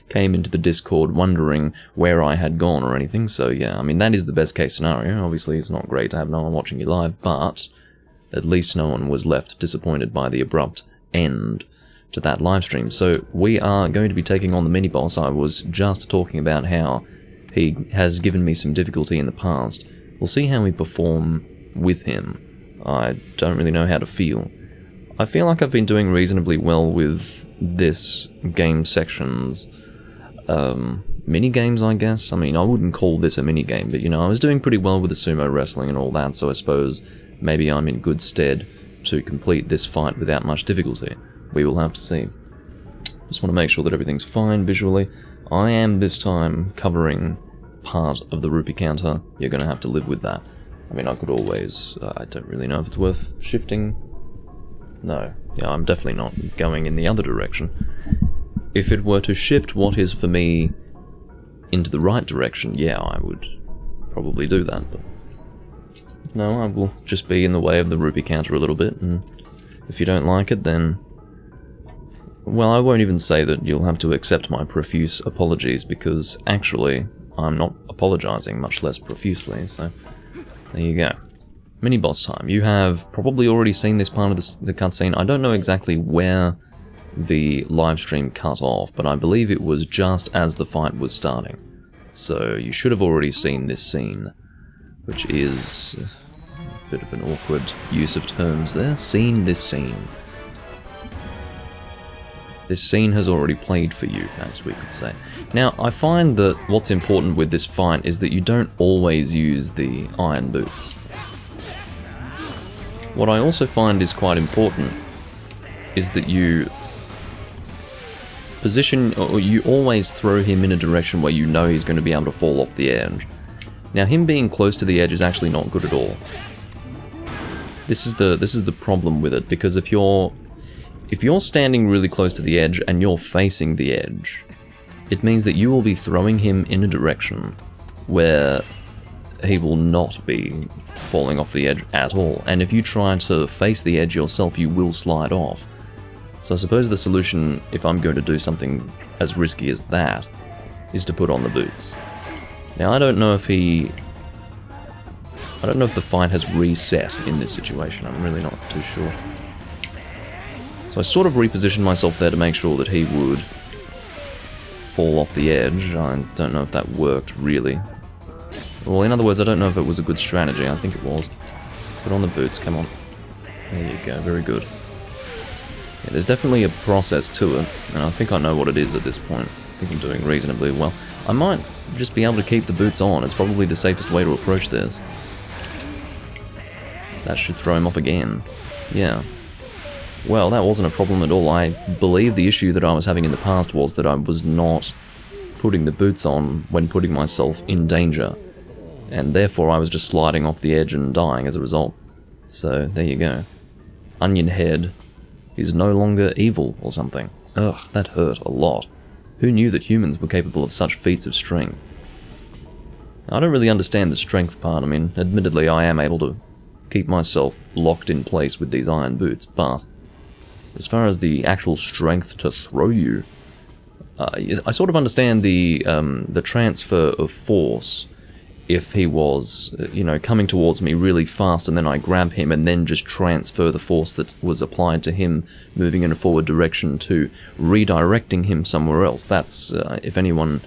S1: came into the Discord wondering where I had gone or anything. So yeah, I mean, that is the best case scenario. Obviously, it's not great to have no one watching you live, but at least no one was left disappointed by the abrupt end to that live stream. So we are going to be taking on the mini-boss. I was just talking about how he has given me some difficulty in the past. We'll see how we perform with him. I don't really know how to feel. I feel like I've been doing reasonably well with this game section's mini-games, I guess. I mean, I wouldn't call this a mini-game, but you know, I was doing pretty well with the sumo wrestling and all that, so I suppose maybe I'm in good stead to complete this fight without much difficulty. We will have to see. Just want to make sure that everything's fine visually. I am this time covering part of the rupee counter. You're going to have to live with that. I mean, I could always... I don't really know if it's worth shifting. No. Yeah, I'm definitely not going in the other direction. If it were to shift what is for me into the right direction, yeah, I would probably do that, but... No, I will just be in the way of the rupee counter a little bit, and if you don't like it, then... Well, I won't even say that you'll have to accept my profuse apologies, because actually, I'm not apologizing, much less profusely, so there you go. Mini-boss time. You have probably already seen this part of the cutscene. I don't know exactly where the livestream cut off, but I believe it was just as the fight was starting. So you should have already seen this scene, which is a bit of an awkward use of terms there. Seen this scene. This scene has already played for you, as we could say. Now, I find that what's important with this fight is that you don't always use the iron boots. What I also find is quite important is that you position, or you always throw him in a direction where you know he's going to be able to fall off the edge. Now, him being close to the edge is actually not good at all. This is the problem with it, because if you're standing really close to the edge and you're facing the edge, it means that you will be throwing him in a direction where he will not be falling off the edge at all. And if you try to face the edge yourself, you will slide off. So I suppose the solution, if I'm going to do something as risky as that, is to put on the boots. Now, I don't know if the fight has reset in this situation. I'm really not too sure. So I sort of repositioned myself there to make sure that he would fall off the edge. I don't know if that worked, really. Well, in other words, I don't know if it was a good strategy. I think it was. Put on the boots, come on. There you go, very good. Yeah, there's definitely a process to it, and I think I know what it is at this point. I think I'm doing reasonably well. I might just be able to keep the boots on. It's probably the safest way to approach this. That should throw him off again. Yeah. Well, that wasn't a problem at all. I believe the issue that I was having in the past was that I was not putting the boots on when putting myself in danger, and therefore I was just sliding off the edge and dying as a result. So, there you go. Onion Head is no longer evil or something. Ugh, that hurt a lot. Who knew that humans were capable of such feats of strength? I don't really understand the strength part. I mean, admittedly, I am able to keep myself locked in place with these iron boots, but as far as the actual strength to throw you, I sort of understand the transfer of force if he was, coming towards me really fast and then I grab him and then just transfer the force that was applied to him moving in a forward direction to redirecting him somewhere else. That's, if anyone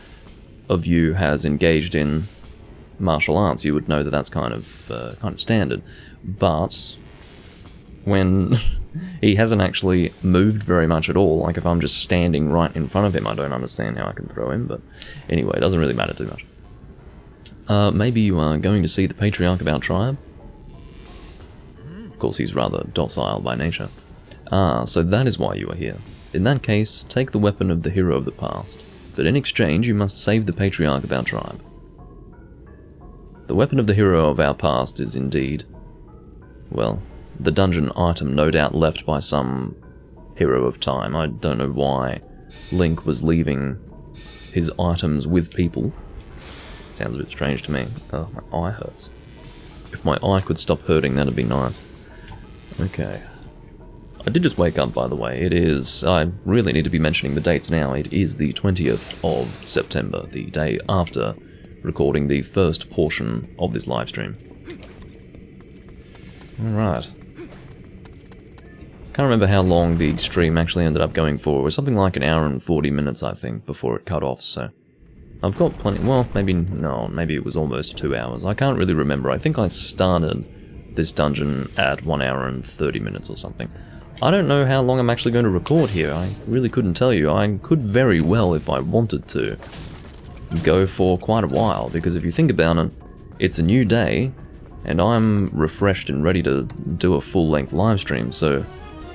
S1: of you has engaged in martial arts, you would know that that's kind of standard. But when he hasn't actually moved very much at all, like if I'm just standing right in front of him, I don't understand how I can throw him, but anyway, it doesn't really matter too much. Maybe you are going to see the patriarch of our tribe? Of course, he's rather docile by nature. Ah, so that is why you are here. In that case, take the weapon of the hero of the past, but in exchange you must save the patriarch of our tribe. The weapon of the hero of our past is indeed, well, the dungeon item no doubt left by some hero of time. I don't know why Link was leaving his items with people. Sounds a bit strange to me. Oh, my eye hurts. If my eye could stop hurting, that'd be nice. Okay. I did just wake up, by the way. It is... I really need to be mentioning the dates now. It is the 20th of September, the day after recording the first portion of this livestream. Alright. Can't remember how long the stream actually ended up going for. It was something like an hour and 40 minutes, I think, before it cut off, so... I've got plenty... Well, maybe it was almost 2 hours. I can't really remember. I think I started this dungeon at 1 hour and 30 minutes or something. I don't know how long I'm actually going to record here. I really couldn't tell you. I could very well, if I wanted to, go for quite a while, because if you think about it, it's a new day, and I'm refreshed and ready to do a full-length live stream, so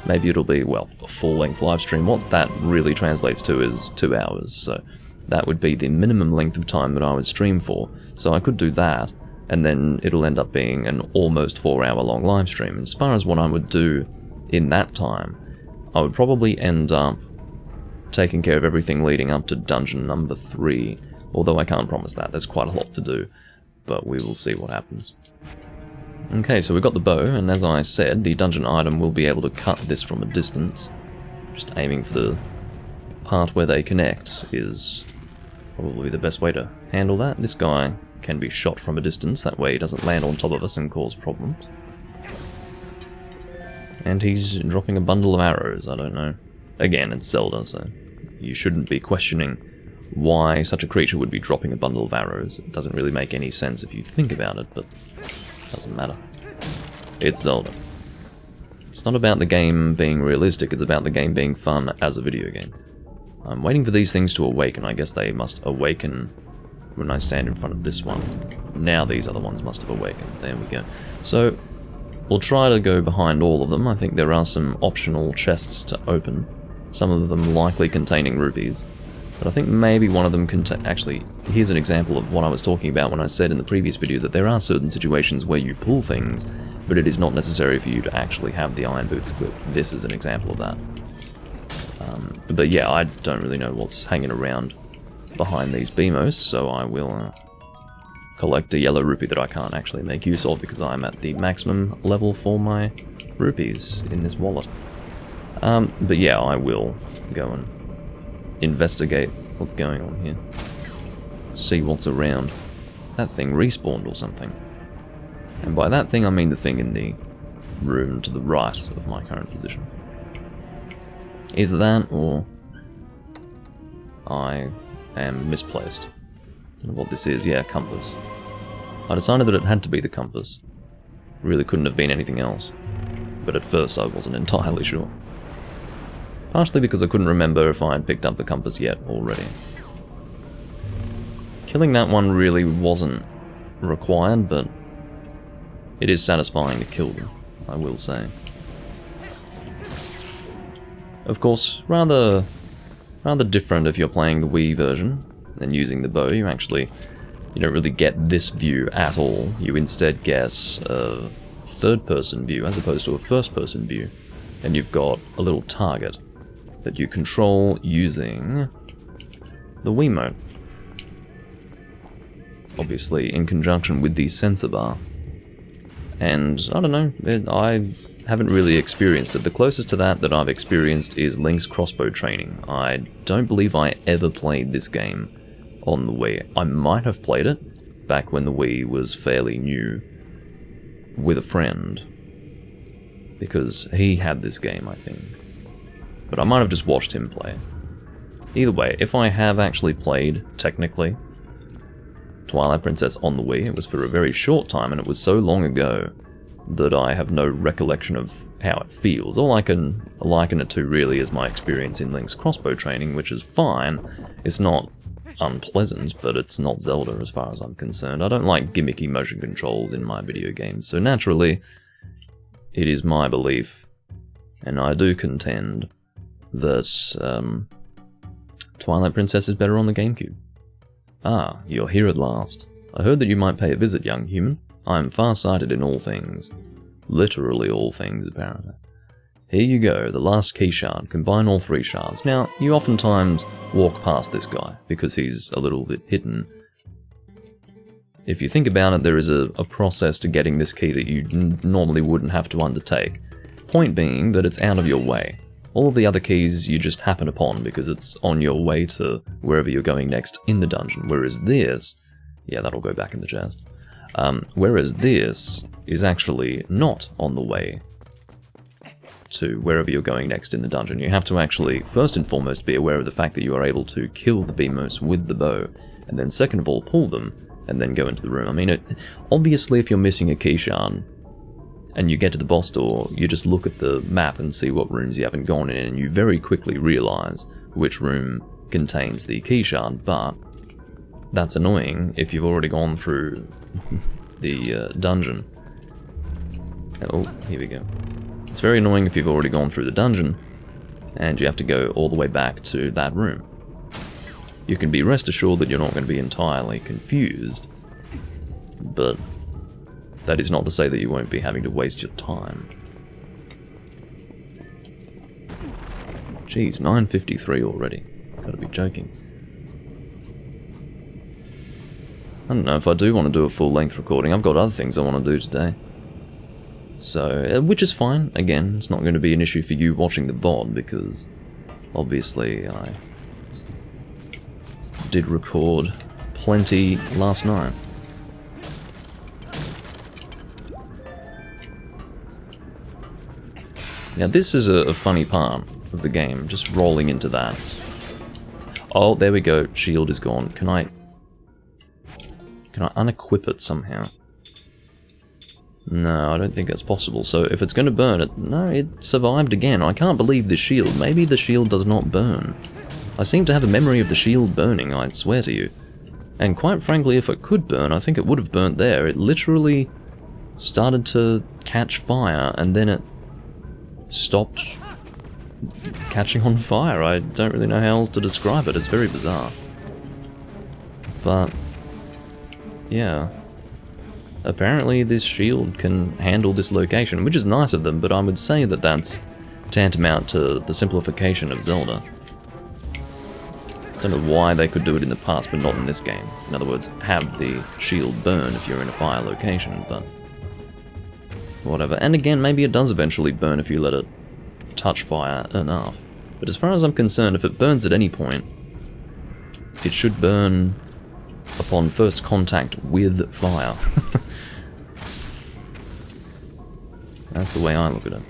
S1: maybe it'll be, well, a full-length live stream. What that really translates to is 2 hours, so that would be the minimum length of time that I would stream for. So I could do that, and then it'll end up being an almost 4-hour-long live stream. As far as what I would do in that time, I would probably end up taking care of everything leading up to dungeon number 3, although I can't promise that. There's quite a lot to do, but we will see what happens. Okay, so we've got the bow, and as I said, the dungeon item will be able to cut this from a distance. Just aiming for the part where they connect is probably the best way to handle that. This guy can be shot from a distance, that way he doesn't land on top of us and cause problems. And he's dropping a bundle of arrows, I don't know. Again, it's Zelda, so you shouldn't be questioning why such a creature would be dropping a bundle of arrows. It doesn't really make any sense if you think about it, but doesn't matter. It's Zelda. It's not about the game being realistic, it's about the game being fun as a video game. I'm waiting for these things to awaken. I guess they must awaken when I stand in front of this one. Now these other ones must have awakened. There we go. So, we'll try to go behind all of them. I think there are some optional chests to open. Some of them likely containing rupees. But I think maybe one of them actually, here's an example of what I was talking about when I said in the previous video that there are certain situations where you pull things, but it is not necessary for you to actually have the iron boots equipped. This is an example of that. But yeah, I don't really know what's hanging around behind these BMOs, so I will collect a yellow rupee that I can't actually make use of because I'm at the maximum level for my rupees in this wallet. But yeah, I will go and investigate what's going on here. See what's around. That thing respawned or something. And by that thing I mean the thing in the room to the right of my current position. Either that or I am misplaced. I don't know what this is. Yeah, compass. I decided that it had to be the compass. It really couldn't have been anything else. But at first I wasn't entirely sure. Partially because I couldn't remember if I had picked up the compass yet already. Killing that one really wasn't required, but it is satisfying to kill them, I will say. Of course, rather different if you're playing the Wii version and using the bow. You don't really get this view at all. You instead get a third-person view as opposed to a first-person view. And you've got a little target that you control using the Wiimote. Obviously in conjunction with the sensor bar. And, I don't know, I haven't really experienced it. The closest to that I've experienced is Link's crossbow training. I don't believe I ever played this game on the Wii. I might have played it back when the Wii was fairly new with a friend, because he had this game, I think. But I might have just watched him play. Either way, if I have actually played, technically, Twilight Princess on the Wii, it was for a very short time, and it was so long ago that I have no recollection of how it feels. All I can liken it to really is my experience in Link's crossbow training, which is fine. It's not unpleasant, but it's not Zelda as far as I'm concerned. I don't like gimmicky motion controls in my video games, so naturally, it is my belief, and I do contend, that Twilight Princess is better on the GameCube. Ah, you're here at last. I heard that you might pay a visit, young human. I am far-sighted in all things. Literally all things, apparently. Here you go, the last key shard. Combine all 3 shards. Now, you oftentimes walk past this guy, because he's a little bit hidden. If you think about it, there is a process to getting this key that you normally wouldn't have to undertake. Point being that it's out of your way. All of the other keys you just happen upon because it's on your way to wherever you're going next in the dungeon, whereas this... yeah, that'll go back in the chest. Whereas this is actually not on the way to wherever you're going next in the dungeon. You have to actually, first and foremost, be aware of the fact that you are able to kill the BMOs with the bow, and then second of all, pull them, and then go into the room. I mean, obviously if you're missing a key shard, and you get to the boss door, you just look at the map and see what rooms you haven't gone in, and you very quickly realise which room contains the key shard, but that's annoying if you've already gone through the dungeon Oh, here we go. It's very annoying if you've already gone through the dungeon, and you have to go all the way back to that room. You can be rest assured that you're not going to be entirely confused, but that is not to say that you won't be having to waste your time. Jeez, 9:53 already. Gotta be joking. I don't know if I do want to do a full-length recording. I've got other things I want to do today. So, which is fine. Again, it's not going to be an issue for you watching the VOD, because obviously I did record plenty last night. Now this is a funny part of the game, just rolling into that. Oh, there we go, shield is gone. Can I unequip it somehow? No, I don't think that's possible. So if it's going to burn, no, it survived again. I can't believe the shield. Maybe the shield does not burn. I seem to have a memory of the shield burning, I'd swear to you. And quite frankly, if it could burn, I think it would have burnt there. It literally started to catch fire, and then it stopped catching on fire. I don't really know how else to describe it. It's very bizarre. But yeah. Apparently this shield can handle this location, which is nice of them, but I would say that that's tantamount to the simplification of Zelda. Don't know why they could do it in the past, but not in this game. In other words, have the shield burn if you're in a fire location, but whatever. And again, maybe it does eventually burn if you let it touch fire enough. But as far as I'm concerned, if it burns at any point, it should burn upon first contact with fire. That's the way I look at it.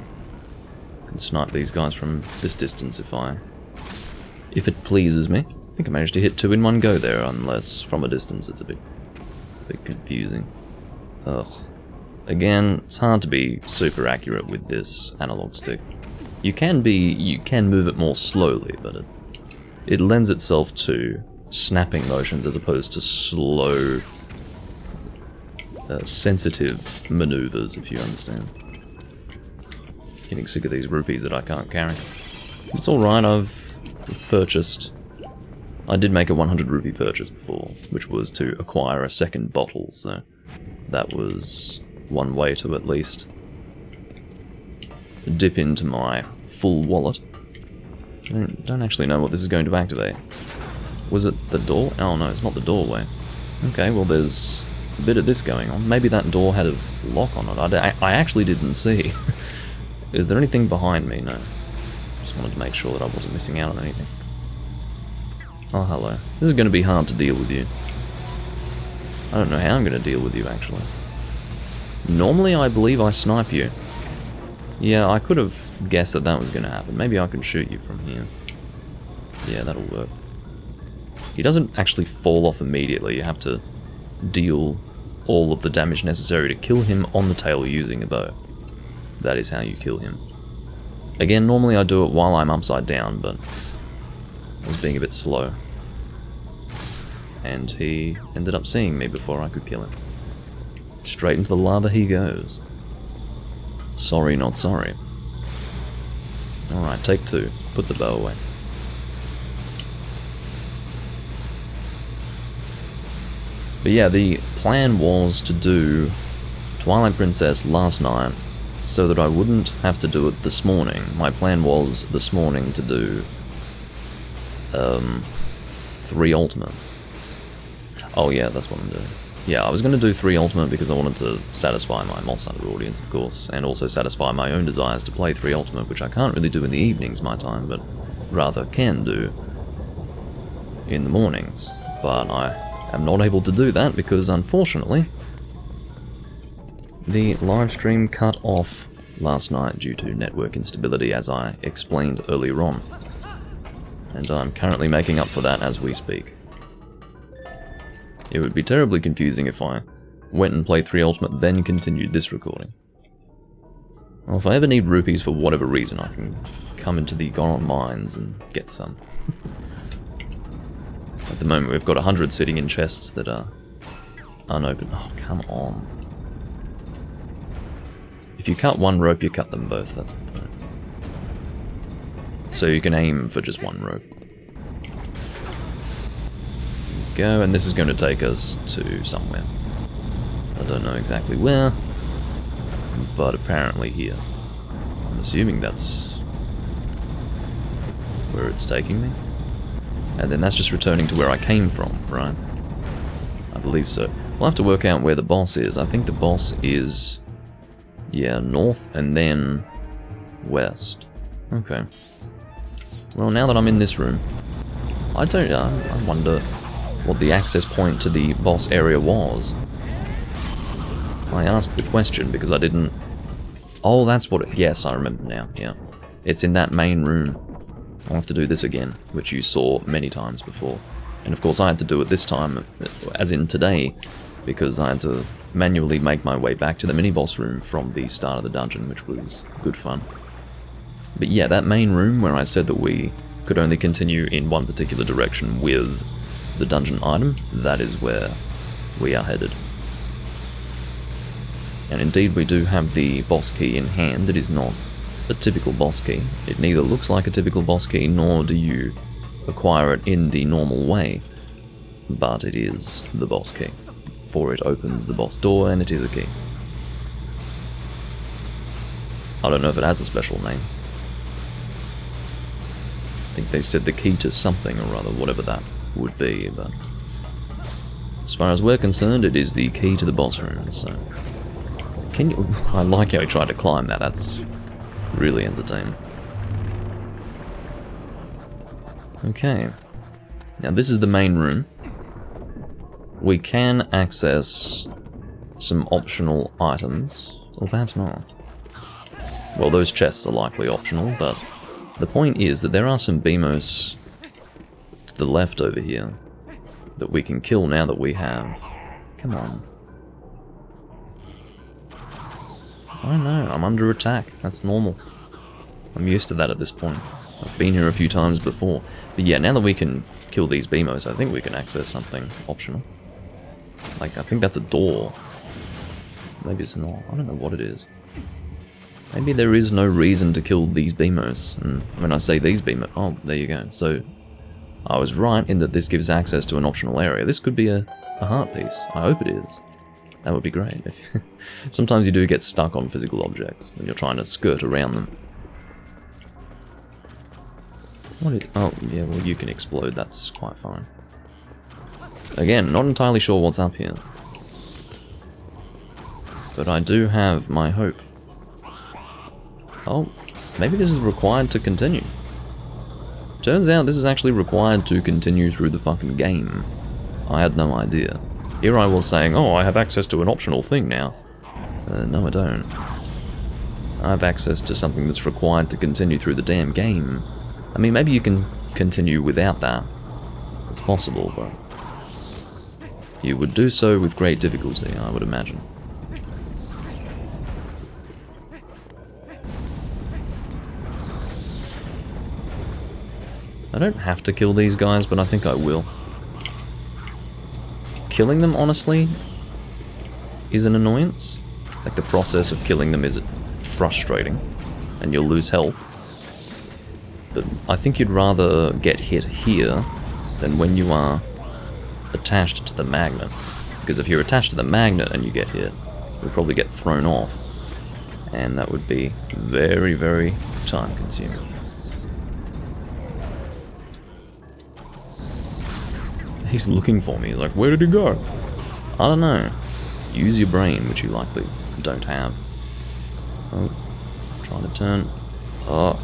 S1: I can snipe these guys from this distance if it pleases me. I think I managed to hit 2 in one go there, unless from a distance it's a bit confusing. Ugh. Again, it's hard to be super accurate with this analog stick. You can move it more slowly, but it lends itself to snapping motions as opposed to slow, sensitive maneuvers, if you understand. Getting sick of these rupees that I can't carry. It's alright, I've purchased. I did make a 100 rupee purchase before, which was to acquire a second bottle, so that was one way to at least dip into my full wallet. I don't actually know what this is going to activate. Was it the door? Oh no, it's not the doorway. Okay, well there's a bit of this going on. Maybe that door had a lock on it. I actually didn't see. Is there anything behind me? No. Just wanted to make sure that I wasn't missing out on anything. Oh, hello. This is going to be hard to deal with you. I don't know how I'm going to deal with you, actually. Normally, I believe I snipe you. Yeah, I could have guessed that that was going to happen. Maybe I can shoot you from here. Yeah, that'll work. He doesn't actually fall off immediately. You have to deal all of the damage necessary to kill him on the tail using a bow. That is how you kill him. Again, normally I do it while I'm upside down, but I was being a bit slow. And he ended up seeing me before I could kill him. Straight into the lava he goes. Sorry, not sorry. Alright, take 2. Put the bow away. But yeah, the plan was to do Twilight Princess last night so that I wouldn't have to do it this morning. My plan was this morning to do 3 Ultimate. Oh yeah, that's what I'm doing. Yeah, I was going to do 3 Ultimate because I wanted to satisfy my Moss Hunter audience, of course, and also satisfy my own desires to play 3 Ultimate, which I can't really do in the evenings my time, but rather can do in the mornings. But I am not able to do that because, unfortunately, the live stream cut off last night due to network instability, as I explained earlier on. And I'm currently making up for that as we speak. It would be terribly confusing if I went and played 3 Ultimate, then continued this recording. Well, if I ever need rupees for whatever reason, I can come into the Goron Mines and get some. At the moment, we've got 100 sitting in chests that are unopened. Oh, come on. If you cut one rope, you cut them both, that's the point. So you can aim for just one rope. Go, and this is going to take us to somewhere. I don't know exactly where, but apparently here. I'm assuming that's where it's taking me. And then that's just returning to where I came from, right? I believe so. We'll have to work out where the boss is. I think the boss is, yeah, north and then west. Okay. Well, now that I'm in this room, I wonder what the access point to the boss area was. I asked the question because I didn't... Oh, that's what it... Yes, I remember now, yeah. It's in that main room. I'll have to do this again, which you saw many times before. And of course I had to do it this time, as in today, because I had to manually make my way back to the mini-boss room from the start of the dungeon, which was good fun. But yeah, that main room where I said that we could only continue in one particular direction with the dungeon item, that is where we are headed. And indeed we do have the boss key in hand. It is not a typical boss key. It neither looks like a typical boss key, nor do you acquire it in the normal way. But it is the boss key, for it opens the boss door and it is a key. I don't know if it has a special name. I think they said the key to something or other, whatever that would be, but as far as we're concerned, it is the key to the boss room, so... Can you... I like how he tried to climb that, that's really entertaining. Okay. Now this is the main room. We can access some optional items, or perhaps not. Well, those chests are likely optional, but the point is that there are some Beamos to the left over here that we can kill now that we have... Come on. I know, I'm under attack. That's normal. I'm used to that at this point. I've been here a few times before. But yeah, now that we can kill these Beamos, I think we can access something optional. Like, I think that's a door. Maybe it's not. I don't know what it is. Maybe there is no reason to kill these Beamos. And when I say these Beamos... Oh, there you go. So, I was right in that this gives access to an optional area. This could be a heart piece. I hope it is. That would be great. Sometimes you do get stuck on physical objects when you're trying to skirt around them. Oh, yeah, well you can explode, that's quite fine. Again, not entirely sure what's up here. But I do have my hope. Oh, maybe this is required to continue. Turns out this is actually required to continue through the fucking game. I had no idea. Here I was saying, oh, I have access to an optional thing now. No, I don't. I have access to something that's required to continue through the damn game. I mean, maybe you can continue without that. It's possible, but... you would do so with great difficulty, I would imagine. I don't have to kill these guys, but I think I will. Killing them, honestly, is an annoyance. Like, the process of killing them is frustrating, and you'll lose health. But I think you'd rather get hit here than when you are attached to the magnet. Because if you're attached to the magnet and you get hit, you'll probably get thrown off. And that would be very, very time-consuming. He's looking for me. He's like, where did he go? I don't know. Use your brain, which you likely don't have. Oh, trying to turn. Oh,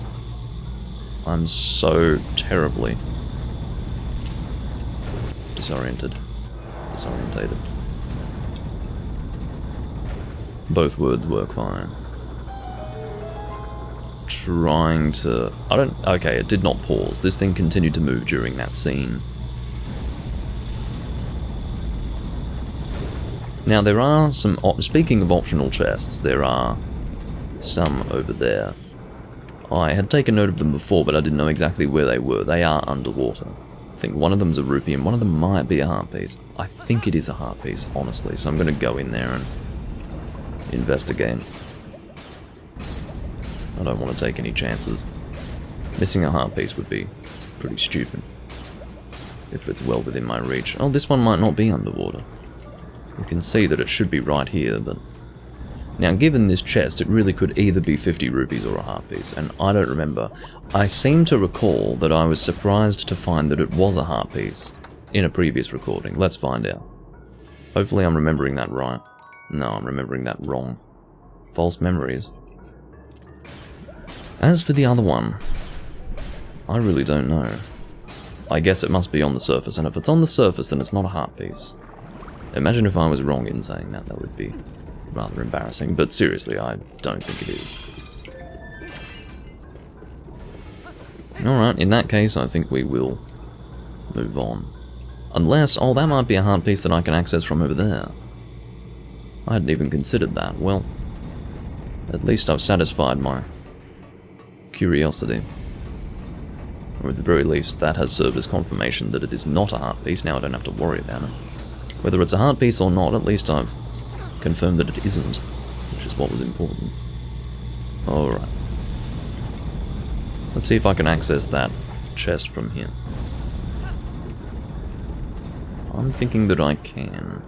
S1: I'm so terribly disoriented. Disorientated. Both words work fine. Trying to... Okay, it did not pause. This thing continued to move during that scene. Now there are some, speaking of optional chests, there are some over there. I had taken note of them before, but I didn't know exactly where they were. They are underwater. I think one of them's a rupee and one of them might be a heart piece. I think it is a heart piece, honestly, so I'm going to go in there and investigate. I don't want to take any chances. Missing a heart piece would be pretty stupid. If it's well within my reach. Oh, this one might not be underwater. You can see that it should be right here, but... Now, given this chest, it really could either be 50 rupees or a heart piece, and I don't remember. I seem to recall that I was surprised to find that it was a heart piece in a previous recording. Let's find out. Hopefully I'm remembering that right. No, I'm remembering that wrong. False memories. As for the other one, I really don't know. I guess it must be on the surface, and if it's on the surface, then it's not a heart piece. Imagine if I was wrong in saying that, that would be rather embarrassing, but seriously, I don't think it is. Alright, in that case, I think we will move on. Unless, oh, that might be a heart piece that I can access from over there. I hadn't even considered that. Well, at least I've satisfied my curiosity. Or at the very least, that has served as confirmation that it is not a heart piece. Now I don't have to worry about it. Whether it's a heart piece or not, at least I've confirmed that it isn't, which is what was important. Alright. Let's see if I can access that chest from here. I'm thinking that I can.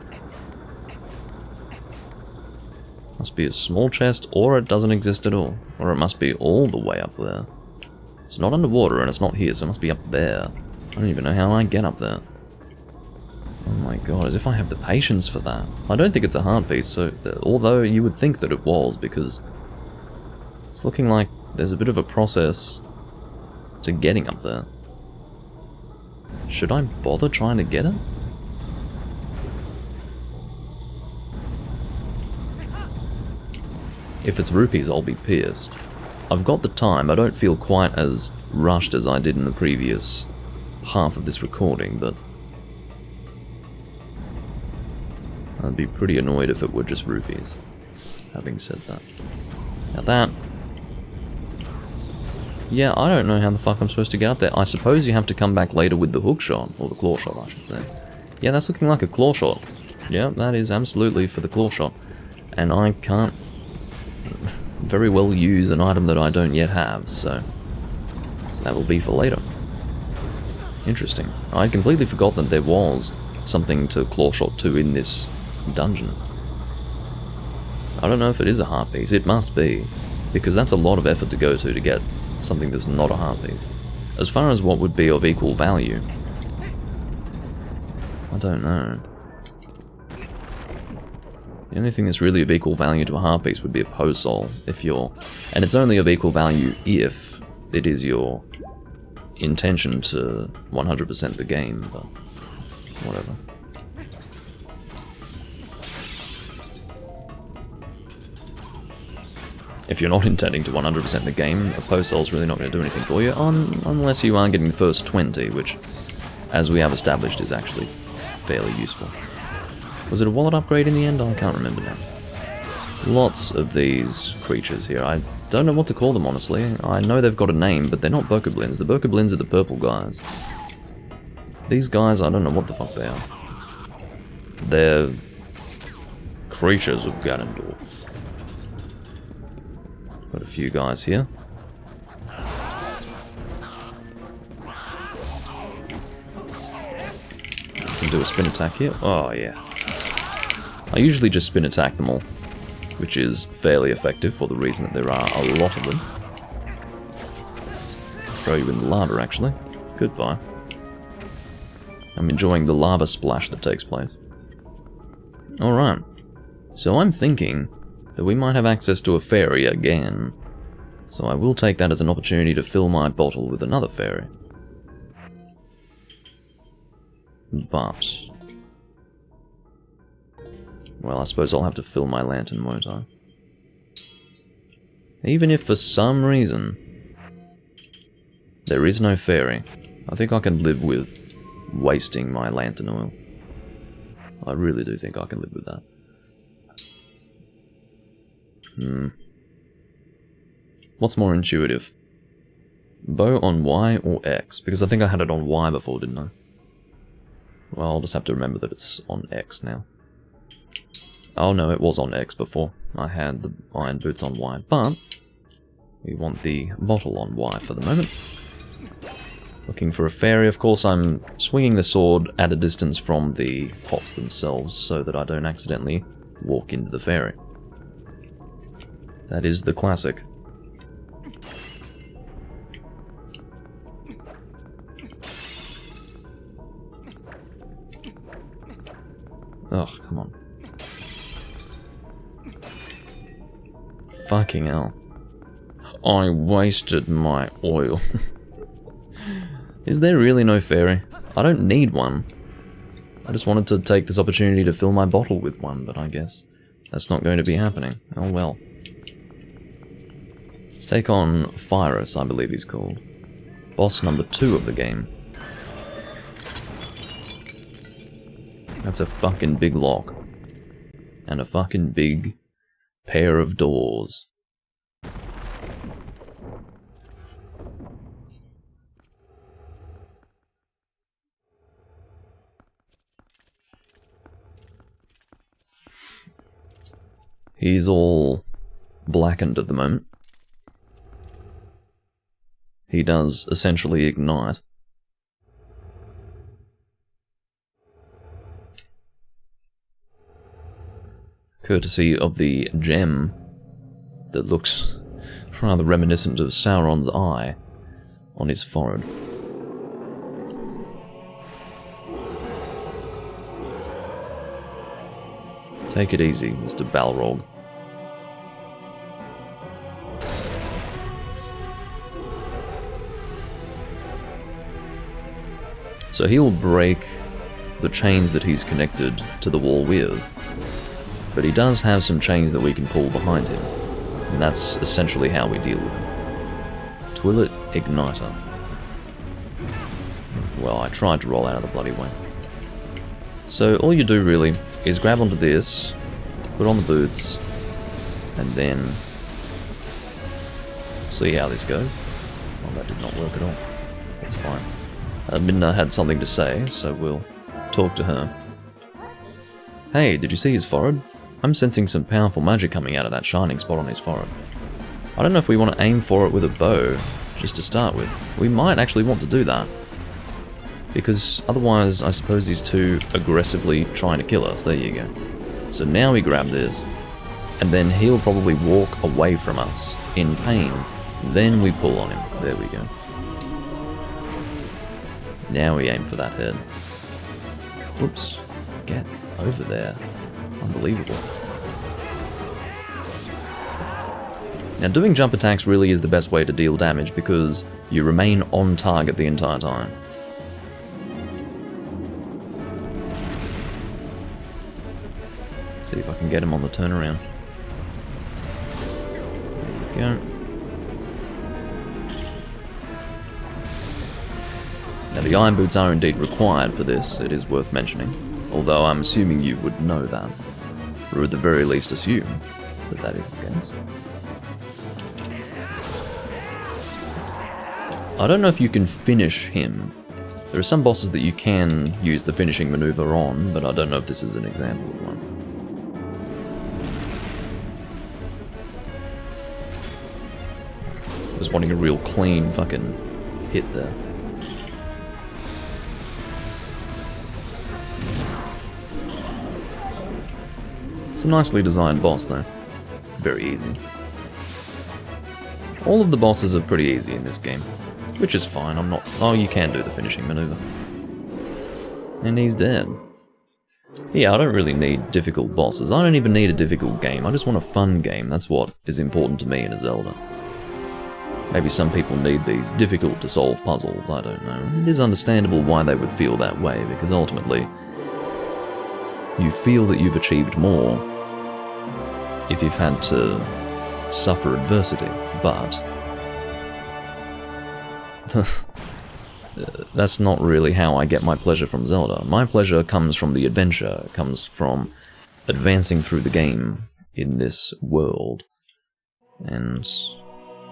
S1: Must be a small chest, or it doesn't exist at all. Or it must be all the way up there. It's not underwater, and it's not here, so it must be up there. I don't even know how I get up there. Oh my god, as if I have the patience for that. I don't think it's a heart piece, so although you would think that it was, because it's looking like there's a bit of a process to getting up there. Should I bother trying to get it? If it's rupees, I'll be pissed. I've got the time, I don't feel quite as rushed as I did in the previous half of this recording, but I'd be pretty annoyed if it were just rupees, having said that. Now that... Yeah, I don't know how the fuck I'm supposed to get up there. I suppose you have to come back later with the hook shot, or the claw shot, I should say. Yeah, that's looking like a claw shot. Yeah, that is absolutely for the claw shot. And I can't very well use an item that I don't yet have, so that will be for later. Interesting. I completely forgot that there was something to claw shot to in this dungeon. I don't know if it is a heart piece. It must be, because that's a lot of effort to go to get something that's not a heart piece. As far as what would be of equal value, I don't know. The only thing that's really of equal value to a heart piece would be a Poe Soul, if you're... And it's only of equal value if it is your intention to 100% the game, but whatever. If you're not intending to 100% the game, a Poe Soul's really not going to do anything for you, unless you are getting the first 20, which, as we have established, is actually fairly useful. Was it a wallet upgrade in the end? I can't remember now. Lots of these creatures here. I don't know what to call them, honestly. I know they've got a name, but they're not Bokoblins. The Bokoblins are the purple guys. These guys, I don't know what the fuck they are. They're creatures of Ganondorf. Got a few guys here. Can do a spin attack here. Oh, yeah. I usually just spin attack them all, which is fairly effective for the reason that there are a lot of them. Throw you in the lava, actually. Goodbye. I'm enjoying the lava splash that takes place. Alright. So I'm thinking that we might have access to a fairy again. So I will take that as an opportunity to fill my bottle with another fairy. But... well, I suppose I'll have to fill my lantern, won't I? Even if for some reason there is no fairy, I think I can live with wasting my lantern oil. I really do think I can live with that. What's more intuitive? Bow on Y or X? Because I think I had it on Y before, didn't I? Well, I'll just have to remember that it's on X now. Oh no, it was on X before. I had the iron boots on Y, but We want the bottle on Y for the moment. Looking for a fairy. Of course, I'm swinging the sword at a distance from the pots themselves so that I don't accidentally walk into the fairy. That is the classic. Oh, come on. Fucking hell. I wasted my oil. Is there really no fairy? I don't need one. I just wanted to take this opportunity to fill my bottle with one, but I guess that's not going to be happening. Oh well. Let's take on Phyrus, I believe he's called. Boss number 2 of the game. That's a fucking big lock. And a fucking big pair of doors. He's all blackened at the moment. He does essentially ignite. Courtesy of the gem that looks rather reminiscent of Sauron's eye on his forehead. Take it easy, Mr. Balrog. So he'll break the chains that he's connected to the wall with, but he does have some chains that we can pull behind him, and that's essentially how we deal with him. Twilight Igniter. Well, I tried to roll out of the bloody way. So all you do really is grab onto this, put on the boots, and then see how this goes. Well, that did not work at all. It's fine. Midna had something to say, so we'll talk to her. Hey, did you see his forehead? I'm sensing some powerful magic coming out of that shining spot on his forehead. I don't know if we want to aim for it with a bow, just to start with. We might actually want to do that. Because otherwise, I suppose he's too aggressively trying to kill us. There you go. So now we grab this, and then he'll probably walk away from us in pain. Then we pull on him. There we go. Now we aim for that head. Whoops. Get over there. Unbelievable. Now doing jump attacks really is the best way to deal damage because you remain on target the entire time. Let's see if I can get him on the turnaround. There we go. Now the iron boots are indeed required for this, it is worth mentioning, although I'm assuming you would know that, or at the very least assume that that is the case. I don't know if you can finish him. There are some bosses that you can use the finishing maneuver on, but I don't know if this is an example of one. Just wanting a real clean fucking hit there. It's a nicely designed boss though. Very easy. All of the bosses are pretty easy in this game, which is fine. I'm not... Oh, you can do the finishing maneuver. And he's dead. Yeah, I don't really need difficult bosses. I don't even need a difficult game. I just want a fun game. That's what is important to me in a Zelda. Maybe some people need these difficult to solve puzzles, I don't know. It is understandable why they would feel that way, because ultimately you feel that you've achieved more if you've had to suffer adversity, but that's not really how I get my pleasure from Zelda. My pleasure comes from the adventure, comes from advancing through the game in this world, and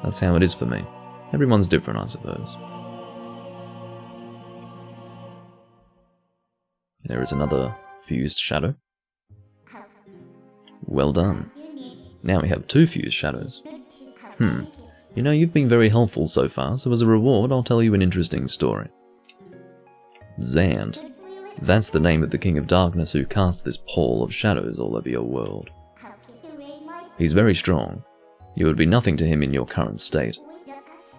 S1: that's how it is for me. Everyone's different, I suppose. There is another fused shadow. Well done. Now we have 2 fused shadows. You know, you've been very helpful so far, so as a reward, I'll tell you an interesting story. Zant. That's the name of the King of Darkness who casts this pall of shadows all over your world. He's very strong. You would be nothing to him in your current state.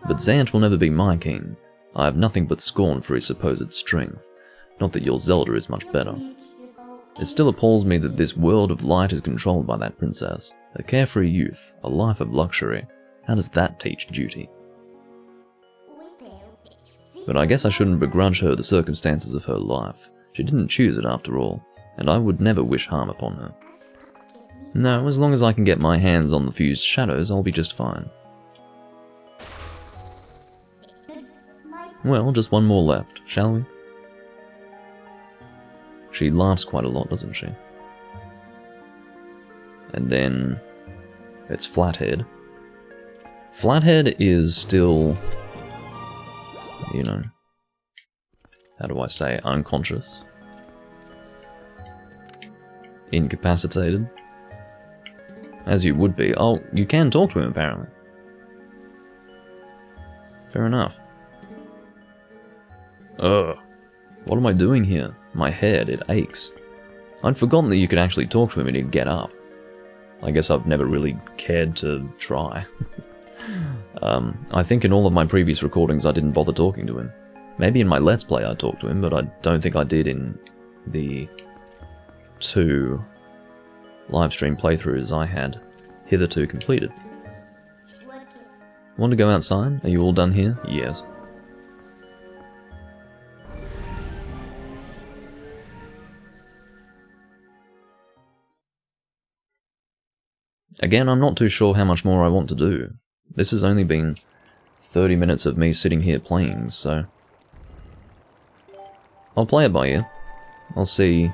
S1: But Zant will never be my king. I have nothing but scorn for his supposed strength. Not that your Zelda is much better. It still appalls me that this world of light is controlled by that princess. A carefree youth, a life of luxury. How does that teach duty? But I guess I shouldn't begrudge her the circumstances of her life. She didn't choose it after all, and I would never wish harm upon her. No, as long as I can get my hands on the fused shadows, I'll be just fine. Well, just one more left, shall we? She laughs quite a lot, doesn't she? And then it's Flathead. Flathead is still, you know, how do I say, unconscious? Incapacitated? As you would be. Oh, you can talk to him apparently. Fair enough. Ugh. What am I doing here? My head, it aches. I'd forgotten that you could actually talk to him and he'd get up. I guess I've never really cared to try. I think in all of my previous recordings I didn't bother talking to him. Maybe in my Let's Play I talked to him, but I don't think I did in the 2 livestream playthroughs I had hitherto completed. Want to go outside? Are you all done here? Yes. Again, I'm not too sure how much more I want to do. This has only been 30 minutes of me sitting here playing, so I'll play it by ear. I'll see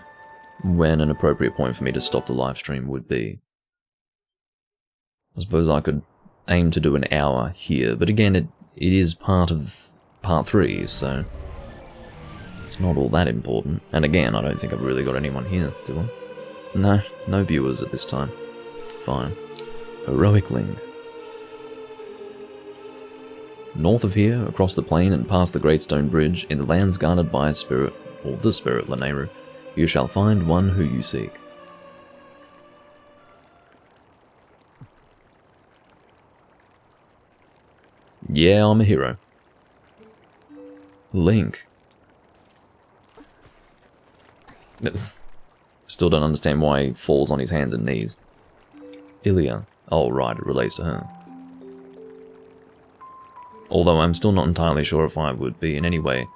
S1: when an appropriate point for me to stop the live stream would be. I suppose I could aim to do an hour here, but again, it is part of part 3, so it's not all that important. And again, I don't think I've really got anyone here, do I? No, no viewers at this time. Fine. Heroic Link. North of here, across the plain and past the Great Stone Bridge, in the lands guarded by a spirit, or the spirit Lanayru, you shall find one who you seek. Yeah, I'm a hero. Link. Still don't understand why he falls on his hands and knees. Ilia. Oh right, it relates to her. Although I'm still not entirely sure if I would be in any way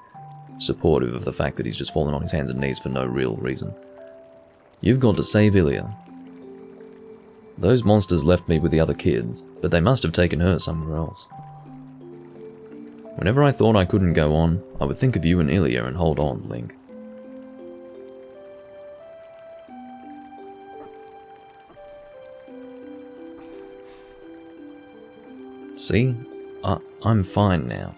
S1: supportive of the fact that he's just fallen on his hands and knees for no real reason. You've got to save Ilia. Those monsters left me with the other kids, but they must have taken her somewhere else. Whenever I thought I couldn't go on, I would think of you and Ilia and hold on, Link. See? I'm fine now.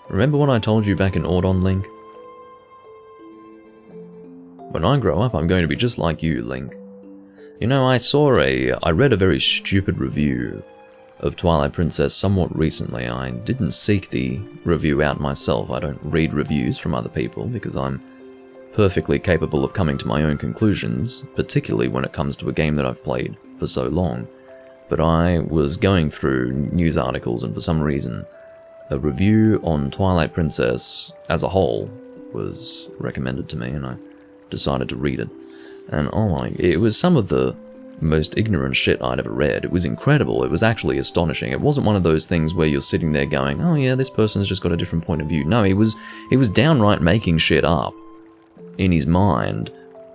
S1: Remember what I told you back in Ordon, Link? When I grow up, I'm going to be just like you, Link. You know, I read a very stupid review of Twilight Princess somewhat recently. I didn't seek the review out myself. I don't read reviews from other people because I'm perfectly capable of coming to my own conclusions, particularly when it comes to a game that I've played for so long. But I was going through news articles and for some reason a review on Twilight Princess as a whole was recommended to me and I decided to read it. And oh my, it was some of the most ignorant shit I'd ever read. It was incredible, it was actually astonishing. It wasn't one of those things where you're sitting there going, oh yeah, this person's just got a different point of view. No, he was downright making shit up in his mind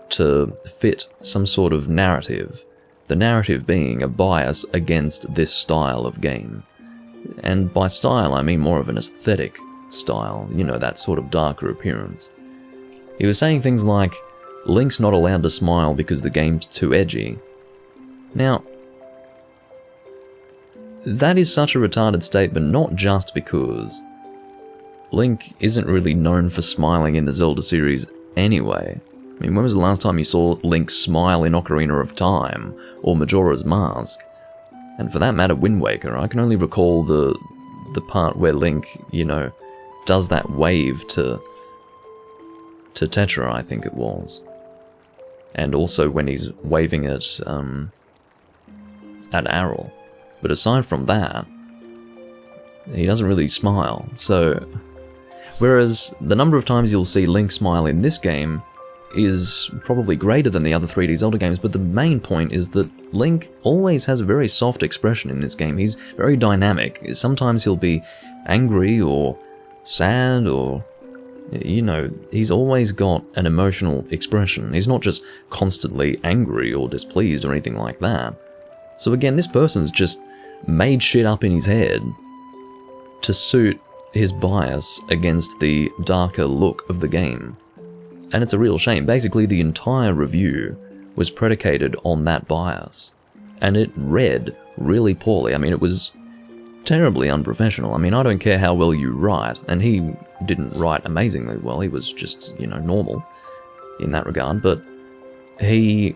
S1: to fit some sort of narrative. The narrative being a bias against this style of game. And by style I mean more of an aesthetic style, you know, that sort of darker appearance. He was saying things like, Link's not allowed to smile because the game's too edgy. Now, that is such a retarded statement not just because Link isn't really known for smiling in the Zelda series anyway. I mean, when was the last time you saw Link smile in Ocarina of Time, or Majora's Mask? And for that matter, Wind Waker. I can only recall the part where Link, you know, does that wave to Tetra, I think it was. And also when he's waving at Arrel. But aside from that, he doesn't really smile. So, whereas the number of times you'll see Link smile in this game is probably greater than the other 3D Zelda games, but the main point is that Link always has a very soft expression in this game. He's very dynamic. Sometimes he'll be angry or sad or, you know, he's always got an emotional expression. He's not just constantly angry or displeased or anything like that. So again, this person's just made shit up in his head to suit his bias against the darker look of the game. And it's a real shame. Basically, the entire review was predicated on that bias. And it read really poorly. I mean, it was terribly unprofessional. I mean, I don't care how well you write, and he didn't write amazingly well. He was just, you know, normal in that regard, but he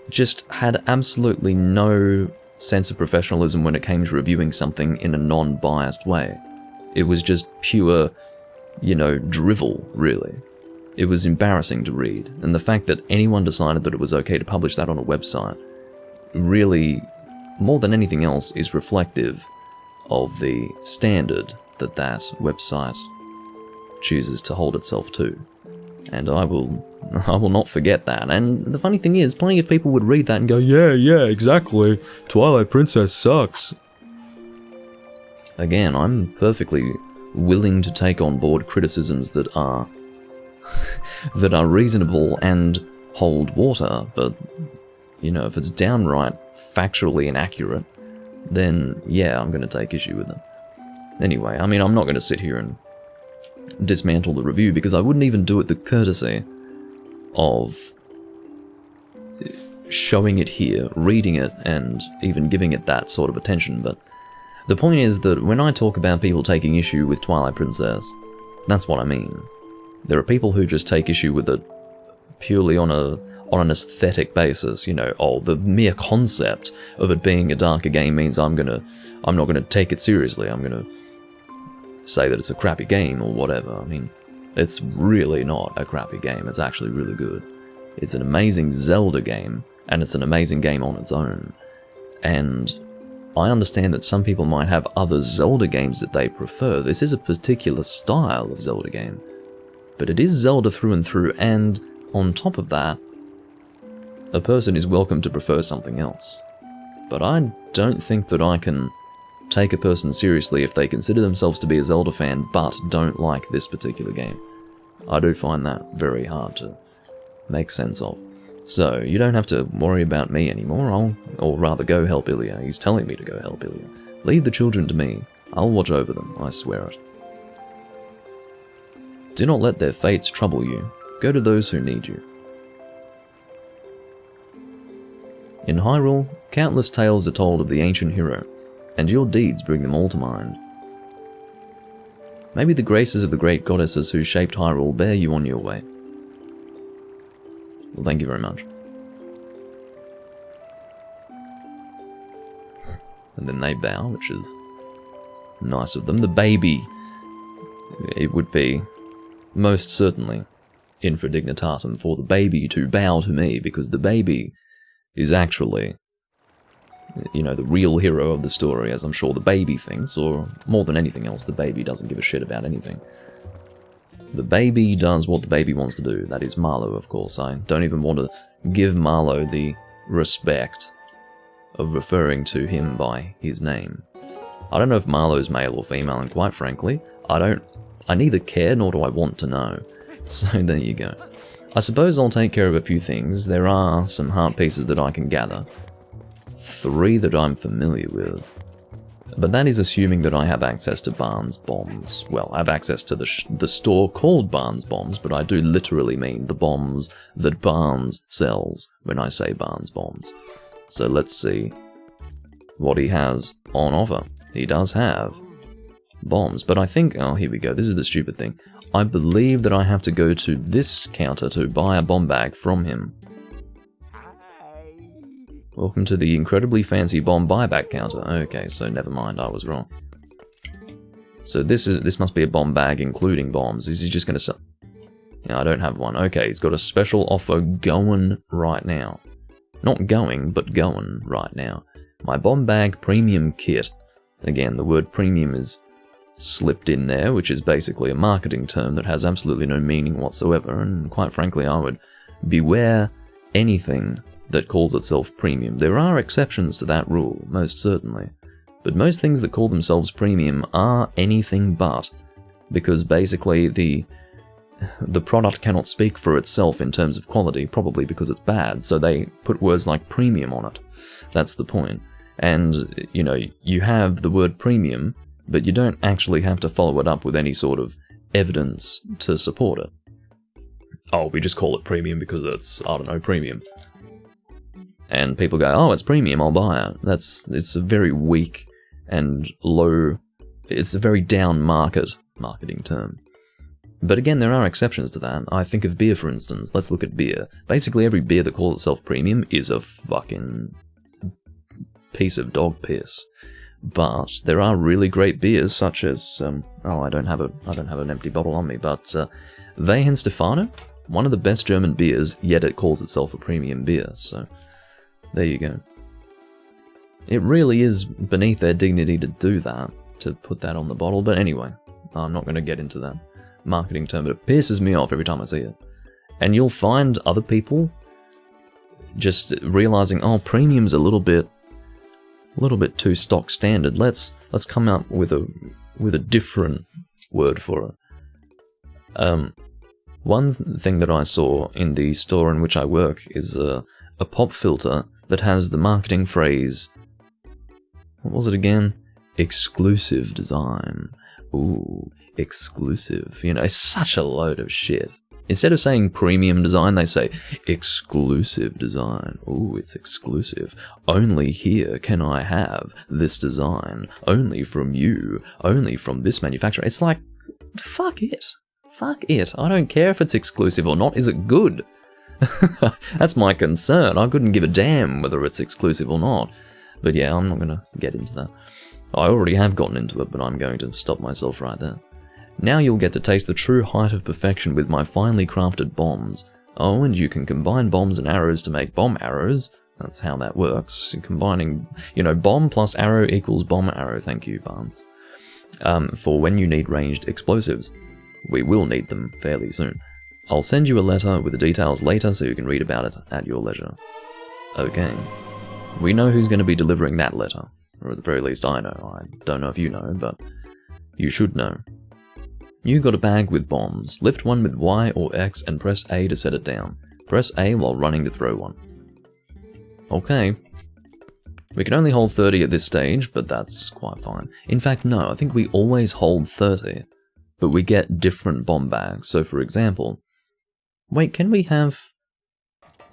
S1: just had absolutely no sense of professionalism when it came to reviewing something in a non-biased way. It was just pure, you know, drivel, really. It was embarrassing to read, and the fact that anyone decided that it was okay to publish that on a website really, more than anything else, is reflective of the standard that that website chooses to hold itself to. And I will not forget that. And the funny thing is, plenty of people would read that and go, yeah, exactly, Twilight Princess sucks. Again, I'm perfectly willing to take on board criticisms that are reasonable and hold water, but, you know, if it's downright factually inaccurate, then yeah, I'm going to take issue with it. Anyway, I mean, I'm not going to sit here and dismantle the review, because I wouldn't even do it the courtesy of showing it here, reading it, and even giving it that sort of attention. But the point is that when I talk about people taking issue with Twilight Princess, that's what I mean. There are people who just take issue with it purely on an aesthetic basis, you know, oh, the mere concept of it being a darker game means I'm not gonna take it seriously, I'm gonna say that it's a crappy game or whatever. I mean, it's really not a crappy game, it's actually really good. It's an amazing Zelda game, and it's an amazing game on its own. And I understand that some people might have other Zelda games that they prefer. This is a particular style of Zelda game. But it is Zelda through and through, and on top of that, a person is welcome to prefer something else. But I don't think that I can take a person seriously if they consider themselves to be a Zelda fan but don't like this particular game. I do find that very hard to make sense of. So, you don't have to worry about me anymore, or rather go help Ilya. He's telling me to go help Ilya. Leave the children to me. I'll watch over them, I swear it. Do not let their fates trouble you. Go to those who need you. In Hyrule, countless tales are told of the ancient hero, and your deeds bring them all to mind. Maybe the graces of the great goddesses who shaped Hyrule bear you on your way. Well, thank you very much. And then they bow, which is nice of them. The baby, it would be most certainly infra dignitatum for the baby to bow to me, because the baby is actually, you know, the real hero of the story, as I'm sure the baby thinks, or more than anything else, the baby doesn't give a shit about anything. The baby does what the baby wants to do. That is Marlowe, of course. I don't even want to give Marlowe the respect of referring to him by his name. I don't know if Marlowe's male or female, and quite frankly, I neither care nor do I want to know. So there you go. I suppose I'll take care of a few things. There are some heart pieces that I can gather. 3 that I'm familiar with. But that is assuming that I have access to Barnes bombs. Well, I have access to the store called Barnes bombs, but I do literally mean the bombs that Barnes sells when I say Barnes bombs. So let's see what he has on offer. He does have bombs, but I think, oh, here we go, this is the stupid thing. I believe that I have to go to this counter to buy a bomb bag from him. Welcome to the incredibly fancy bomb buyback counter. Okay, so never mind, I was wrong. So this must be a bomb bag including bombs. Is he just going to sell? Yeah, I don't have one. Okay, he's got a special offer going right now. Not going, but going right now. My bomb bag premium kit. Again, the word premium is slipped in there, which is basically a marketing term that has absolutely no meaning whatsoever, and quite frankly, I would beware anything that calls itself premium. There are exceptions to that rule, most certainly. But most things that call themselves premium are anything but, because basically the product cannot speak for itself in terms of quality, probably because it's bad, so they put words like premium on it. That's the point. And, you know, you have the word premium, but you don't actually have to follow it up with any sort of evidence to support it. Oh, we just call it premium because it's, I don't know, premium. And people go, oh, it's premium, I'll buy it. It's a very weak and low, it's a very down marketing term. But again, there are exceptions to that. I think of beer, for instance. Let's look at beer. Basically, every beer that calls itself premium is a fucking piece of dog piss. But there are really great beers, such as I don't have an empty bottle on me, but Weihenstephaner, one of the best German beers, yet it calls itself a premium beer. So there you go. It really is beneath their dignity to do that, to put that on the bottle. But anyway, I'm not going to get into that marketing term, but it pisses me off every time I see it. And you'll find other people just realizing, oh, premium's a little bit too stock standard. Let's come out with a different word for it. One thing that I saw in the store in which I work is a pop filter that has the marketing phrase, what was it again? Exclusive design. Ooh, exclusive. You know, it's such a load of shit. Instead of saying premium design, they say exclusive design. Ooh, it's exclusive. Only here can I have this design. Only from you. Only from this manufacturer. It's like, fuck it. Fuck it. I don't care if it's exclusive or not. Is it good? That's my concern. I couldn't give a damn whether it's exclusive or not. But yeah, I'm not going to get into that. I already have gotten into it, but I'm going to stop myself right there. Now you'll get to taste the true height of perfection with my finely crafted bombs. Oh, and you can combine bombs and arrows to make bomb arrows. That's how that works. Combining, you know, bomb plus arrow equals bomb arrow. Thank you, Barnes. For when you need ranged explosives. We will need them fairly soon. I'll send you a letter with the details later so you can read about it at your leisure. Okay. We know who's going to be delivering that letter. Or at the very least I know. I don't know if you know, but you should know. You got a bag with bombs. Lift one with Y or X and press A to set it down. Press A while running to throw one. Okay. We can only hold 30 at this stage, but that's quite fine. In fact, no, I think we always hold 30, but we get different bomb bags. So for example, wait, can we have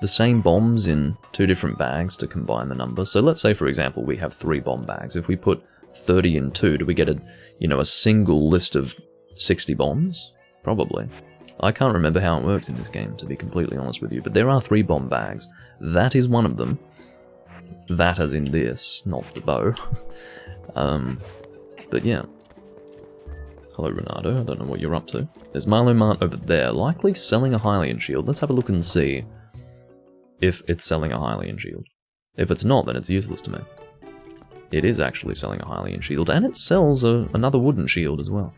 S1: the same bombs in 2 different bags to combine the numbers? So let's say, for example, we have 3 bomb bags. If we put 30 in 2, do we get a single list of 60 bombs? Probably. I can't remember how it works in this game, to be completely honest with you, but there are 3 bomb bags. That is one of them. That as in this, not the bow. But yeah. Hello, Renato. I don't know what you're up to. There's Milo Mart over there, likely selling a Hylian shield. Let's have a look and see if it's selling a Hylian shield. If it's not, then it's useless to me. It is actually selling a Hylian shield, and it sells another wooden shield as well.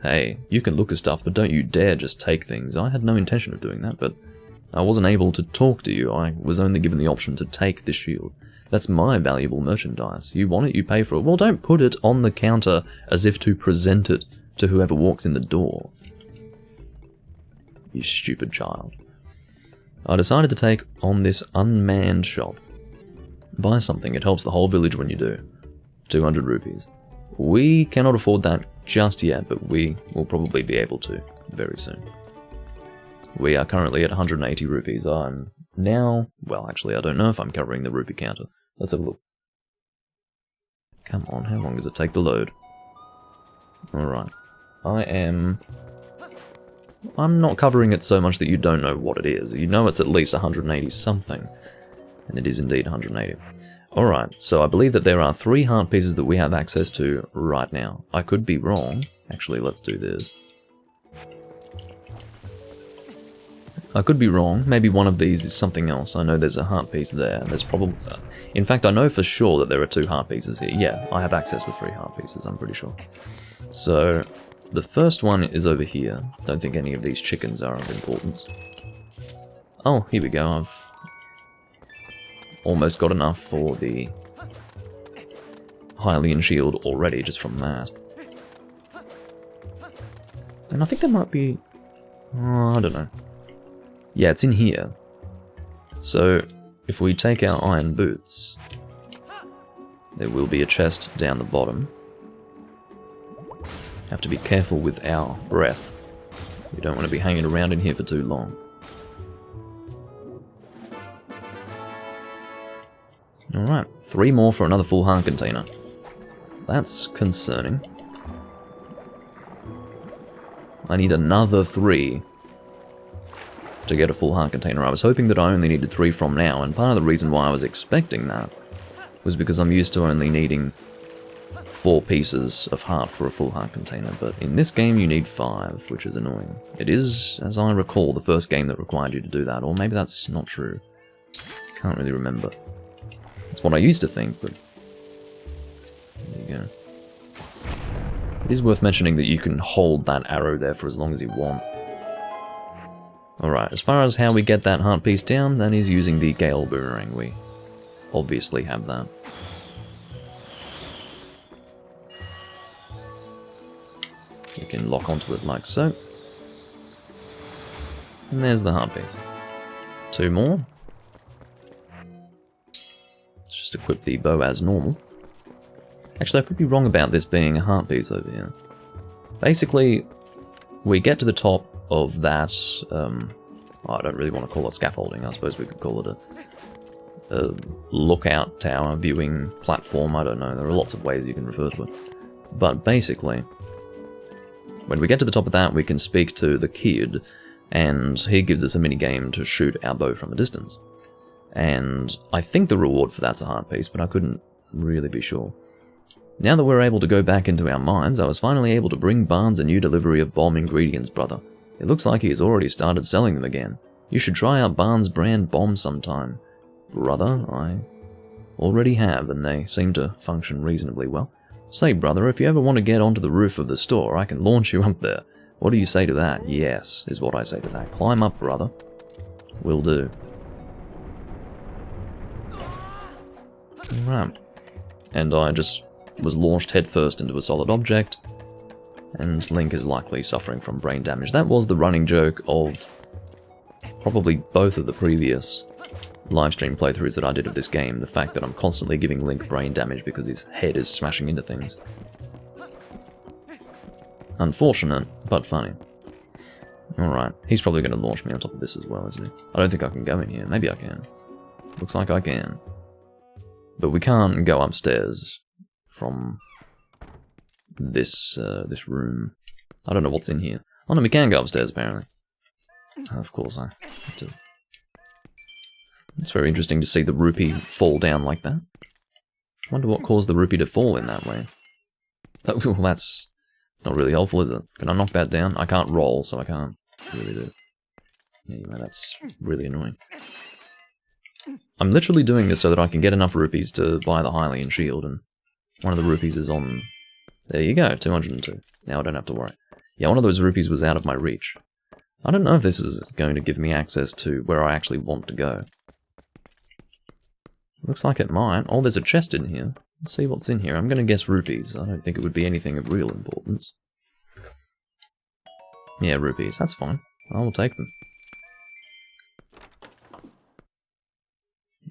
S1: Hey, you can look at stuff, but don't you dare just take things. I had no intention of doing that, but I wasn't able to talk to you. I was only given the option to take this shield. That's my valuable merchandise. You want it, you pay for it. Well, don't put it on the counter as if to present it to whoever walks in the door. You stupid child. I decided to take on this unmanned shop. Buy something, it helps the whole village when you do. 200 rupees. We cannot afford that just yet, but we will probably be able to very soon. We are currently at 180 rupees. I'm now... well, actually, I don't know if I'm covering the rupee counter. Let's have a look. Come on, how long does it take to load? Alright. I am I'm not covering it so much that you don't know what it is. You know it's at least 180 something. And it is indeed 180. Alright, so I believe that there are 3 heart pieces that we have access to right now. I could be wrong. Actually, let's do this. I could be wrong. Maybe one of these is something else. I know there's a heart piece there. There's probably... in fact, I know for sure that there are 2 heart pieces here. Yeah, I have access to 3 heart pieces, I'm pretty sure. So, the first one is over here. Don't think any of these chickens are of importance. Oh, here we go. I've almost got enough for the Hylian shield already, just from that. And I think there might be... oh, I don't know. Yeah, it's in here. So, if we take our iron boots, there will be a chest down the bottom. Have to be careful with our breath. We don't want to be hanging around in here for too long. Alright, 3 more for another full heart container. That's concerning. I need another 3 to get a full heart container. I was hoping that I only needed 3 from now, and part of the reason why I was expecting that was because I'm used to only needing 4 pieces of heart for a full heart container, but in this game you need 5, which is annoying. It is, as I recall, the first game that required you to do that, or maybe that's not true. Can't really remember. That's what I used to think, but there you go. It is worth mentioning that you can hold that arrow there for as long as you want. Alright, as far as how we get that heart piece down, that is using the Gale Boomerang. We obviously have that. You can lock onto it like so. And there's the heart piece. 2 more. Let's just equip the bow as normal. Actually, I could be wrong about this being a heart piece over here. Basically, we get to the top of that, I don't really want to call it scaffolding, I suppose we could call it a lookout tower, viewing platform, I don't know, there are lots of ways you can refer to it. But basically, when we get to the top of that, we can speak to the kid, and he gives us a mini-game to shoot our bow from a distance. And I think the reward for that's a heart piece, but I couldn't really be sure. Now that we're able to go back into our mines, I was finally able to bring Barnes a new delivery of bomb ingredients, brother. It looks like he has already started selling them again. You should try out Barnes brand bombs sometime. Brother, I already have, and they seem to function reasonably well. Say, brother, if you ever want to get onto the roof of the store, I can launch you up there. What do you say to that? Yes, is what I say to that. Climb up, brother. Will do. Right. And I just was launched headfirst into a solid object, and Link is likely suffering from brain damage. That was the running joke of probably both of the previous livestream playthroughs that I did of this game, the fact that I'm constantly giving Link brain damage because his head is smashing into things. Unfortunate, but funny. Alright, he's probably going to launch me on top of this as well, isn't he? I don't think I can go in here. Maybe I can. Looks like I can. But we can't go upstairs from this this room. I don't know what's in here. Oh no, we can go upstairs apparently. Of course I have to. It's very interesting to see the rupee fall down like that. I wonder what caused the rupee to fall in that way. Oh, well, that's not really helpful, is it? Can I knock that down? I can't roll, so I can't really do it. Anyway, that's really annoying. I'm literally doing this so that I can get enough rupees to buy the Hylian shield, and one of the rupees is on... There you go, 202. Now I don't have to worry. Yeah, one of those rupees was out of my reach. I don't know if this is going to give me access to where I actually want to go. Looks like it might. Oh, there's a chest in here. Let's see what's in here. I'm going to guess rupees. I don't think it would be anything of real importance. Yeah, rupees. That's fine. I will take them.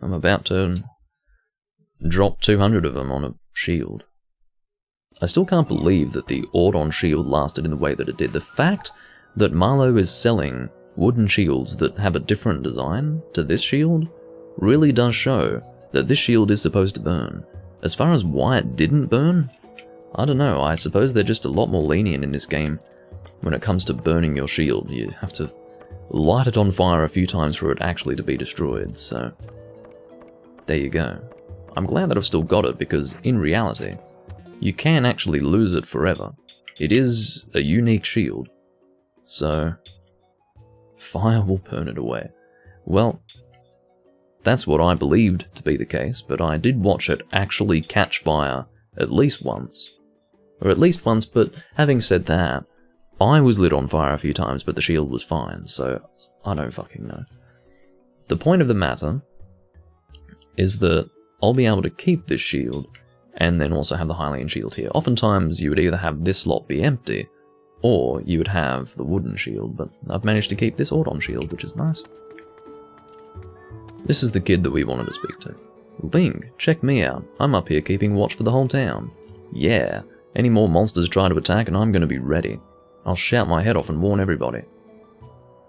S1: I'm about to drop 200 of them on a shield. I still can't believe that the Ordon shield lasted in the way that it did. The fact that Marlowe is selling wooden shields that have a different design to this shield really does show that this shield is supposed to burn. As far as why it didn't burn, I don't know. I suppose they're just a lot more lenient in this game when it comes to burning your shield. You have to light it on fire a few times for it actually to be destroyed, so there you go. I'm glad that I've still got it, because in reality, you can actually lose it forever. It is a unique shield, so fire will burn it away. Well, that's what I believed to be the case, but I did watch it actually catch fire at least once. But having said that, I was lit on fire a few times, but the shield was fine, so I don't fucking know. The point of the matter is that I'll be able to keep this shield, and then also have the Hylian shield here. Oftentimes you would either have this slot be empty, or you would have the wooden shield, but I've managed to keep this Autumn shield, which is nice. This is the kid that we wanted to speak to. Link, check me out. I'm up here keeping watch for the whole town. Yeah, any more monsters try to attack and I'm gonna be ready. I'll shout my head off and warn everybody.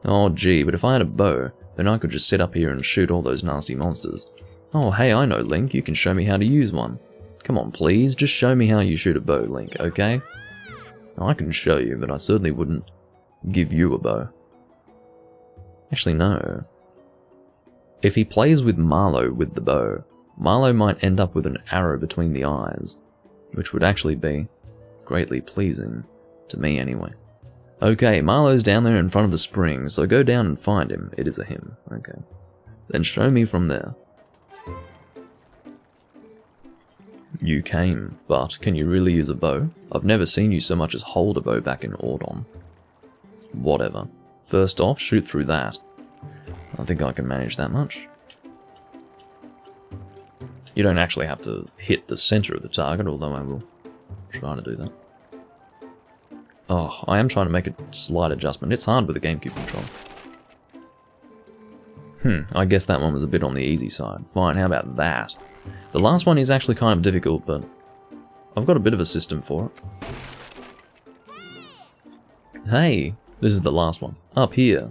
S1: Oh gee, but if I had a bow, then I could just sit up here and shoot all those nasty monsters. Oh hey, I know Link, you can show me how to use one. Come on please, just show me how you shoot a bow, Link, okay? I can show you, but I certainly wouldn't give you a bow. Actually no. If he plays with Marlowe with the bow, Marlowe might end up with an arrow between the eyes, which would actually be greatly pleasing to me anyway. Okay, Marlowe's down there in front of the spring, so go down and find him. It is a him. Okay. Then show me from there. You came, but can you really use a bow? I've never seen you so much as hold a bow back in Autumn. Whatever. First off, shoot through that. I think I can manage that much. You don't actually have to hit the center of the target, although I will try to do that. Oh, I am trying to make a slight adjustment. It's hard with the GameCube control. I guess that one was a bit on the easy side. Fine, how about that? The last one is actually kind of difficult, but I've got a bit of a system for it. Hey, this is the last one. Up here.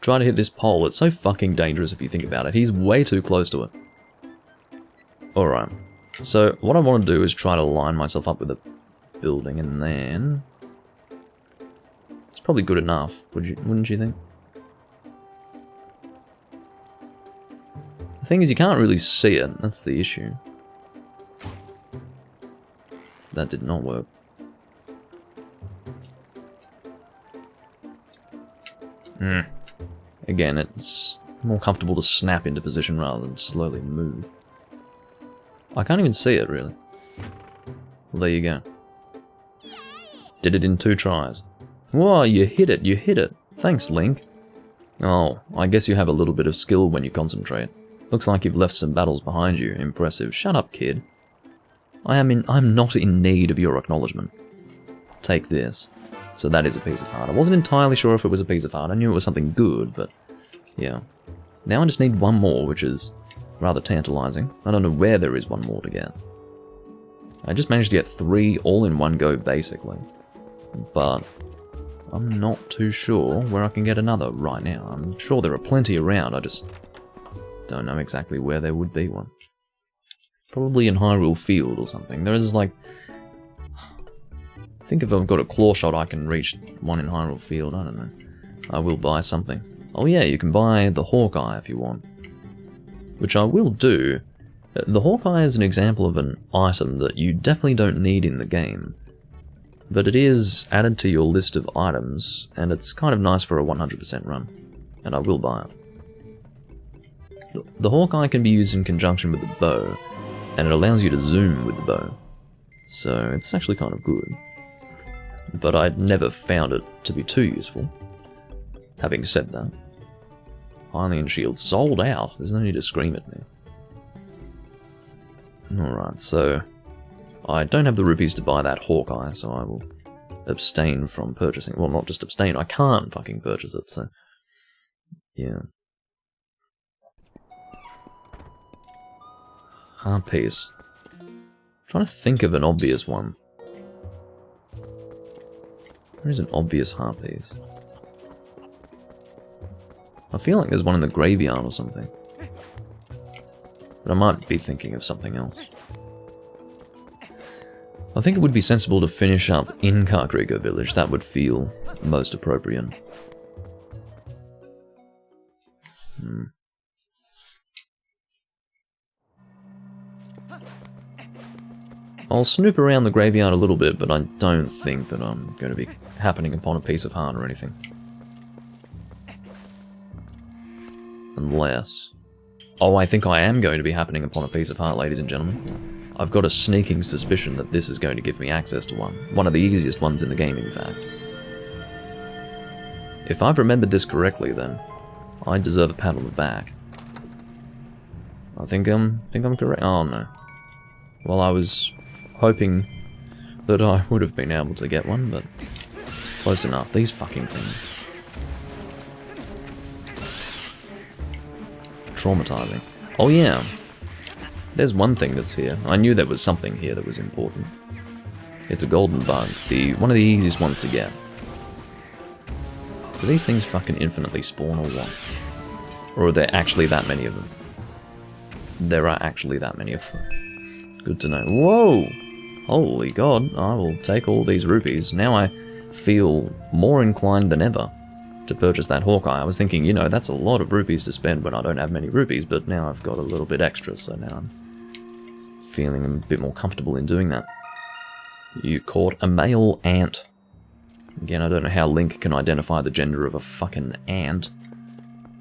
S1: Try to hit this pole. It's so fucking dangerous if you think about it. He's way too close to it. Alright. So, what I want to do is try to line myself up with a building, and then... It's probably good enough, wouldn't you think? The thing is, you can't really see it. That's the issue. That did not work. Again, it's more comfortable to snap into position rather than slowly move. I can't even see it, really. Well, there you go. Did it in 2 tries. Whoa, you hit it. Thanks, Link. Oh, I guess you have a little bit of skill when you concentrate. Looks like you've left some battles behind you. Impressive. Shut up, kid. I'm not in need of your acknowledgement. Take this. So that is a piece of heart. I wasn't entirely sure if it was a piece of heart. I knew it was something good, but yeah. Now I just need one more, which is rather tantalizing. I don't know where there is one more to get. I just managed to get 3 all in one go, basically. But I'm not too sure where I can get another right now. I'm sure there are plenty around, I just don't know exactly where there would be one. Probably in Hyrule Field or something. There is like... I think if I've got a claw shot I can reach one in Hyrule Field, I don't know. I will buy something. Oh yeah, you can buy the Hawkeye if you want. Which I will do. The Hawkeye is an example of an item that you definitely don't need in the game. But it is added to your list of items, and it's kind of nice for a 100% run. And I will buy it. The Hawkeye can be used in conjunction with the bow, and it allows you to zoom with the bow. So it's actually kind of good. But I'd never found it to be too useful. Having said that, Hylian shield sold out. There's no need to scream at me. Alright, so I don't have the rupees to buy that Hawkeye, so I will abstain from purchasing. Well, not just abstain, I can't fucking purchase it, so yeah. Heart piece. I'm trying to think of an obvious one. Where is an obvious heart piece? I feel like there's one in the graveyard or something. But I might be thinking of something else. I think it would be sensible to finish up in Kakariko Village. That would feel most appropriate. I'll snoop around the graveyard a little bit, but I don't think that I'm going to be happening upon a piece of heart or anything. Unless... Oh, I think I am going to be happening upon a piece of heart, ladies and gentlemen. I've got a sneaking suspicion that this is going to give me access to one. One of the easiest ones in the game, in fact. If I've remembered this correctly, then I deserve a pat on the back. I think I'm correct. Oh, no. Well, I was hoping that I would have been able to get one, but close enough. These fucking things. Traumatizing. Oh yeah, there's one thing that's here. I knew there was something here that was important. It's a golden bug, one of the easiest ones to get. Do these things fucking infinitely spawn or what? Or are there actually that many of them? There are actually that many of them. Good to know. Whoa! Holy god, I will take all these rupees. Now I feel more inclined than ever to purchase that Hawkeye. I was thinking, you know, that's a lot of rupees to spend when I don't have many rupees, but now I've got a little bit extra, so now I'm feeling a bit more comfortable in doing that. You caught a male ant. Again, I don't know how Link can identify the gender of a fucking ant,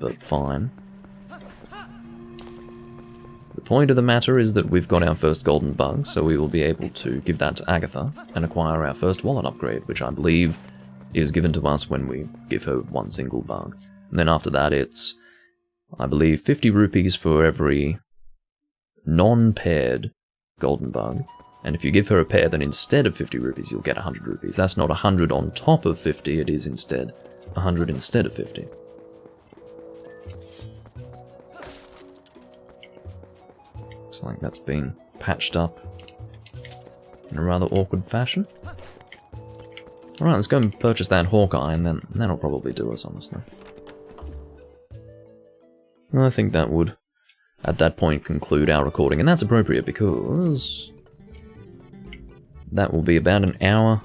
S1: but fine. The point of the matter is that we've got our first golden bug, so we will be able to give that to Agatha and acquire our first wallet upgrade, which I believe is given to us when we give her one single bug. And then after that it's, I believe, 50 rupees for every non-paired golden bug. And if you give her a pair, then instead of 50 rupees, you'll get 100 rupees. That's not 100 on top of 50, it is instead 100 instead of 50. Looks like that's been patched up in a rather awkward fashion. Alright, let's go and purchase that Hawkeye, and then that'll probably do us, honestly. I think that would, at that point, conclude our recording, and that's appropriate because that will be about an hour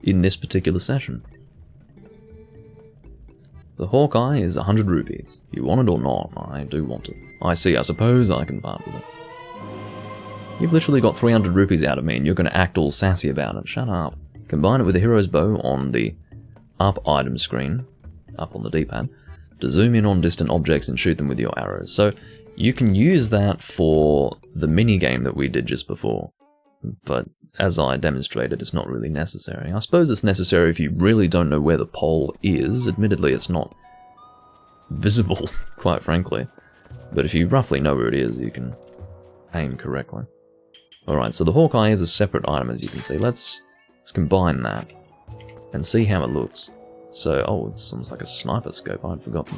S1: in this particular session. The Hawkeye is 100 rupees. You want it or not? I do want it. I see, I suppose I can part with it. You've literally got 300 rupees out of me, and you're going to act all sassy about it. Shut up. Combine it with the hero's bow on the up item screen, up on the D-pad, to zoom in on distant objects and shoot them with your arrows. So you can use that for the mini-game that we did just before, but as I demonstrated, it's not really necessary. I suppose it's necessary if you really don't know where the pole is. Admittedly, it's not visible, quite frankly, but if you roughly know where it is, you can aim correctly. Alright, so the Hawkeye is a separate item, as you can see. Let's combine that and see how it looks. So, oh, it's almost like a sniper scope, I'd forgotten.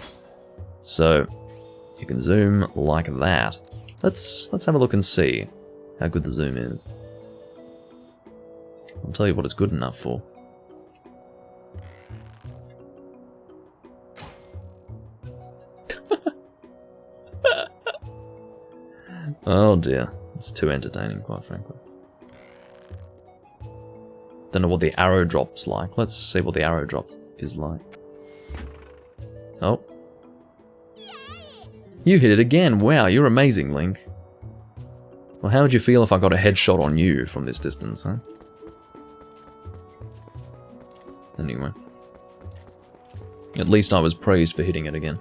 S1: So, you can zoom like that. Let's have a look and see how good the zoom is. I'll tell you what it's good enough for. Oh dear, it's too entertaining, quite frankly. Don't know what the arrow drop's like. Let's see what the arrow drop is like. Oh. You hit it again! Wow, you're amazing, Link. Well, how would you feel if I got a headshot on you from this distance, huh? Anyway. At least I was praised for hitting it again.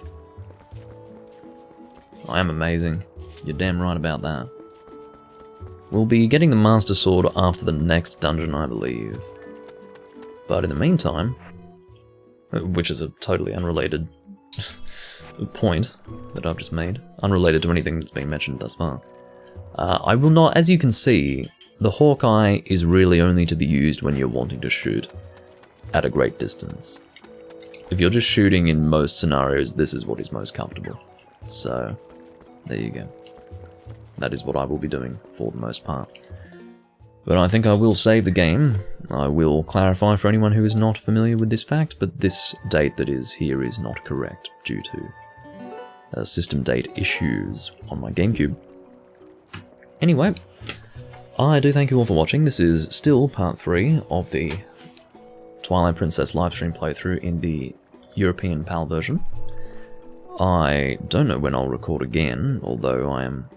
S1: I am amazing. You're damn right about that. We'll be getting the Master Sword after the next dungeon, I believe. But in the meantime, which is a totally unrelated point that I've just made, unrelated to anything that's been mentioned thus far, I will not, as you can see, the Hawkeye is really only to be used when you're wanting to shoot at a great distance. If you're just shooting in most scenarios, this is what is most comfortable. So, there you go. That is what I will be doing for the most part. But I think I will save the game. I will clarify for anyone who is not familiar with this fact, but this date that is here is not correct due to system date issues on my GameCube. Anyway, I do thank you all for watching. This is still part 3 of the Twilight Princess livestream playthrough in the European PAL version. I don't know when I'll record again, although I am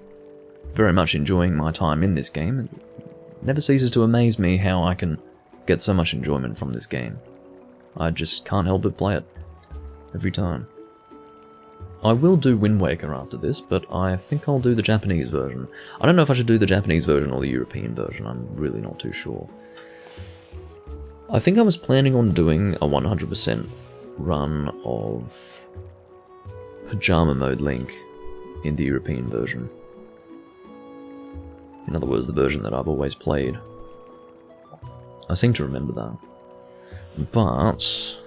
S1: very much enjoying my time in this game. It never ceases to amaze me how I can get so much enjoyment from this game. I just can't help but play it every time. I will do Wind Waker after this, but I think I'll do the Japanese version. I don't know if I should do the Japanese version or the European version, I'm really not too sure. I think I was planning on doing a 100% run of Pajama Mode Link in the European version. In other words, the version that I've always played. I seem to remember that. But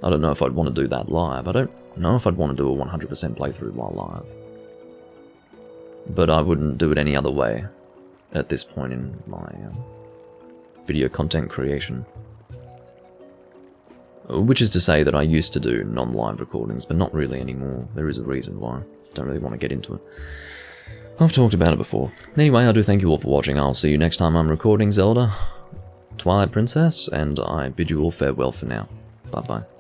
S1: I don't know if I'd want to do that live. I don't know if I'd want to do a 100% playthrough while live. But I wouldn't do it any other way at this point in my video content creation. Which is to say that I used to do non-live recordings, but not really anymore. There is a reason why. Don't really want to get into it. I've talked about it before. Anyway, I do thank you all for watching. I'll see you next time I'm recording Zelda, Twilight Princess, and I bid you all farewell for now. Bye-bye.